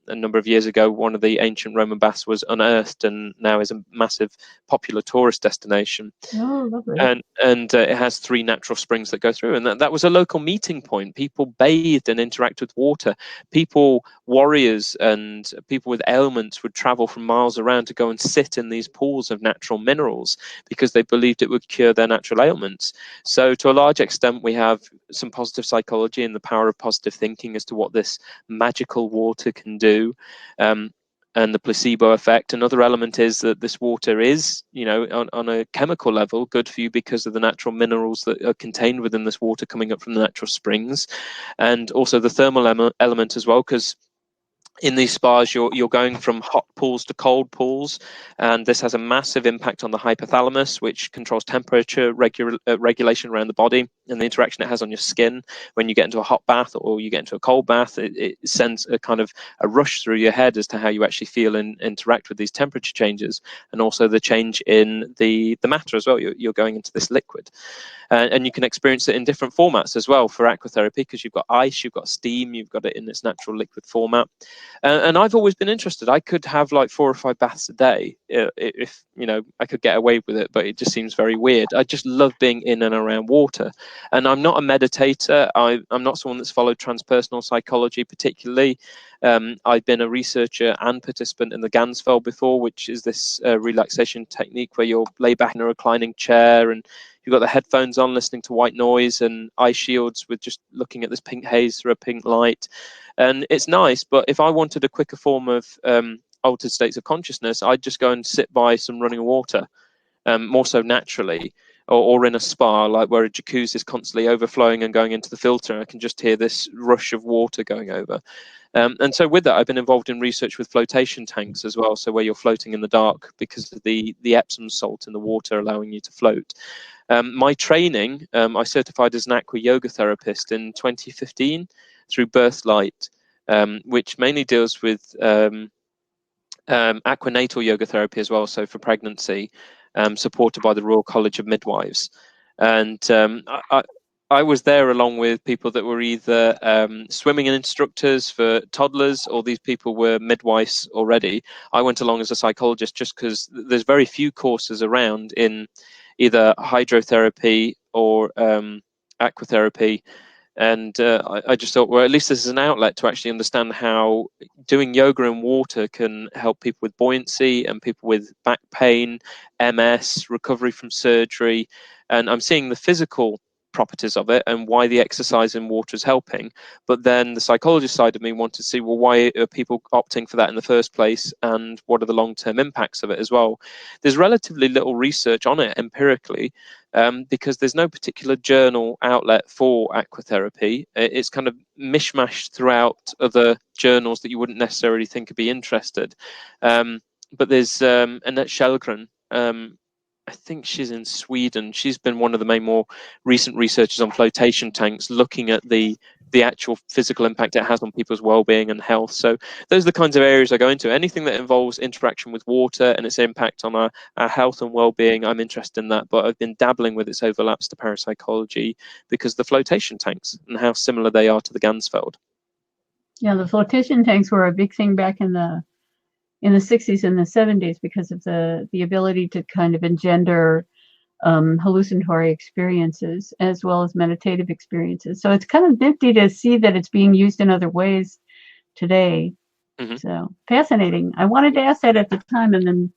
a number of years ago, one of the ancient Roman baths was unearthed and now is a massive popular tourist destination. Oh, lovely. And it has 3 natural springs that go through, and that was a local meeting point. People bathed and interacted with water. People, warriors and people with ailments, would travel from miles around to go and sit in these pools of natural minerals because they believed it would cure their natural ailments. So to a large extent, we have some positive psychology and the power of positive thinking as to what this magical water can do. And the placebo effect. Another element is that this water is, you know, on a chemical level, good for you because of the natural minerals that are contained within this water coming up from the natural springs, and also the thermal element as well, because in these spas, you're going from hot pools to cold pools, and this has a massive impact on the hypothalamus, which controls temperature regulation around the body, and the interaction it has on your skin. When you get into a hot bath or you get into a cold bath, it sends a kind of a rush through your head as to how you actually feel and interact with these temperature changes, and also the change in the matter as well. You're going into this liquid. And you can experience it in different formats as well for aquatherapy, because you've got ice, you've got steam, you've got it in its natural liquid format. And I've always been interested. I could have like 4 or 5 baths a day if, you know, I could get away with it, but it just seems very weird. I just love being in and around water. And I'm not a meditator. I'm not someone that's followed transpersonal psychology particularly. I've been a researcher and participant in the Ganzfeld before, which is this relaxation technique where you'll lay back in a reclining chair and you've got the headphones on listening to white noise and eye shields with just looking at this pink haze through a pink light. And it's nice, but if I wanted a quicker form of altered states of consciousness, I'd just go and sit by some running water, more so naturally, or in a spa, like where a jacuzzi is constantly overflowing and going into the filter, and I can just hear this rush of water going over. And so with that, I've been involved in research with flotation tanks as well, so where you're floating in the dark because of the Epsom salt in the water allowing you to float. My training, I certified as an aqua yoga therapist in 2015 through Birthlight, which mainly deals with aquanatal yoga therapy as well, so for pregnancy, supported by the Royal College of Midwives. And I was there along with people that were either swimming instructors for toddlers, or these people were midwives already. I went along as a psychologist just because there's very few courses around in either hydrotherapy or aquatherapy. And I just thought, well, at least this is an outlet to actually understand how doing yoga in water can help people with buoyancy and people with back pain, MS, recovery from surgery. And I'm seeing the physical properties of it and why the exercise in water is helping. But then the psychologist side of me wanted to see, well, why are people opting for that in the first place, and what are the long-term impacts of it as well? There's relatively little research on it empirically, because there's no particular journal outlet for aquatherapy. It's kind of mishmashed throughout other journals that you wouldn't necessarily think would be interested. But there's Annette Shellgren. I think she's in Sweden. She's been one of the more recent researchers on flotation tanks, looking at the actual physical impact it has on people's well-being and health. So those are the kinds of areas I go into. Anything that involves interaction with water and its impact on our health and well-being, I'm interested in that. But I've been dabbling with its overlaps to parapsychology because the flotation tanks and how similar they are to the Gansfeld. Yeah, the flotation tanks were a big thing back in the 60s and the 70s because of the ability to kind of engender hallucinatory experiences as well as meditative experiences. So it's kind of nifty to see that it's being used in other ways today. Mm-hmm. So fascinating. I wanted to ask that at the time, and then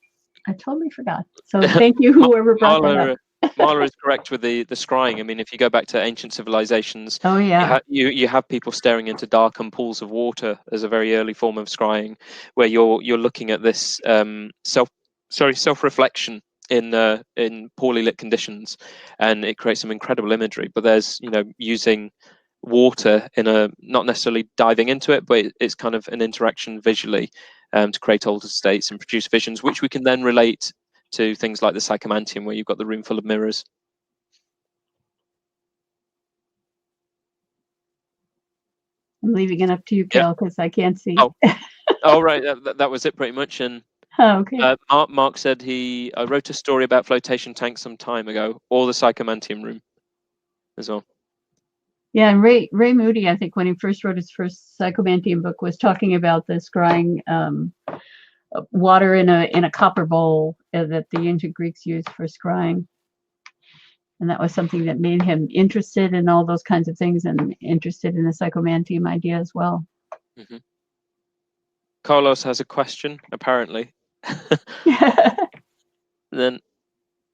I totally forgot. So thank you, whoever brought that up. Marla is correct with the scrying. I mean, if you go back to ancient civilizations, oh yeah, you have people staring into darkened pools of water as a very early form of scrying, where you're looking at this self-reflection in poorly lit conditions, and it creates some incredible imagery. But there's using water in a, not necessarily diving into it, but it's kind of an interaction visually to create altered states and produce visions, which we can then relate to things like the psychomantium, where you've got the room full of mirrors. I'm leaving it up to you, Cal, because I can't see. Oh, right. That was it pretty much. And okay. Mark said I wrote a story about flotation tanks some time ago, or the psychomantium room as well. Yeah, and Ray Moody, I think when he first wrote his first psychomantium book, was talking about the scrying water in a copper bowl that the ancient Greeks used for scrying. And that was something that made him interested in all those kinds of things and interested in the psychomantium idea as well. Mm-hmm. Carlos has a question, apparently. Then,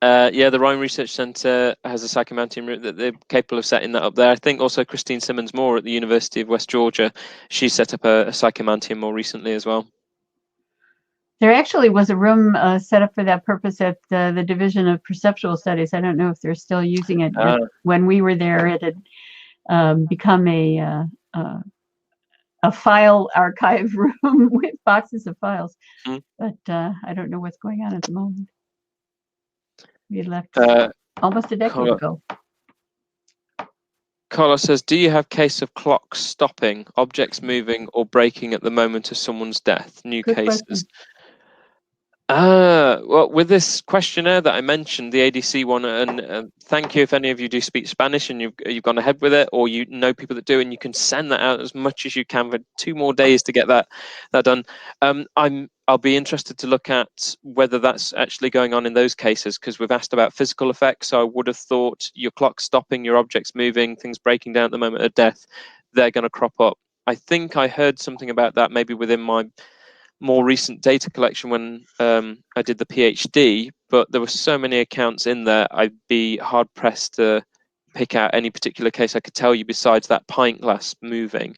the Rhine Research Centre has a psychomantium route that they're capable of setting that up there. I think also Christine Simmons-Moore at the University of West Georgia, she set up a psychomantium more recently as well. There actually was a room set up for that purpose at the Division of Perceptual Studies. I don't know if they're still using it. When we were there, it had become a file archive room with boxes of files. Mm-hmm. But I don't know what's going on at the moment. We left almost a decade ago. Carlos says, do you have case of clocks stopping, objects moving or breaking at the moment of someone's death? New Good cases. Question. Well, with this questionnaire that I mentioned, the ADC one, and thank you if any of you do speak Spanish and you've gone ahead with it, or you know people that do, and you can send that out as much as you can for 2 more days to get that done. I'll be interested to look at whether that's actually going on in those cases, because we've asked about physical effects. So I would have thought your clock stopping, your objects moving, things breaking down at the moment of death, they're going to crop up. I think I heard something about that maybe within my more recent data collection when I did the PhD, but there were so many accounts in there, I'd be hard pressed to pick out any particular case I could tell you besides that pint glass moving.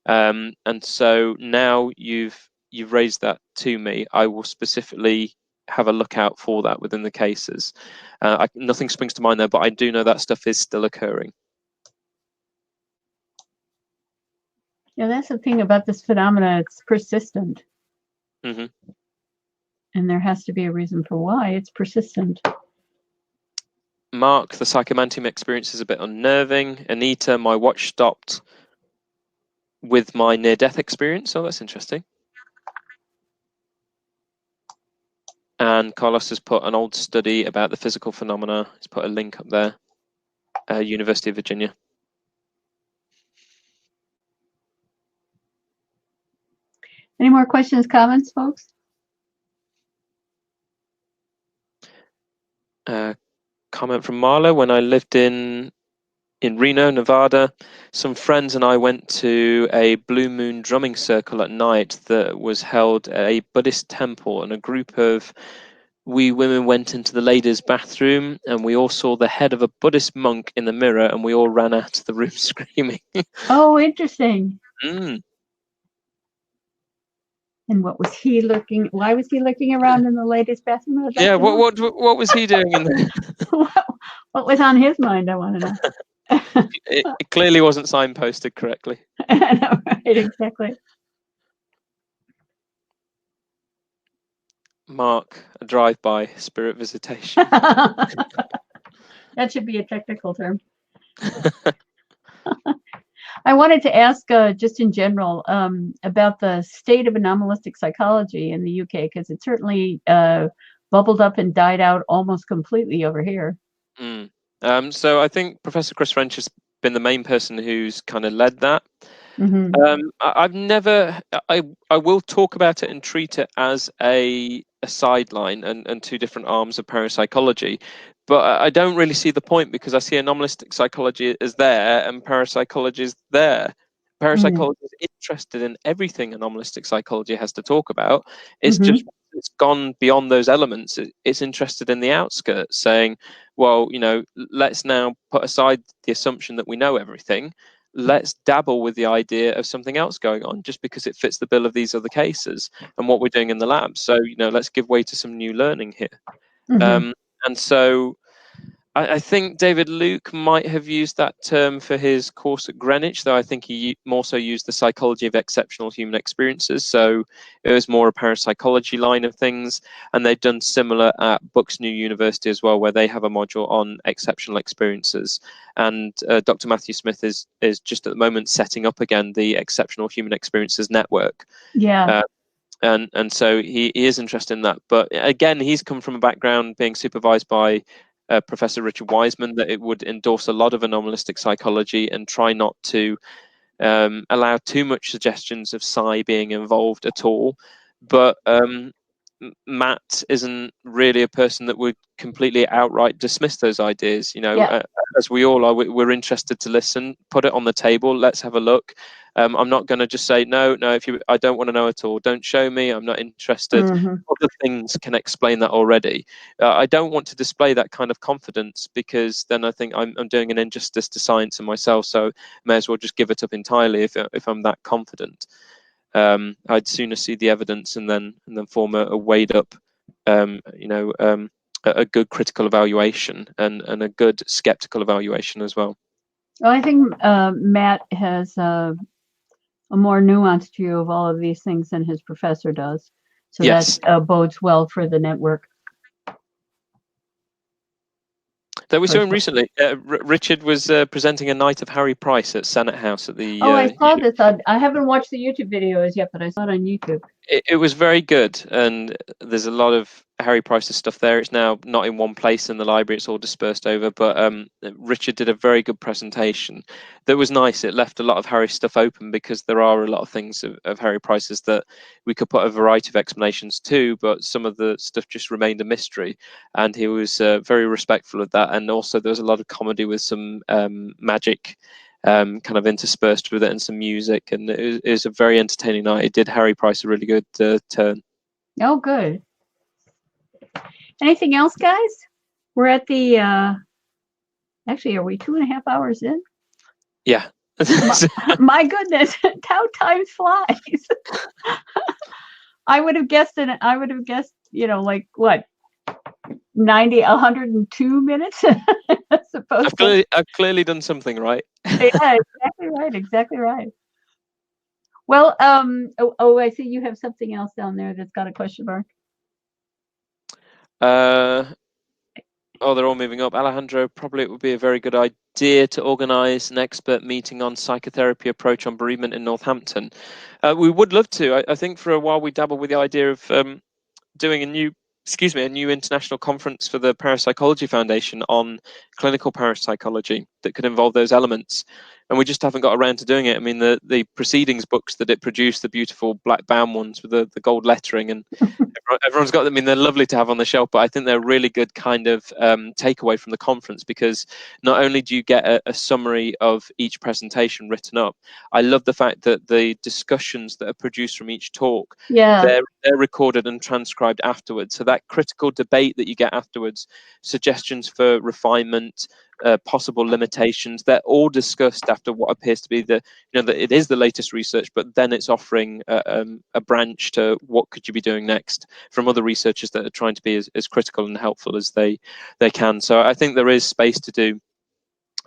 And so now you've raised that to me, I will specifically have a look out for that within the cases. Nothing springs to mind there, but I do know that stuff is still occurring. Yeah, that's the thing about this phenomena, it's persistent. Mm-hmm. And there has to be a reason for why it's persistent. Mark, the psychomantium experience is a bit unnerving. Anita, my watch stopped with my near-death experience. Oh, that's interesting. And Carlos has put an old study about the physical phenomena. He's put a link up there. University of Virginia. Any more questions, comments, folks? Comment from Marla. When I lived in Reno, Nevada, some friends and I went to a Blue Moon drumming circle at night that was held at a Buddhist temple, and a group of we women went into the ladies' bathroom, and we all saw the head of a Buddhist monk in the mirror, and we all ran out of the room screaming. Oh, interesting. Mm. And what was he looking? Why was he looking around in the ladies' bathroom? Yeah, what was he doing in there? What was on his mind? I want to know. It clearly wasn't signposted correctly. I know, right? Exactly. Mark, a drive-by spirit visitation. That should be a technical term. I wanted to ask, just in general, about the state of anomalistic psychology in the UK, because it certainly bubbled up and died out almost completely over here. So I think Professor Chris French has been the main person who's kind of led that. I've never. I will talk about it and treat it as a sideline and two different arms of parapsychology, but I don't really see the point, because I see anomalistic psychology as there and parapsychology is there. Parapsychology is interested in everything anomalistic psychology has to talk about. It's just it's gone beyond those elements. It's interested in the outskirts, saying, well, let's now put aside the assumption that we know everything. Let's dabble with the idea of something else going on, just because it fits the bill of these other cases and what we're doing in the lab. So, let's give way to some new learning here. And so I think David Luke might have used that term for his course at Greenwich, though I think he more so used the psychology of exceptional human experiences. So it was more a parapsychology line of things. And they've done similar at Bucks-New University as well, where they have a module on exceptional experiences. And Dr. Matthew Smith is just at the moment setting up again the Exceptional Human Experiences Network. Yeah. And so he is interested in that. But again, he's come from a background being supervised by Professor Richard Wiseman, that it would endorse a lot of anomalistic psychology and try not to allow too much suggestions of psi being involved at all. But Matt isn't really a person that would completely outright dismiss those ideas. As we all are, we're interested to listen, put it on the table, let's have a look. I'm not going to just say no. I don't want to know at all. Don't show me. I'm not interested. Other things can explain that already. I don't want to display that kind of confidence, because then I think I'm doing an injustice to science and myself. So I may as well just give it up entirely if I'm that confident. I'd sooner see the evidence and then form a weighed up, a good critical evaluation and a good skeptical evaluation as well. Well, I think Matt has a more nuanced view of all of these things than his professor does. So yes. That bodes well for the network. That we saw him recently. Richard was presenting a night of Harry Price at Senate House at the. Oh, I saw this. I haven't watched the YouTube videos yet, but I saw it on YouTube. It was very good, and there's a lot of Harry Price's stuff there. It's now not in one place in the library; it's all dispersed over. But Richard did a very good presentation. That was nice. It left a lot of Harry stuff open, because there are a lot of things of Harry Price's that we could put a variety of explanations to, but some of the stuff just remained a mystery. And he was very respectful of that. And also, there was a lot of comedy with some magic. Kind of interspersed with it, and some music, and it was a very entertaining night. It did Harry Price a really good turn. Oh, good. Anything else, guys? We're at the, actually, are we 2.5 hours in? Yeah. My goodness, how time flies. I would have guessed, like what, 102 minutes? I've clearly done something right. Yeah, exactly right. Well, I see you have something else down there that's got a question mark. Oh, they're all moving up. Alejandro, probably it would be a very good idea to organise an expert meeting on psychotherapy approach on bereavement in Northampton. We would love to. I think for a while we dabbled with the idea of doing a new international conference for the Parapsychology Foundation on clinical parapsychology that could involve those elements, and we just haven't got around to doing it. I mean, the proceedings books that it produced, the beautiful black bound ones with the gold lettering, and everyone's got them. I mean, they're lovely to have on the shelf, but I think they're a really good kind of takeaway from the conference, because not only do you get a summary of each presentation written up, I love the fact that the discussions that are produced from each talk, Yeah. they're recorded and transcribed afterwards. So that critical debate that you get afterwards, suggestions for refinement, possible limitations, they're all discussed after what appears to be that it is the latest research, but then it's offering a branch to what could you be doing next from other researchers that are trying to be as critical and helpful as they can. So I think there is space to do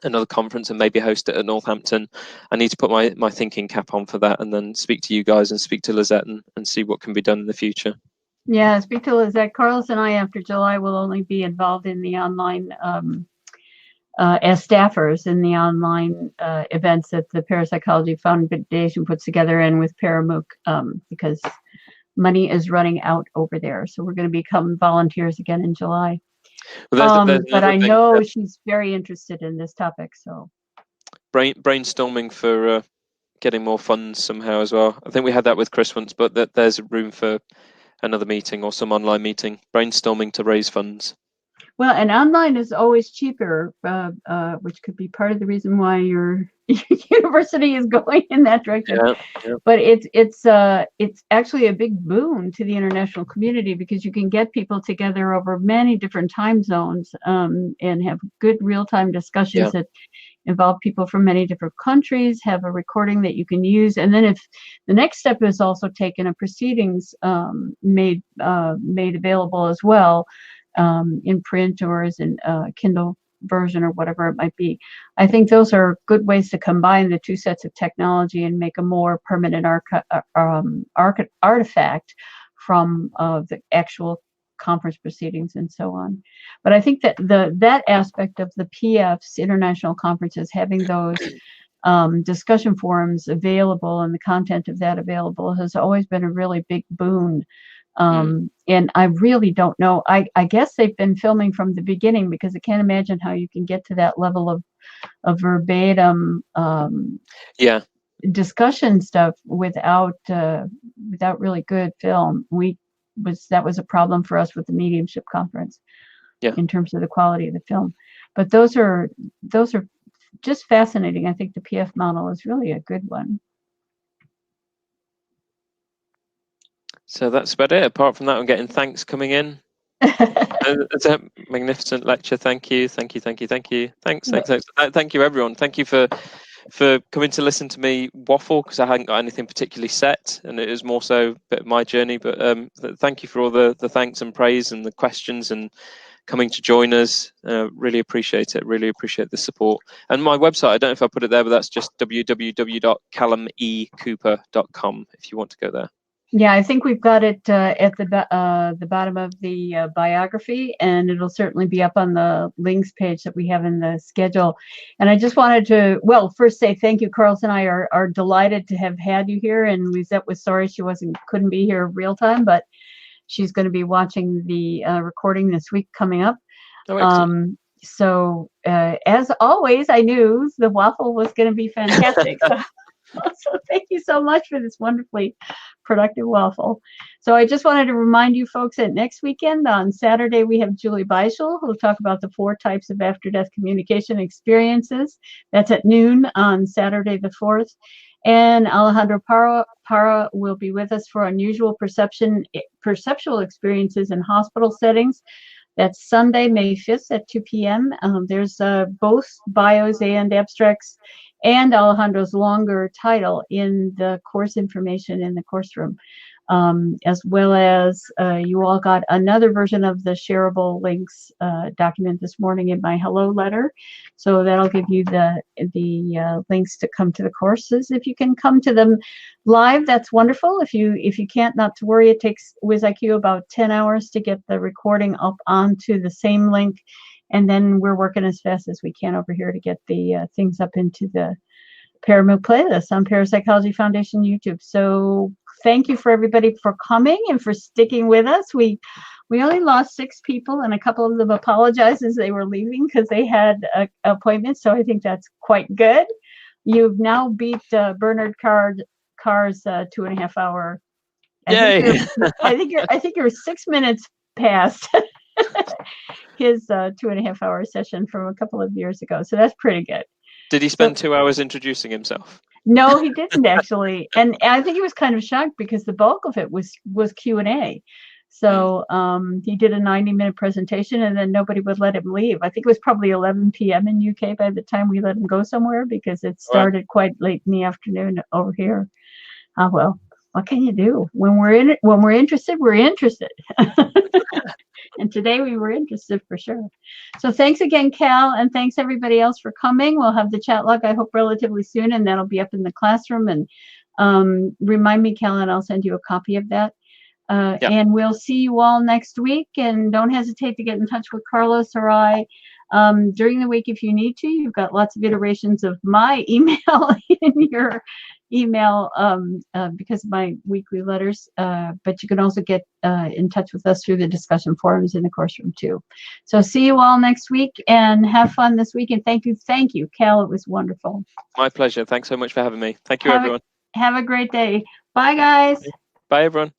another conference and maybe host it at Northampton. I need to put my thinking cap on for that, and then speak to you guys and speak to Lizette and see what can be done in the future. Yeah, speak to Lizette. Carlos and I, after July, will only be involved in the online as staffers in the online events that the Parapsychology Foundation puts together, and with ParaMOOC, because money is running out over there. So we're going to become volunteers again in July. Well, there's but I thing, know she's very interested in this topic. So brainstorming for getting more funds somehow as well. I think we had that with Chris once, but there's room for another meeting or some online meeting, brainstorming to raise funds. Well, and online is always cheaper, which could be part of the reason why your university is going in that direction. Yeah. But it's actually a big boon to the international community, because you can get people together over many different time zones and have good real-time discussions that involve people from many different countries, have a recording that you can use. And then if the next step is also taken, a proceedings made available as well, in print or as in Kindle version or whatever it might be. I think those are good ways to combine the two sets of technology and make a more permanent artifact from the actual conference proceedings and so on. But I think that that aspect of the PF's international conferences, having those discussion forums available and the content of that available, has always been a really big boon. And I really don't know. I guess they've been filming from the beginning, because I can't imagine how you can get to that level of verbatim discussion stuff without really good film. That was a problem for us with the mediumship conference, in terms of the quality of the film. But those are just fascinating. I think the PF model is really a good one. So that's about it. Apart from that, I'm getting thanks coming in. It's a magnificent lecture. Thank you. Thanks. Thank you, everyone. Thank you for coming to listen to me waffle, because I hadn't got anything particularly set, and it is more so a bit of my journey. But thank you for all the thanks and praise and the questions and coming to join us. Really appreciate it. Really appreciate the support. And my website, I don't know if I put it there, but that's just www.callumecooper.com if you want to go there. Yeah, I think we've got it at the bottom of the biography, and it'll certainly be up on the links page that we have in the schedule. And I just wanted to, first say thank you. Carlos and I are delighted to have had you here, and Lizette was sorry she couldn't be here real time, but she's going to be watching the recording this week coming up. So as always, I knew the waffle was going to be fantastic. So thank you so much for this wonderfully productive waffle. So I just wanted to remind you folks that next weekend on Saturday, we have Julie Beischel, who'll talk about the 4 types of after-death communication experiences. That's at noon on Saturday the 4th. And Alejandro Parra will be with us for unusual perceptual experiences in hospital settings. That's Sunday, May 5th at 2 p.m. There's both bios and abstracts and Alejandro's longer title in the course information in the course room, as well as you all got another version of the shareable links document this morning in my hello letter. So that'll give you the links to come to the courses. If you can come to them live, that's wonderful. If you can't, not to worry. It takes WizIQ about 10 hours to get the recording up onto the same link And then we're working as fast as we can over here to get the things up into the ParaMOOC playlist on Parapsychology Foundation YouTube. So thank you for everybody for coming and for sticking with us. We only lost 6 people, and a couple of them apologized as they were leaving because they had appointments. So I think that's quite good. You've now beat Bernard Carr's 2.5 hour. Yay! I think you're 6 minutes past his 2.5 hour session from a couple of years ago. So that's pretty good. Did he spend 2 hours introducing himself? No, he didn't actually. And I think he was kind of shocked because the bulk of it was Q&A. So he did a 90-minute presentation, and then nobody would let him leave. I think it was probably 11 p.m. in UK by the time we let him go somewhere, because it started quite late in the afternoon over here. Well, what can you do? When we're interested, we're interested. And today we were interested for sure. So thanks again, Cal, and thanks everybody else for coming. We'll have the chat log, I hope, relatively soon, and that'll be up in the classroom. And remind me, Cal, and I'll send you a copy of that. And we'll see you all next week. And don't hesitate to get in touch with Carlos or I during the week if you need to. You've got lots of iterations of my email in your email because of my weekly letters. But you can also get in touch with us through the discussion forums in the course room too. So see you all next week, and have fun this week. And thank you, Cal. It was wonderful. My pleasure. Thanks so much for having me. Thank you, everyone. Have a great day. Bye, guys. Bye, everyone.